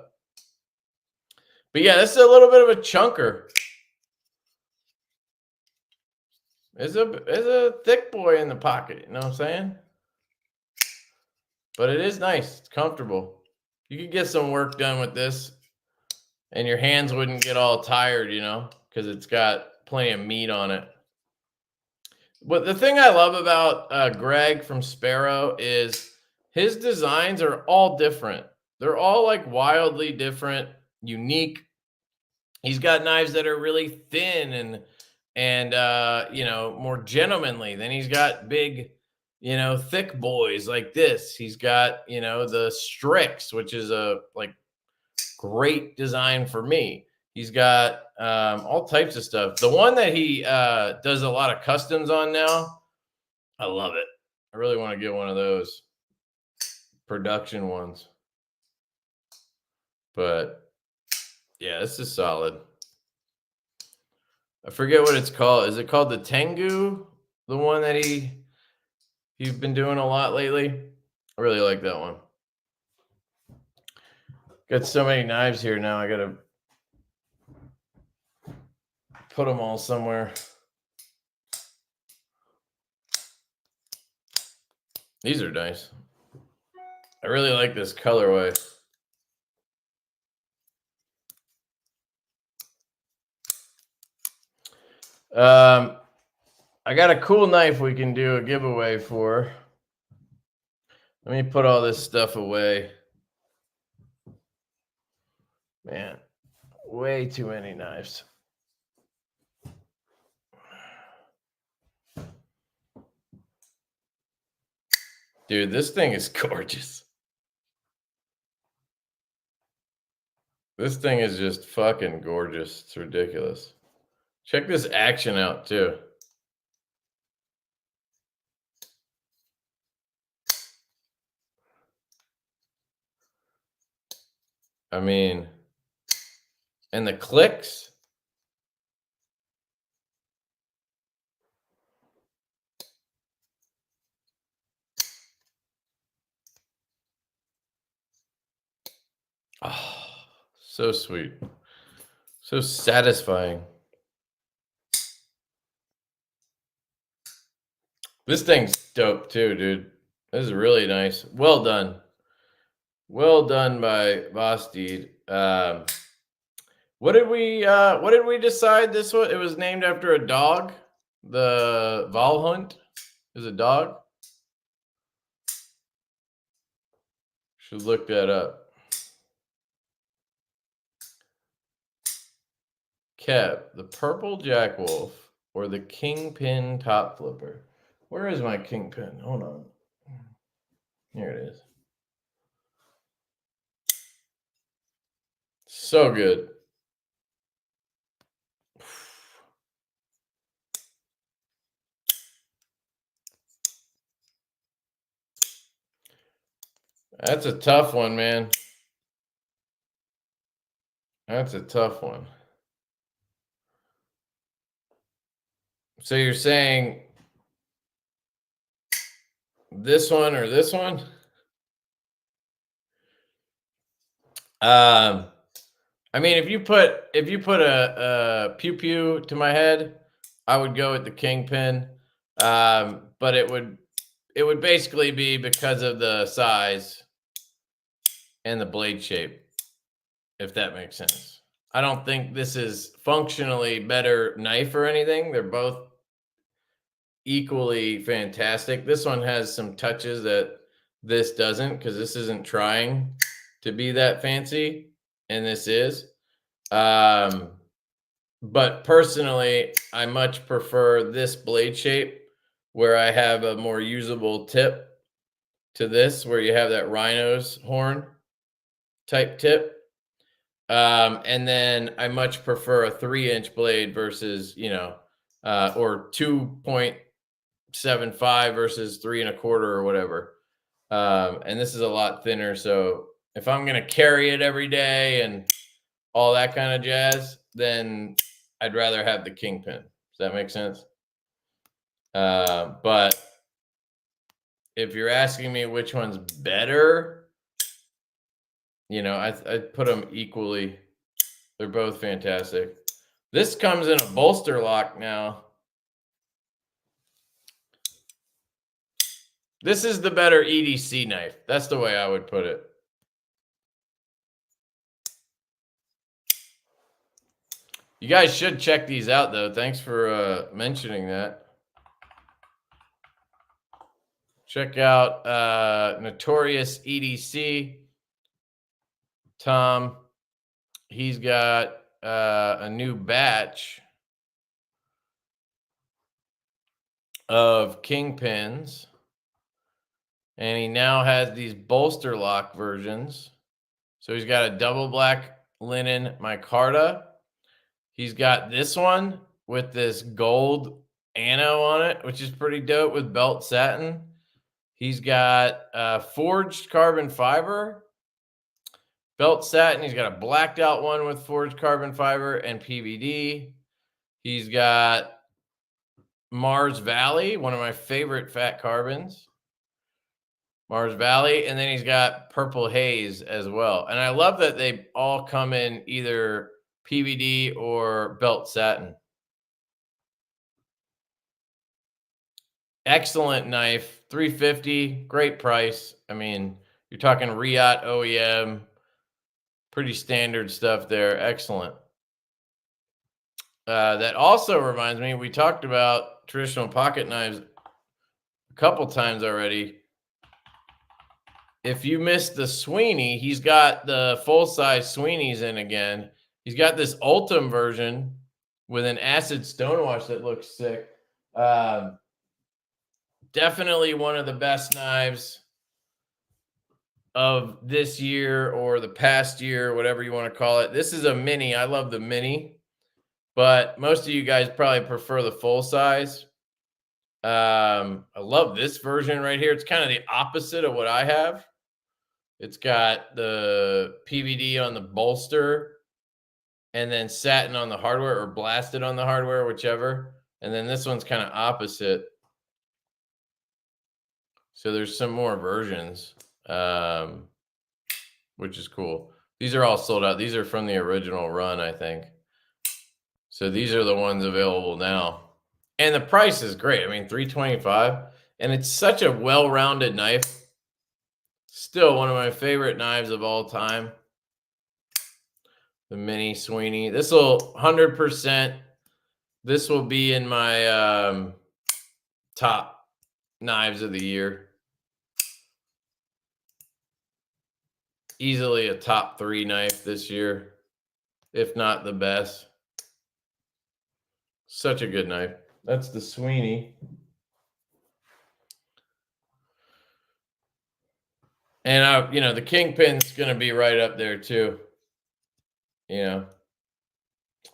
But yeah, this is a little bit of a chunker. It's a thick boy in the pocket, you know what I'm saying? But it is nice. It's comfortable. You could get some work done with this and your hands wouldn't get all tired, you know, because it's got plenty of meat on it. But the thing I love about Greg from Sparrow is his designs are all different. They're all like wildly different, unique. He's got knives that are really thin and you know, more gentlemanly. Then he's got big, you know, thick boys like this. He's got, you know, the Strix, which is a like great design for me. He's got all types of stuff. The one that he does a lot of customs on now, I love it. I really want to get one of those production ones. But yeah, this is solid. I forget what it's called. Is it called the Tengu? The one that he's been doing a lot lately? I really like that one. Got so many knives here now. I got to put them all somewhere. These are nice. I really like this colorway. I got a cool knife we can do a giveaway for. Let me put all this stuff away. Man, way too many knives. Dude, this thing is gorgeous. This thing is just fucking gorgeous. It's ridiculous. Check this action out too. I mean, and the clicks. Oh, so sweet. So satisfying. This thing's dope too, dude. This is really nice. Well done. Well done by Vosteed. What did we decide this was? It was named after a dog. The Valhund is a dog. Should look that up. Kev, the purple Jackwolf or the Kingpin top flipper? Where is my Kingpin? Hold on. Here it is. So good. That's a tough one, man. That's a tough one. So you're saying this one or this one? I mean, if you put a pew pew to my head, I would go with the Kingpin. But it would basically be because of the size and the blade shape, if that makes sense. I don't think this is functionally better knife or anything. They're both equally fantastic. This one has some touches that this doesn't, because this isn't trying to be that fancy, and this is. But personally, I much prefer this blade shape where I have a more usable tip to this, where you have that rhino's horn type tip. And then I much prefer a 3-inch blade versus, or 2.75 versus 3 1/4 or whatever. And this is a lot thinner. So if I'm going to carry it every day and all that kind of jazz, then I'd rather have the Kingpin. Does that make sense? But if you're asking me which one's better, I'd put them equally. They're both fantastic. This comes in a bolster lock now. This is the better EDC knife. That's the way I would put it. You guys should check these out, though. Thanks for mentioning that. Check out Notorious EDC. Tom, he's got a new batch of Kingpins, and he now has these bolster lock versions. So he's got a double black linen micarta. He's got this one with this gold ano on it, which is pretty dope, with belt satin. He's got forged carbon fiber, belt satin. He's got a blacked out one with forged carbon fiber and PVD. He's got Mars Valley, one of my favorite fat carbons. Mars Valley. And then he's got Purple Haze as well. And I love that they all come in either PVD or belt satin. Excellent knife, $350, great price. I mean, you're talking Riot OEM, pretty standard stuff there. Excellent. That also reminds me, we talked about traditional pocket knives a couple times already. If you missed the Sweeney, he's got the full-size Sweeneys in again. He's got this Ultim version with an acid stonewash that looks sick. Definitely one of the best knives of this year or the past year, whatever you want to call it. This is a mini. I love the mini, but most of you guys probably prefer the full size. I love this version right here. It's kind of the opposite of what I have. It's got the PVD on the bolster and then satin on the hardware, or blasted on the hardware, whichever. And then this one's kind of opposite. So there's some more versions, which is cool. These are all sold out. These are from the original run, I think. So these are the ones available now. And the price is great. I mean, $325. And it's such a well-rounded knife. Still one of my favorite knives of all time. The Mini Sweeney. This will 100%. This will be in my top knives of the year. Easily a top 3 knife this year, if not the best. Such a good knife. That's the Sweeney. And you know, the Kingpin's going to be right up there too. You know,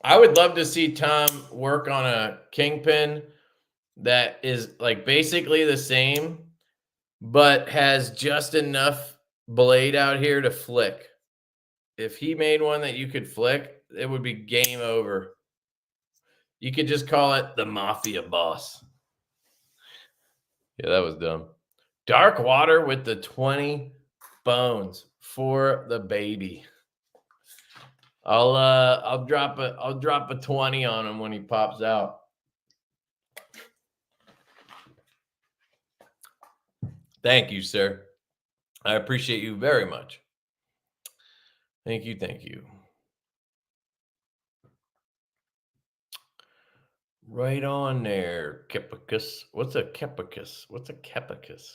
I would love to see Tom work on a Kingpin that is like basically the same, but has just enough blade out here to flick. If he made one that you could flick, it would be game over. You could just call it the Mafia Boss. Yeah, that was dumb. Dark water with the 20 bones for the baby. I'll drop a 20 on him when he pops out. Thank you, sir. I appreciate you very much. Thank you, thank you. Right on there, Kepicus. What's a Kepicus? What's a Kepicus?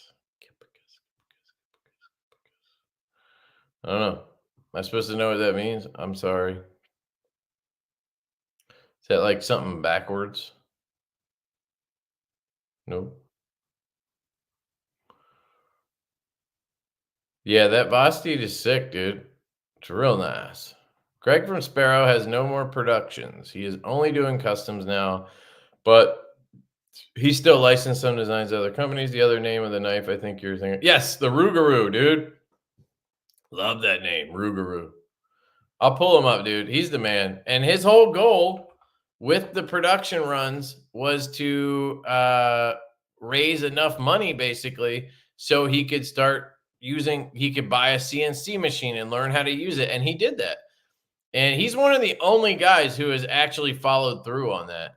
I don't know. Am I supposed to know what that means? I'm sorry. Is that like something backwards? Nope. Yeah, that Vosteed is sick, dude. It's real nice. Greg from Sparrow has no more productions. He is only doing customs now, but he's still licensed some designs to other companies. The other name of the knife, I think you're thinking. Yes, the Rougarou, dude. Love that name, Rougarou. I'll pull him up, dude. He's the man. And his whole goal with the production runs was to raise enough money, basically, so he could start he could buy a CNC machine and learn how to use it. And he did that. And he's one of the only guys who has actually followed through on that.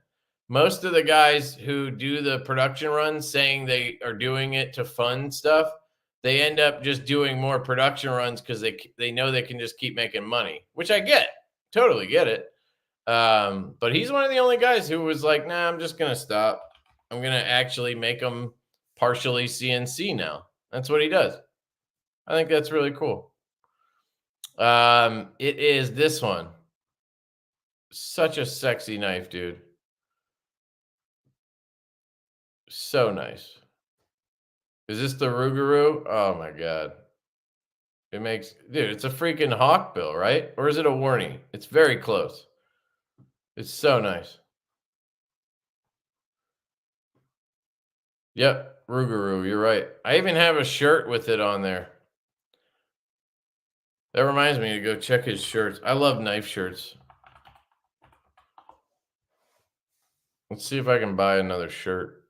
Most of the guys who do the production runs saying they are doing it to fund stuff, they end up just doing more production runs because they know they can just keep making money, which I get. Totally get it. But he's one of the only guys who was like, nah, I'm just going to stop. I'm going to actually make them partially CNC now. That's what he does. I think that's really cool. It is this one. Such a sexy knife, dude. So nice. Is this the Rougarou? Oh my god. It makes, dude, it's a freaking hawkbill, right? Or is it a warnie? It's very close. It's so nice. Yep, Rougarou, you're right. I even have a shirt with it on there. That reminds me to go check his shirts. I love knife shirts. Let's see if I can buy another shirt.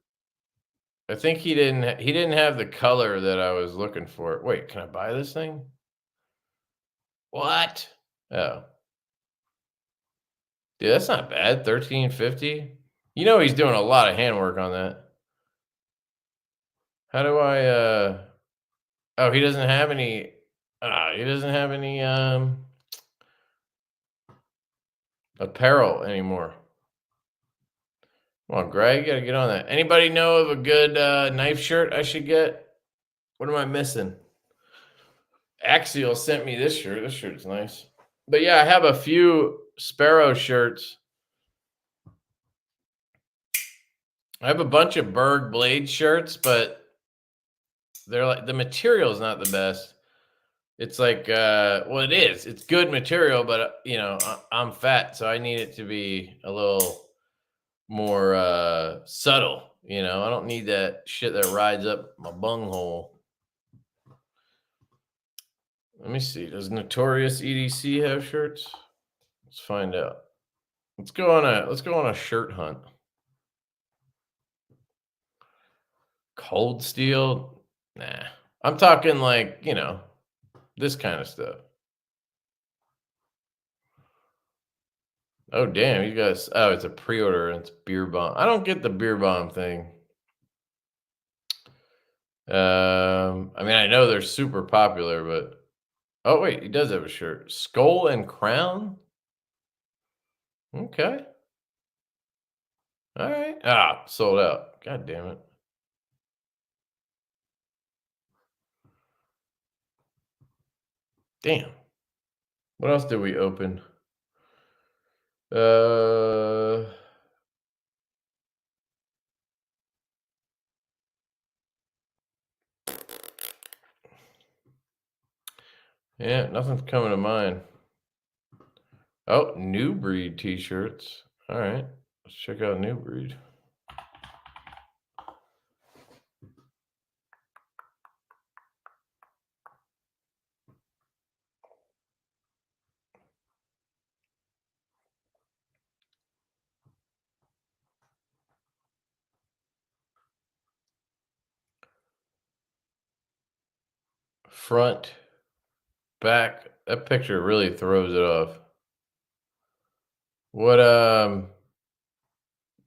I think he didn't have the color that I was looking for. Wait, can I buy this thing? What? Oh. Dude, that's not bad. $13.50. You know he's doing a lot of handwork on that. How do I oh, he doesn't have any apparel anymore. Come on, Greg, you gotta get on that. Anybody know of a good knife shirt I should get? What am I missing? Axial sent me this shirt. This shirt's nice. But yeah, I have a few Sparrow shirts. I have a bunch of Berg blade shirts, but they're like, the material is not the best. It's like, well, it is. It's good material, but you know, I'm fat, so I need it to be a little more subtle. You know, I don't need that shit that rides up my bunghole. Let me see. Does Notorious EDC have shirts? Let's find out. Let's go on a shirt hunt. Cold steel? Nah. I'm talking like, you know, this kind of stuff. Oh damn, you guys, oh, it's a pre-order and it's beer bomb. I don't get the beer bomb thing. I mean, I know they're super popular, but oh wait, he does have a shirt. Skull and Crown? Okay. All right. Ah, sold out. God damn it. Damn. What else did we open? Uh yeah, nothing's coming to mind. Oh, New Breed t-shirts. All right. Let's check out New Breed. Front, back. That picture really throws it off. What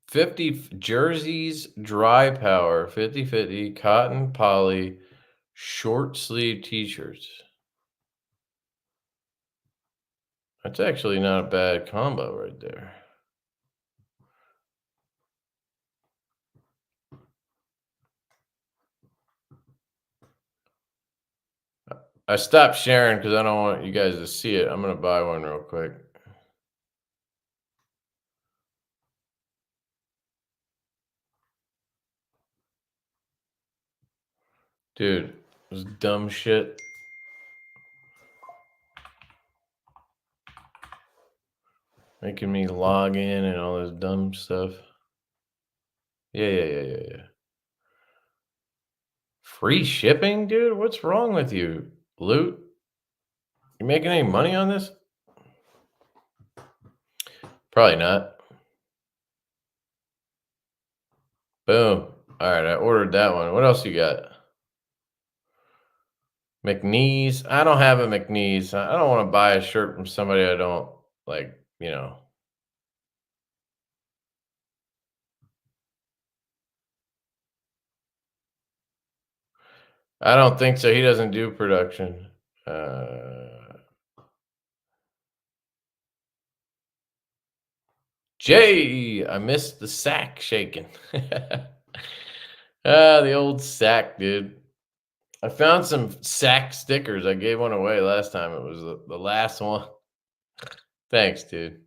50 jerseys, dry power, 50/50 cotton poly, short sleeve t-shirts. That's actually not a bad combo right there. I stopped sharing because I don't want you guys to see it. I'm gonna buy one real quick. Dude, this dumb shit. Making me log in and all this dumb stuff. Yeah. Free shipping, dude? What's wrong with you, Loot? You making any money on this? Probably not. Boom. All right, I ordered that one. What else you got? McNeese. I don't have a McNeese. I don't want to buy a shirt from somebody I don't like, you know. I don't think so. He doesn't do production. Jay, I missed the sack shaking. The old sack, dude. I found some sack stickers. I gave one away last time. It was the last one. Thanks, dude.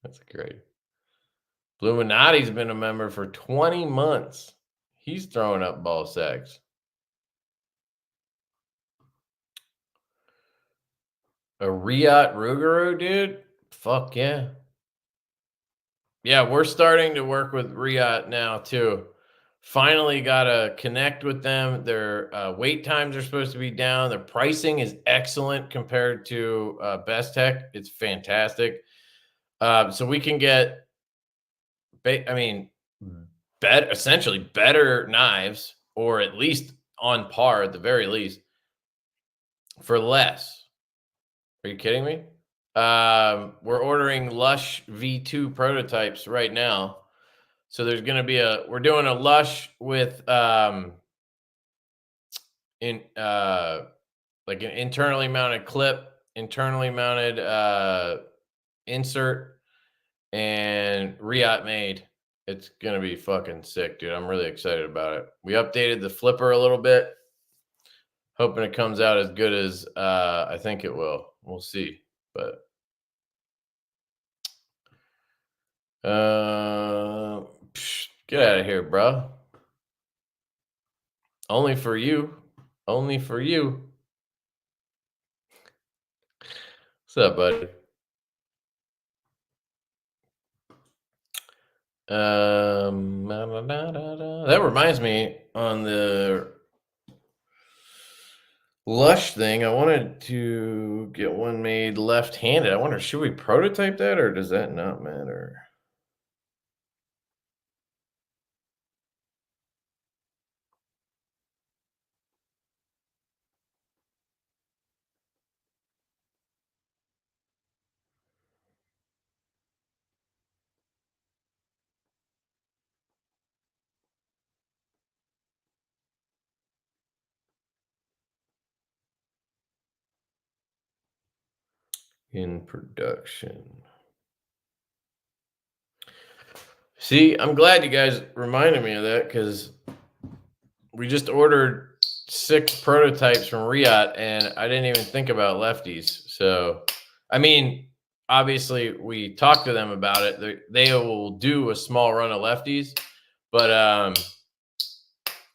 That's great. Illuminati's been a member for 20 months. He's throwing up ball sacks. A Riot Ruguru, dude? Fuck yeah. Yeah, we're starting to work with Riot now, too. Finally got to connect with them. Their wait times are supposed to be down. Their pricing is excellent compared to Best Tech. It's fantastic. So we can get, I mean, essentially better knives, or at least on par at the very least, for less. Are you kidding me? We're ordering Lush V2 prototypes right now. So there's going to be we're doing a Lush with in like an internally mounted clip, internally mounted insert, and Riot made. It's gonna be fucking sick, dude. I'm really excited about it. We updated the flipper a little bit, hoping it comes out as good as I think it will. We'll see, but get out of here, bro. Only for you. Only for you. What's up, buddy? That reminds me, on the Lush thing, I wanted to get one made left-handed. I wonder, should we prototype that, or does that not matter? In production. See, I'm glad you guys reminded me of that, because we just ordered 6 prototypes from Riot, and I didn't even think about lefties. So, I mean, obviously, we talked to them about it. They will do a small run of lefties, but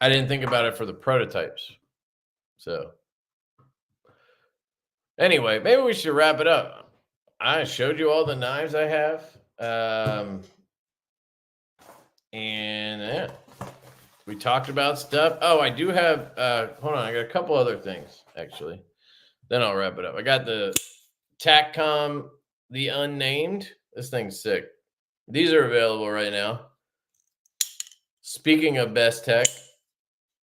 I didn't think about it for the prototypes. So, anyway, maybe we should wrap it up. I showed you all the knives I have. And yeah, we talked about stuff. Oh, I do have, hold on, I got a couple other things, actually. Then I'll wrap it up. I got the TACCOM, the Unnamed. This thing's sick. These are available right now. Speaking of best tech,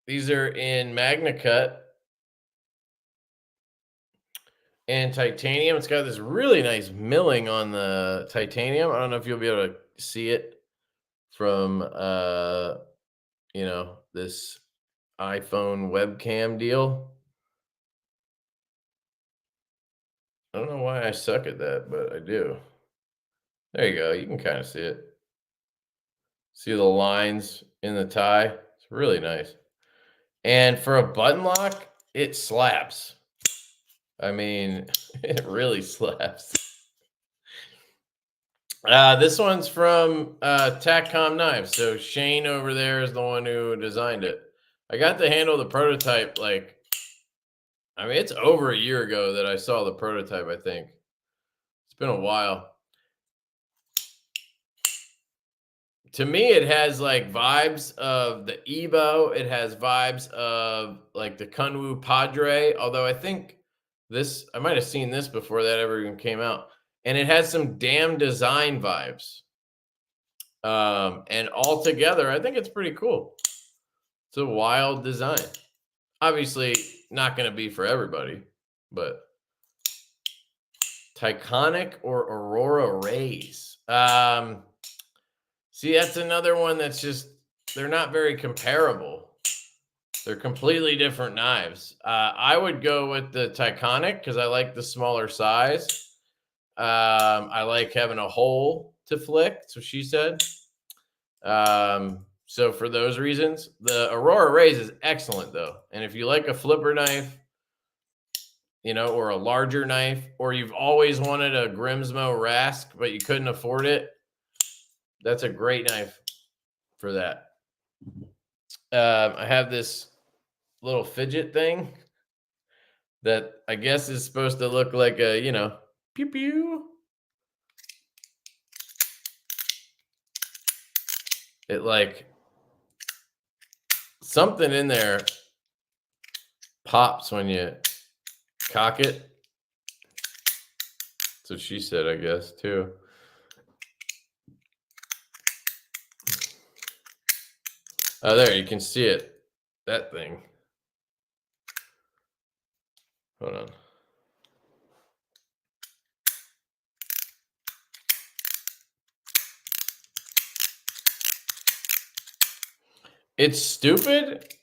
these are in Magna Cut and titanium. It's got this really nice milling on the titanium. I don't know if you'll be able to see it from, you know, this iPhone webcam deal. I don't know why I suck at that, but I do. There you go. You can kind of see it. See the lines in the tie? It's really nice. And for a button lock, it slaps. I mean, it really slaps. This one's from TACCOM Knives. So Shane over there is the one who designed it. I got to handle the prototype, like, I mean, it's over a year ago that I saw the prototype, I think. It's been a while. To me, it has like vibes of the Evo. It has vibes of like the Kunwu Padre. Although I think this, I might have seen this before that ever even came out. And it has some damn design vibes. And altogether, I think it's pretty cool. It's a wild design. Obviously, not going to be for everybody, but Tyconic or Aurora Rays. See, that's another one that's just, they're not very comparable. They're completely different knives. I would go with the Tyconic because I like the smaller size. I like having a hole to flick, so she said. So for those reasons, the Aurora Rays is excellent, though. And if you like a flipper knife, you know, or a larger knife, or you've always wanted a Grimsmo Rask, but you couldn't afford it, that's a great knife for that. I have this little fidget thing that I guess is supposed to look like a, you know, pew pew. It like, something in there pops when you cock it. That's what she said, I guess, too. Oh, there, you can see it. That thing. Hold on. It's stupid,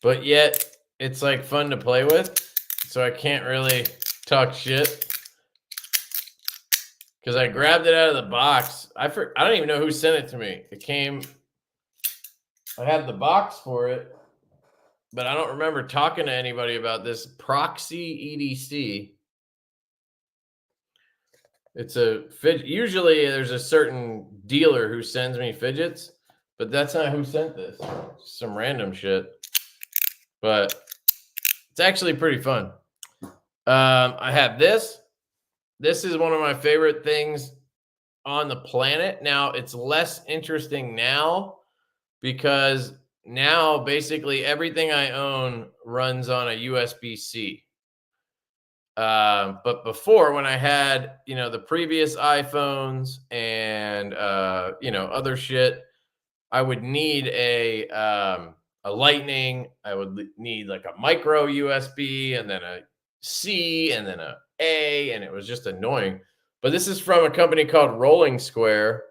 but yet it's like fun to play with. So I can't really talk shit because I grabbed it out of the box. I don't even know who sent it to me. It came, I had the box for it, but I don't remember talking to anybody about this Proxy EDC. It's a fidget. Usually there's a certain dealer who sends me fidgets, but that's not who sent this. Some random shit. But it's actually pretty fun. I have this. This is one of my favorite things on the planet. Now, it's less interesting now because now basically everything I own runs on a USB-C. But before, when I had, the previous iPhones and, other shit, I would need a Lightning. I would need like a micro USB and then a C and then a, and it was just annoying. But this is from a company called Rolling Square,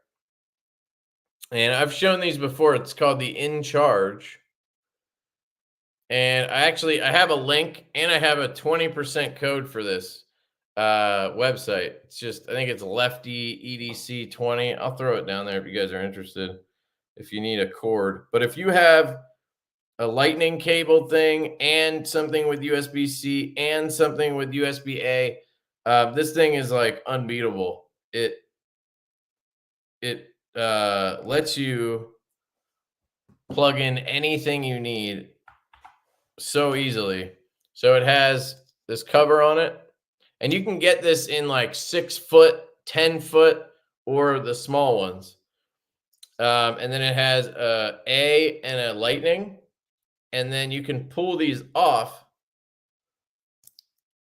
and I've shown these before. It's called the In Charge, and I have a link and I have a 20% code for this website. It's just, I think it's LeftyEDC 20. I'll throw it down there if you guys are interested, if you need a cord. But if you have a lightning cable thing and something with USB-C and something with USB-A, this thing is like unbeatable. It lets you plug in anything you need so easily. So it has this cover on it, and you can get this in like 6 foot, 10 foot, or the small ones. And then it has a and a lightning, and then you can pull these off,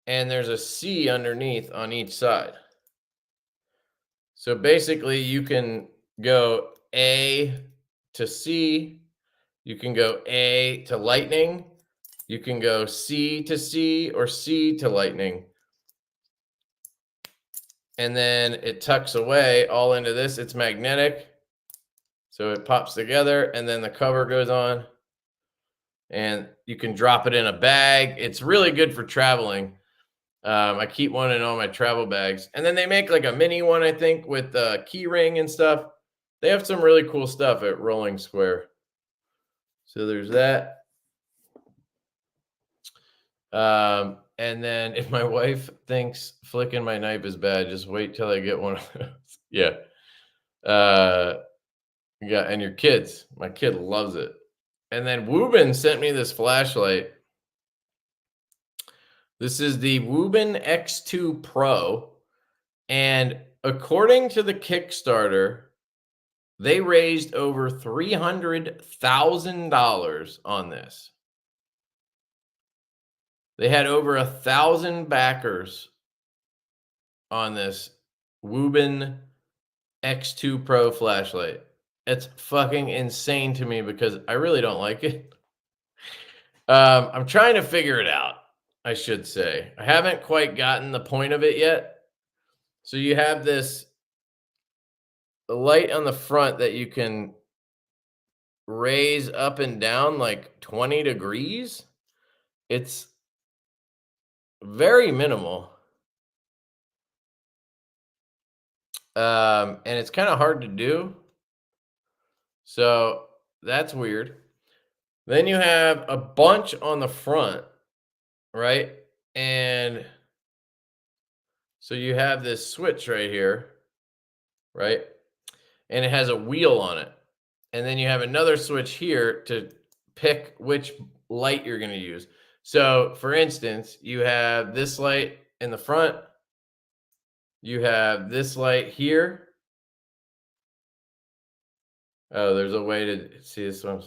and there's a C underneath on each side. So basically you can go A to C, you can go A to lightning, you can go C to C or C to lightning. And then it tucks away all into this. It's magnetic. So it pops together, and then the cover goes on, and you can drop it in a bag. It's really good for traveling. I keep one in all my travel bags. And then they make like a mini one, I think, with the key ring and stuff. They have some really cool stuff at Rolling Square. So there's that. And then if my wife thinks flicking my knife is bad, just wait till I get one of those. Yeah. Yeah, and your kids. My kid loves it. And then Woobin sent me this flashlight. This is the Woobin X2 Pro. And according to the Kickstarter, they raised over $300,000 on this. They had over 1,000 backers on this Woobin X2 Pro flashlight. It's fucking insane to me because I really don't like it. I'm trying to figure it out, I should say. I haven't quite gotten the point of it yet. So you have this light on the front that you can raise up and down like 20 degrees. It's very minimal. And it's kind of hard to do. So that's weird. Then you have a bunch on the front, right? And so you have this switch right here, right? And it has a wheel on it. And then you have another switch here to pick which light you're going to use. So for instance, you have this light in the front. You have this light here. Oh, there's a way to see this one.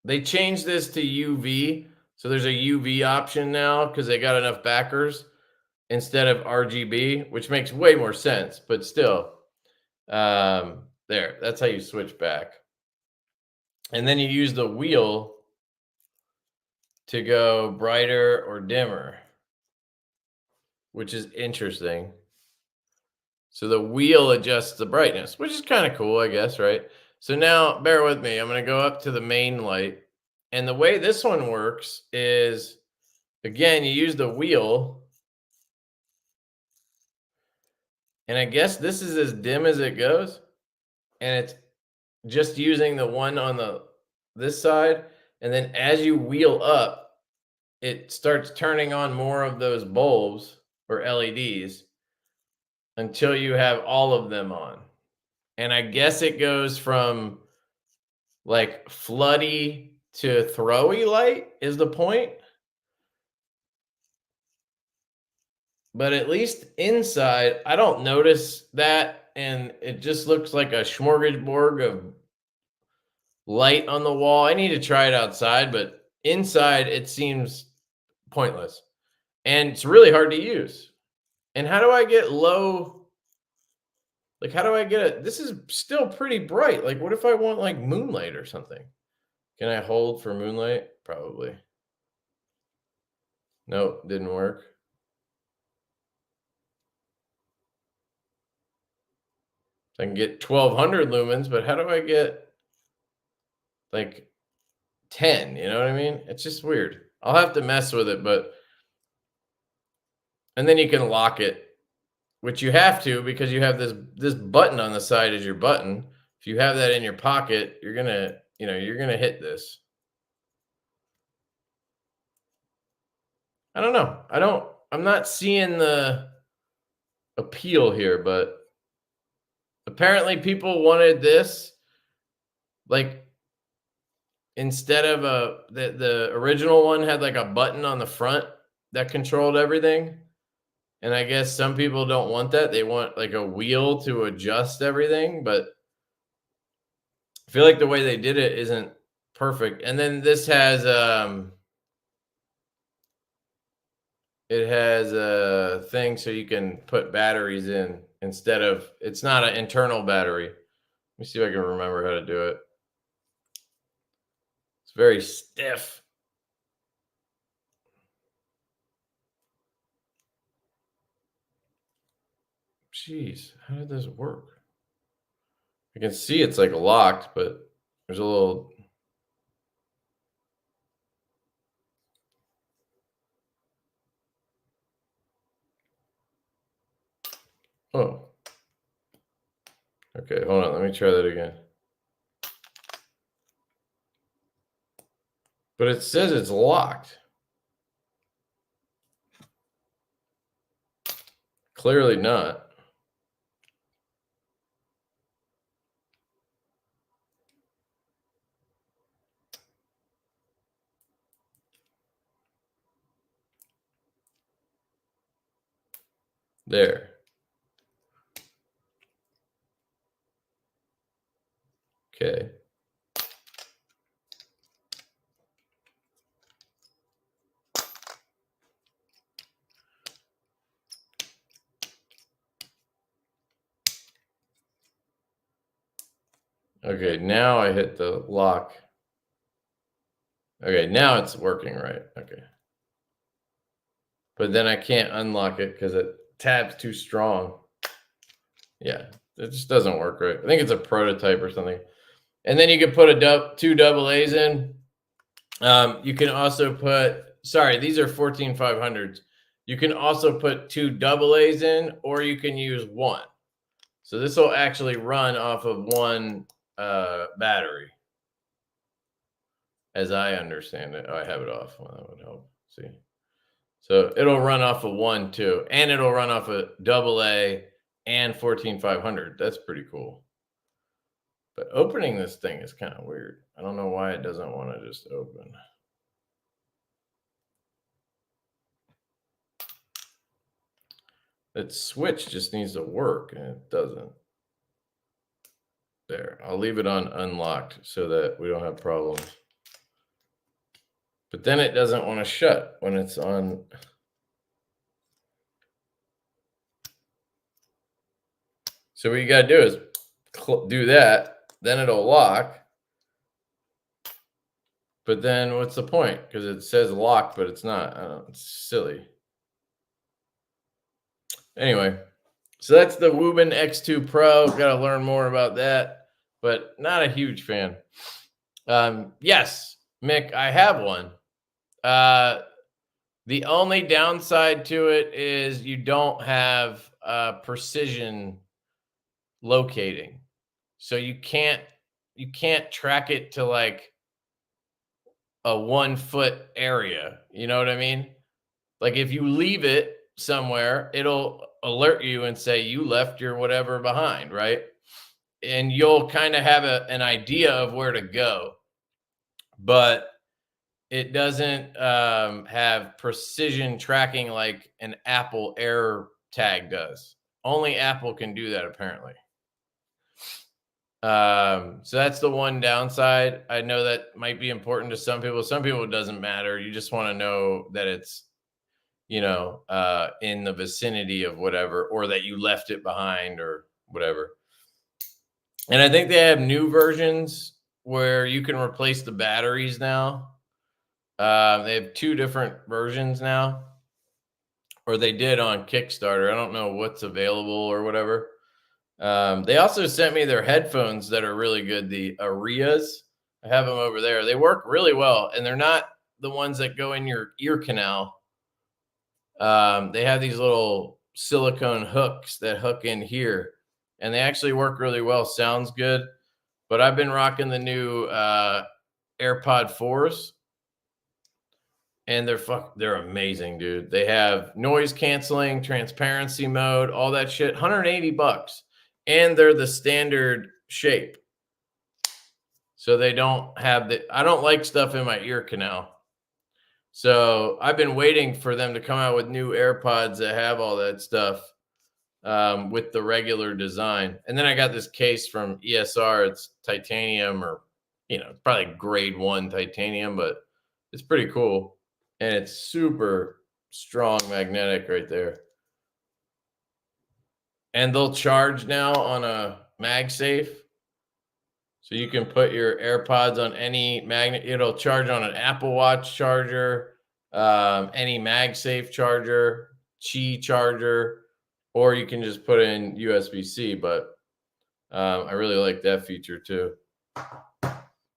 They changed this to UV. So there's a UV option now because they got enough backers instead of RGB, which makes way more sense, but still. There, that's how you switch back. And then you use the wheel to go brighter or dimmer, which is interesting. So the wheel adjusts the brightness, which is kind of cool, I guess, right? So now bear with me. I'm going to go up to the main light. And the way this one works is, again, you use the wheel. And I guess this is as dim as it goes. And it's just using the one on this side. And then as you wheel up, it starts turning on more of those bulbs or LEDs until you have all of them on. And I guess it goes from like floody to throwy light is the point. but at least inside, I don't notice that. And it just looks like a smorgasbord of light on the wall. I need to try it outside, but inside it seems pointless. And it's really hard to use. And how do I get low? Like, how do I get it? This is still pretty bright. Like, what if I want like moonlight or something? Can I hold for moonlight? Probably. Nope, didn't work. I can get 1200 lumens, but how do I get like 10? You know what I mean? It's just weird. I'll have to mess with it, but and then you can lock it, which you have to because you have this button on the side as your button. If you have that in your pocket, you're gonna hit this. I don't know. I'm not seeing the appeal here, but apparently people wanted this, like, instead of the original one had like a button on the front that controlled everything. And I guess some people don't want that. They want like a wheel to adjust everything, but I feel like the way they did it isn't perfect. And then this has it has a thing so you can put batteries in instead of, it's not an internal battery. Let me see if I can remember how to do it. It's very stiff. Jeez, how did this work? I can see it's like locked, but there's a little. Oh. Okay, hold on. Let me try that again. But it says it's locked. Clearly not. There. Okay. Okay, now I hit the lock. Okay, now it's working right. Okay. But then I can't unlock it because it tabs too strong. Yeah, it just doesn't work right. I think it's a prototype or something. And then you can put two double A's in. You can also put, sorry, these are 14500s. You can also put two double A's in, or you can use one. So this will actually run off of one battery, as I understand it. Oh, I have it off. Well, that would help. See, so it'll run off of one too, and it'll run off a double A and 14500. That's pretty cool. But opening this thing is kind of weird. I don't know why it doesn't want to just open. That switch just needs to work, and it doesn't. There, I'll leave it on unlocked so that we don't have problems. But then it doesn't want to shut when it's on. So what you got to do is do that. Then it'll lock. But then what's the point? Because it says locked, but it's not. It's silly. Anyway, so that's the Woobin X2 Pro. Got to learn more about that, but not a huge fan. Yes, Mick, I have one. The only downside to it is you don't have precision locating. So you can't track it to like a 1 foot area. You know what I mean? Like if you leave it somewhere, it'll alert you and say you left your whatever behind, right? And you'll kind of have an idea of where to go. But it doesn't have precision tracking like an Apple Air tag does. Only Apple can do that, apparently. So that's the one downside. I know that might be important to some people. Some people it doesn't matter. You just want to know that it's, you know, in the vicinity of whatever, or that you left it behind or whatever. And I think they have new versions where you can replace the batteries now. They have 2 different versions now, or they did on Kickstarter. I don't know what's available or whatever. They also sent me their headphones that are really good, the Arias. I have them over there. They work really well, and they're not the ones that go in your ear canal. They have these little silicone hooks that hook in here, and they actually work really well. Sounds good. But I've been rocking the new AirPod 4s, and they're amazing, dude. They have noise canceling, transparency mode, all that shit. $180. And they're the standard shape. So they don't have I don't like stuff in my ear canal. So I've been waiting for them to come out with new AirPods that have all that stuff with the regular design. And then I got this case from ESR. It's titanium, or, you know, it's probably grade 1 titanium, but it's pretty cool. And it's super strong magnetic right there. And they'll charge now on a MagSafe. So you can put your AirPods on any magnet. It'll charge on an Apple Watch charger, any MagSafe charger, Qi charger, or you can just put in USB-C. But I really like that feature too.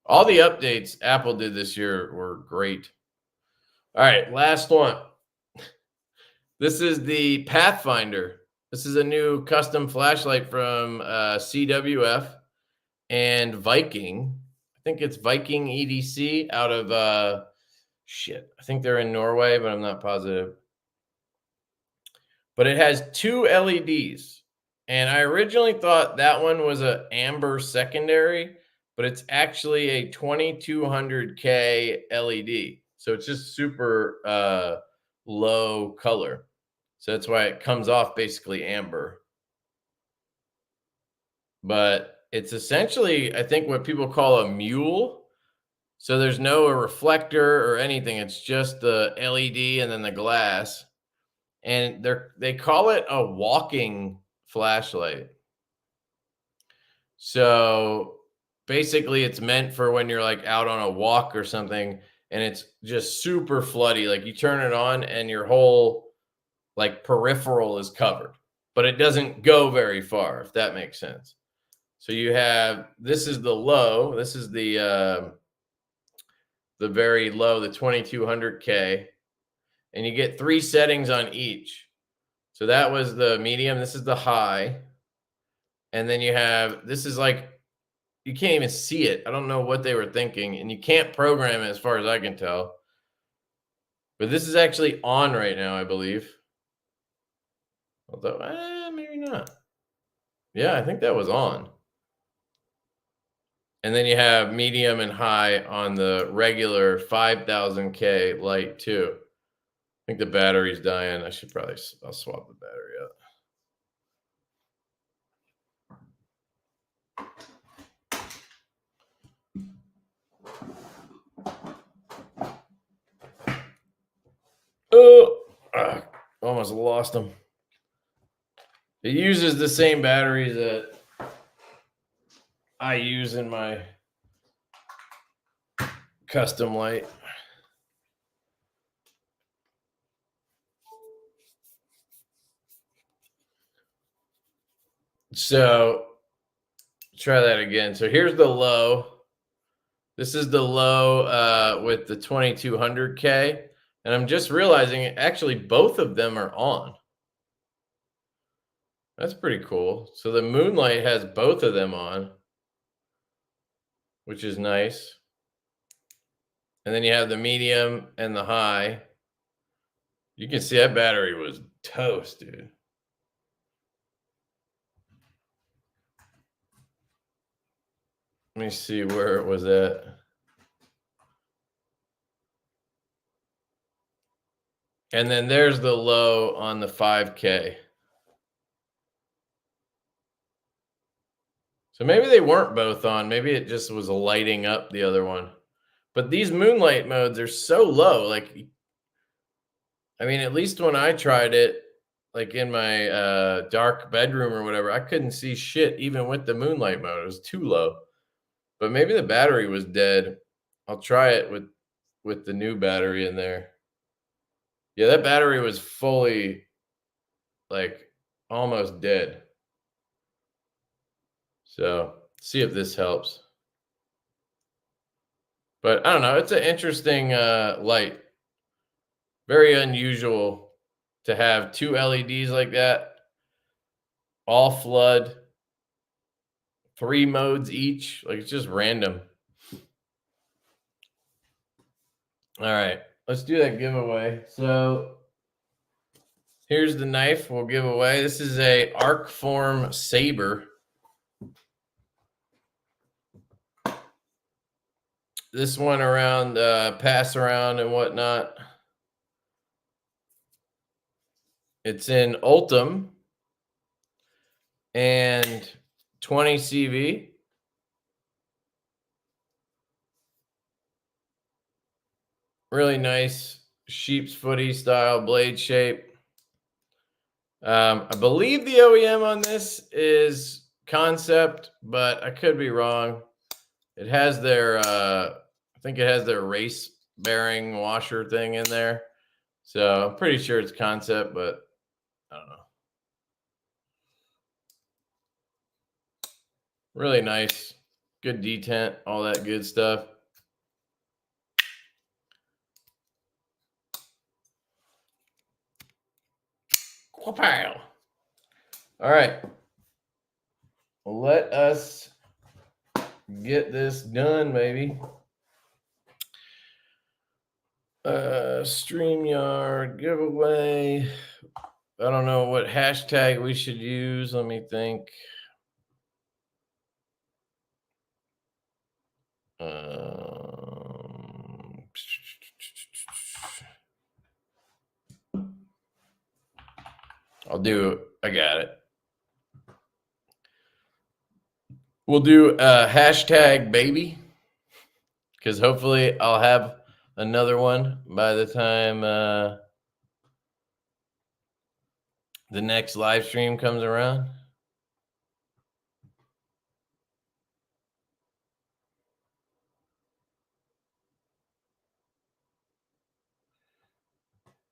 All the updates Apple did this year were great. All right, last one. This is the Pathfinder. This is a new custom flashlight from CWF and Viking. I think it's Viking EDC out of I think they're in Norway, but I'm not positive. But it has 2 LEDs. And I originally thought that one was an amber secondary, but it's actually a 2200K LED. So it's just super low color. So that's why it comes off basically amber. But it's essentially, I think, what people call a mule. So there's no reflector or anything. It's just the LED and then the glass. And they call it a walking flashlight. So basically it's meant for when you're like out on a walk or something, and it's just super floody. Like you turn it on and your whole like peripheral is covered, but it doesn't go very far, if that makes sense. So you have, this is the low, this is the very low, the 2200K, and you get 3 settings on each. So that was the medium, this is the high. And then you have, this is like, you can't even see it. I don't know what they were thinking, and you can't program it as far as I can tell. But this is actually on right now, I believe. Although, maybe not. Yeah, I think that was on. And then you have medium and high on the regular 5000K light too. I think the battery's dying. I'll swap the battery out. Oh, almost lost them. It uses the same batteries that I use in my custom light. So try that again. So here's the low. This is the low with the 2200K. And I'm just realizing actually both of them are on. That's pretty cool. So the Moonlight has both of them on, which is nice. And then you have the medium and the high. You can see that battery was toast, dude. Let me see where it was at. And then there's the low on the 5K. So maybe they weren't both on. Maybe it just was lighting up the other one. But these moonlight modes are so low. Like, I mean, at least when I tried it, like in my dark bedroom or whatever, I couldn't see shit even with the moonlight mode. It was too low. But maybe the battery was dead. I'll try it with the new battery in there. Yeah, that battery was fully, like, almost dead. So see if this helps. But I don't know. It's an interesting light. Very unusual to have two LEDs like that, all flood, 3 modes each. Like, it's just random. All right, let's do that giveaway. So here's the knife we'll give away. This is a arc form saber. This one around pass around and whatnot. It's in Ultim and 20 CV. Really nice sheep's footy style blade shape. I believe the OEM on this is Concept, but I could be wrong. It has their, I think it has their race bearing washer thing in there. So I'm pretty sure it's Concept, but I don't know. Really nice, good detent, all that good stuff. All right, let us get this done, baby. StreamYard giveaway. I don't know what hashtag we should use. Let me think. I got it. We'll do hashtag baby, because hopefully I'll have another one by the time the next live stream comes around.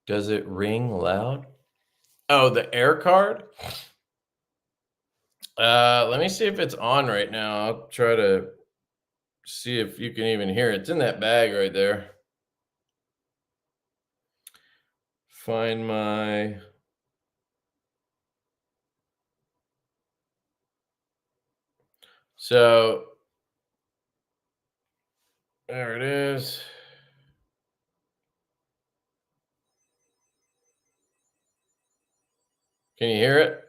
Does it ring loud? Oh, the air card? Let me see if it's on right now. I'll try to see if you can even hear it. It's in that bag right there. Find my... So there it is. Can you hear it?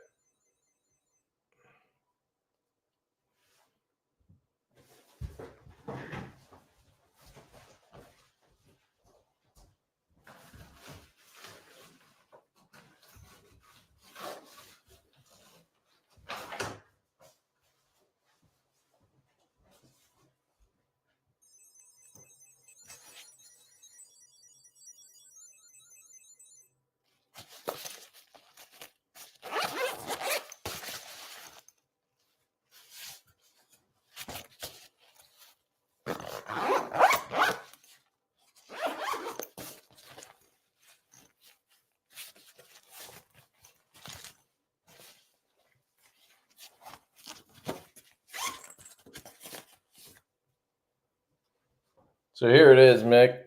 So here it is, Mick.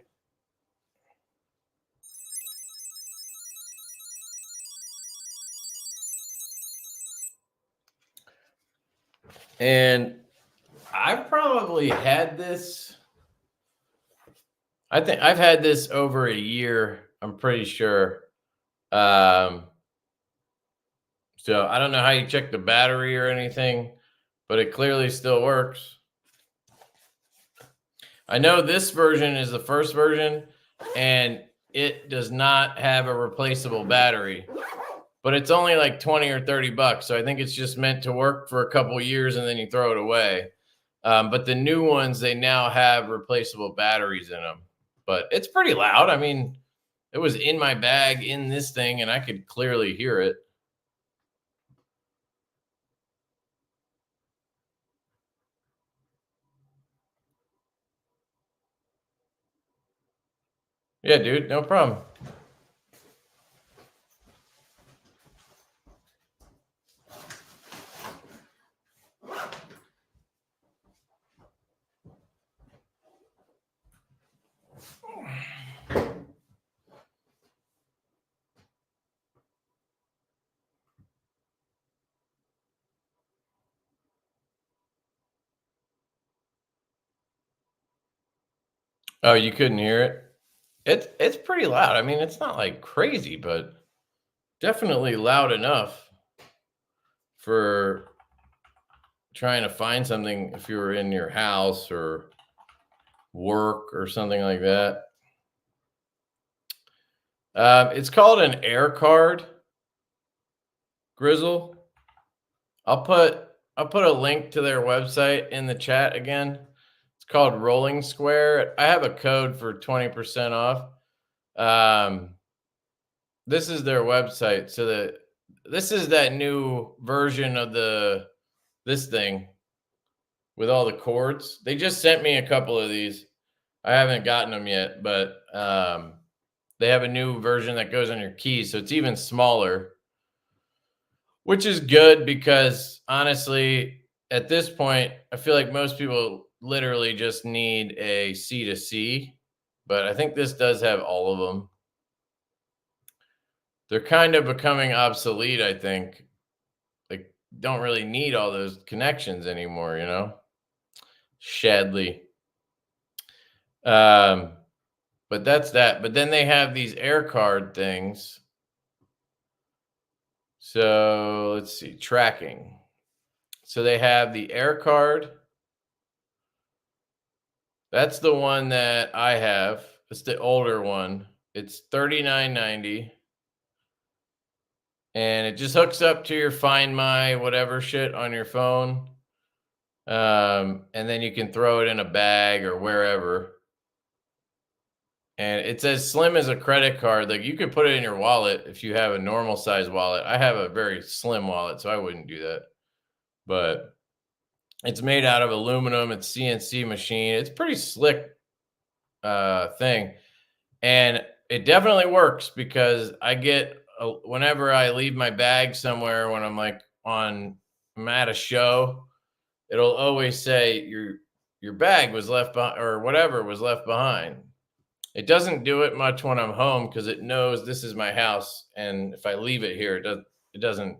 And I've probably had this. I think I've had this over a year, I'm pretty sure. So I don't know how you check the battery or anything, but it clearly still works. I know this version is the first version, and it does not have a replaceable battery, but it's only like 20 or 30 bucks. So I think it's just meant to work for a couple years and then you throw it away. But the new ones, they now have replaceable batteries in them, but it's pretty loud. I mean, it was in my bag in this thing and I could clearly hear it. Yeah, dude, no problem. Oh, you couldn't hear it? It's pretty loud. I mean, it's not like crazy, but definitely loud enough for trying to find something if you were in your house or work or something like that. It's called an air card, Grizzle. I'll put a link to their website in the chat again. It's called Rolling Square. I have a code for 20% off. This is their website. So this is that new version of this thing with all the cords. They just sent me a couple of these. I haven't gotten them yet, but they have a new version that goes on your keys, so it's even smaller, which is good because honestly, at this point, I feel like most people literally just need a C to C, but I think this does have all of them. They're kind of becoming obsolete, I think. Like, don't really need all those connections anymore, you know? Shadley. But that's that. But then they have these air card things. So let's see, tracking. So they have the air card. That's the one that I have. It's the older one. It's $39.90. And it just hooks up to your Find My whatever shit on your phone. And then you can throw it in a bag or wherever. And it's as slim as a credit card. Like, you could put it in your wallet if you have a normal size wallet. I have a very slim wallet, so I wouldn't do that. But it's made out of aluminum. It's CNC machine. It's pretty slick thing. And it definitely works because I get whenever I leave my bag somewhere when I'm I'm at a show, it'll always say your bag was left behind or whatever was left behind. It doesn't do it much when I'm home because it knows this is my house, and if I leave it here, it doesn't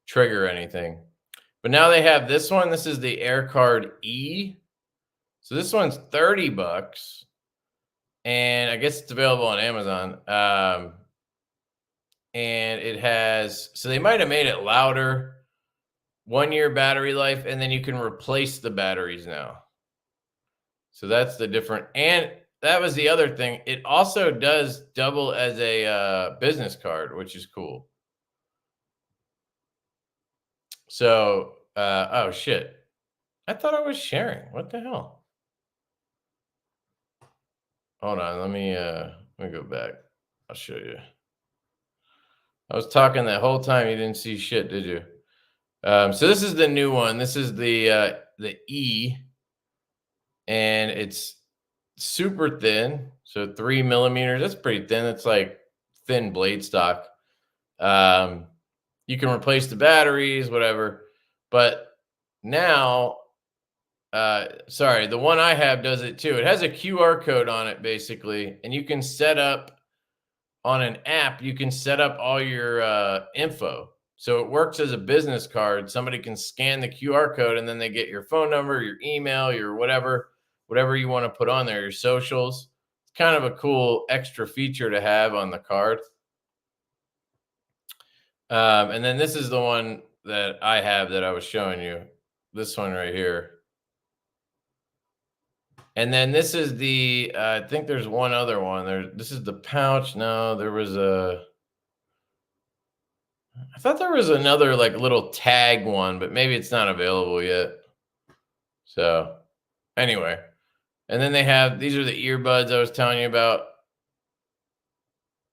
trigger anything. But now they have this one. This is the Air Card E. So this one's 30 bucks, and I guess it's available on Amazon. And it has, so they might have made it louder. 1 year battery life, and then you can replace the batteries now. So that's the different. And that was the other thing. It also does double as a business card, which is cool. So, oh shit. I thought I was sharing. What the hell? Hold on. Let me go back. I'll show you. I was talking that whole time. You didn't see shit, did you? So this is the new one. This is the E, and it's super thin. So 3 millimeters. That's pretty thin. It's like thin blade stock. You can replace the batteries, whatever. But now, sorry, the one I have does it too. It has a QR code on it, basically, and you can set up on an app. You can set up all your info. So it works as a business card. Somebody can scan the QR code, and then they get your phone number, your email, your whatever you want to put on there, your socials. It's kind of a cool extra feature to have on the card. And then this is the one that I have that I was showing you. This one right here. And then this is the, I think there's one other one. This is the pouch. No, there was I thought there was another like little tag one, but maybe it's not available yet. So anyway, and then these are the earbuds I was telling you about.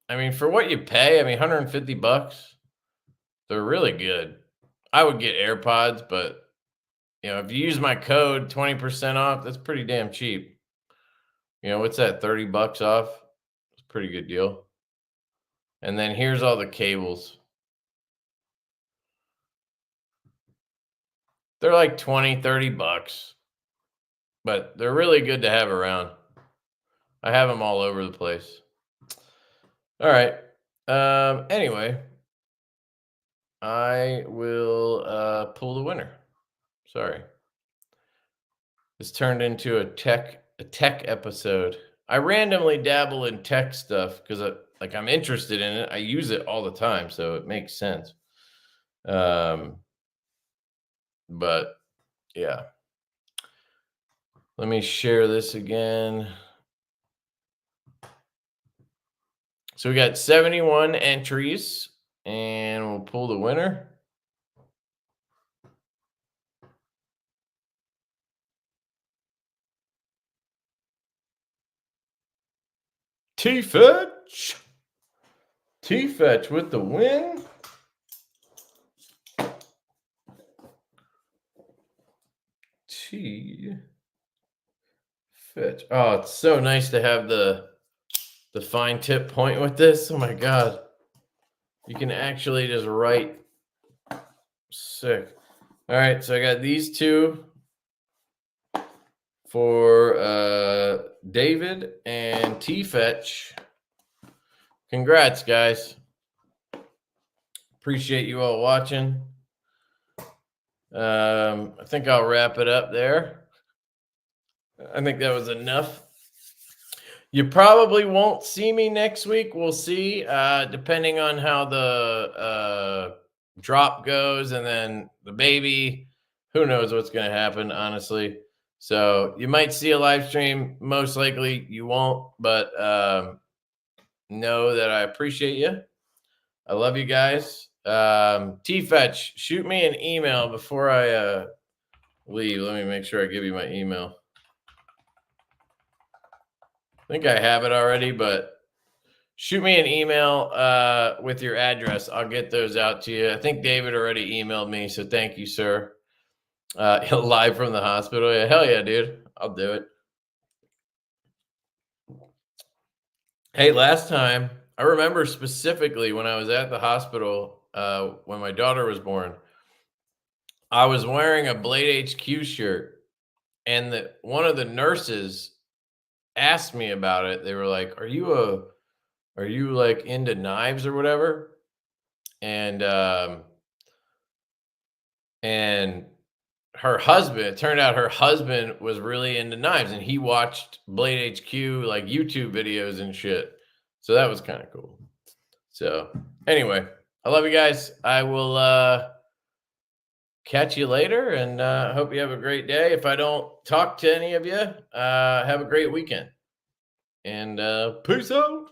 I mean, for what you pay, I mean, 150 bucks, they're really good. I would get AirPods, but if you use my code 20% off, that's pretty damn cheap. What's that, 30 bucks off? It's a pretty good deal. And then here's all the cables. They're like 20, 30 bucks, but they're really good to have around. I have them all over the place. All right. Anyway, I will pull the winner. Sorry. This turned into a tech episode. I randomly dabble in tech stuff because I'm interested in it. I use it all the time, so it makes sense. But yeah. Let me share this again. So we got 71 entries, and we'll pull the winner. T-Fetch with the win. T-Fetch. Oh, it's so nice to have the fine tip point with this. Oh my God. You can actually just write. Sick. All right, so I got these two for David and T-Fetch. Congrats, guys. Appreciate you all watching. I think I'll wrap it up there. I think that was enough. You probably won't see me next week. We'll see, depending on how the drop goes, and then the baby. Who knows what's going to happen, honestly. So you might see a live stream. Most likely you won't, but know that I appreciate you. I love you guys. T-Fetch, shoot me an email before I leave. Let me make sure I give you my email. I think I have it already, but shoot me an email with your address. I'll get those out to you. I think David already emailed me, so thank you, sir. Live from the hospital. Yeah, hell yeah, dude. I'll do it. Hey, last time, I remember specifically when I was at the hospital when my daughter was born, I was wearing a Blade HQ shirt, and one of the nurses asked me about it. They were like, are you like into knives or whatever? And her husband, it turned out her husband was really into knives, and he watched Blade HQ like YouTube videos and shit. So that was kind of cool. So anyway, I love you guys. I will catch you later, and hope you have a great day. If I don't talk to any of you, have a great weekend, and peace out.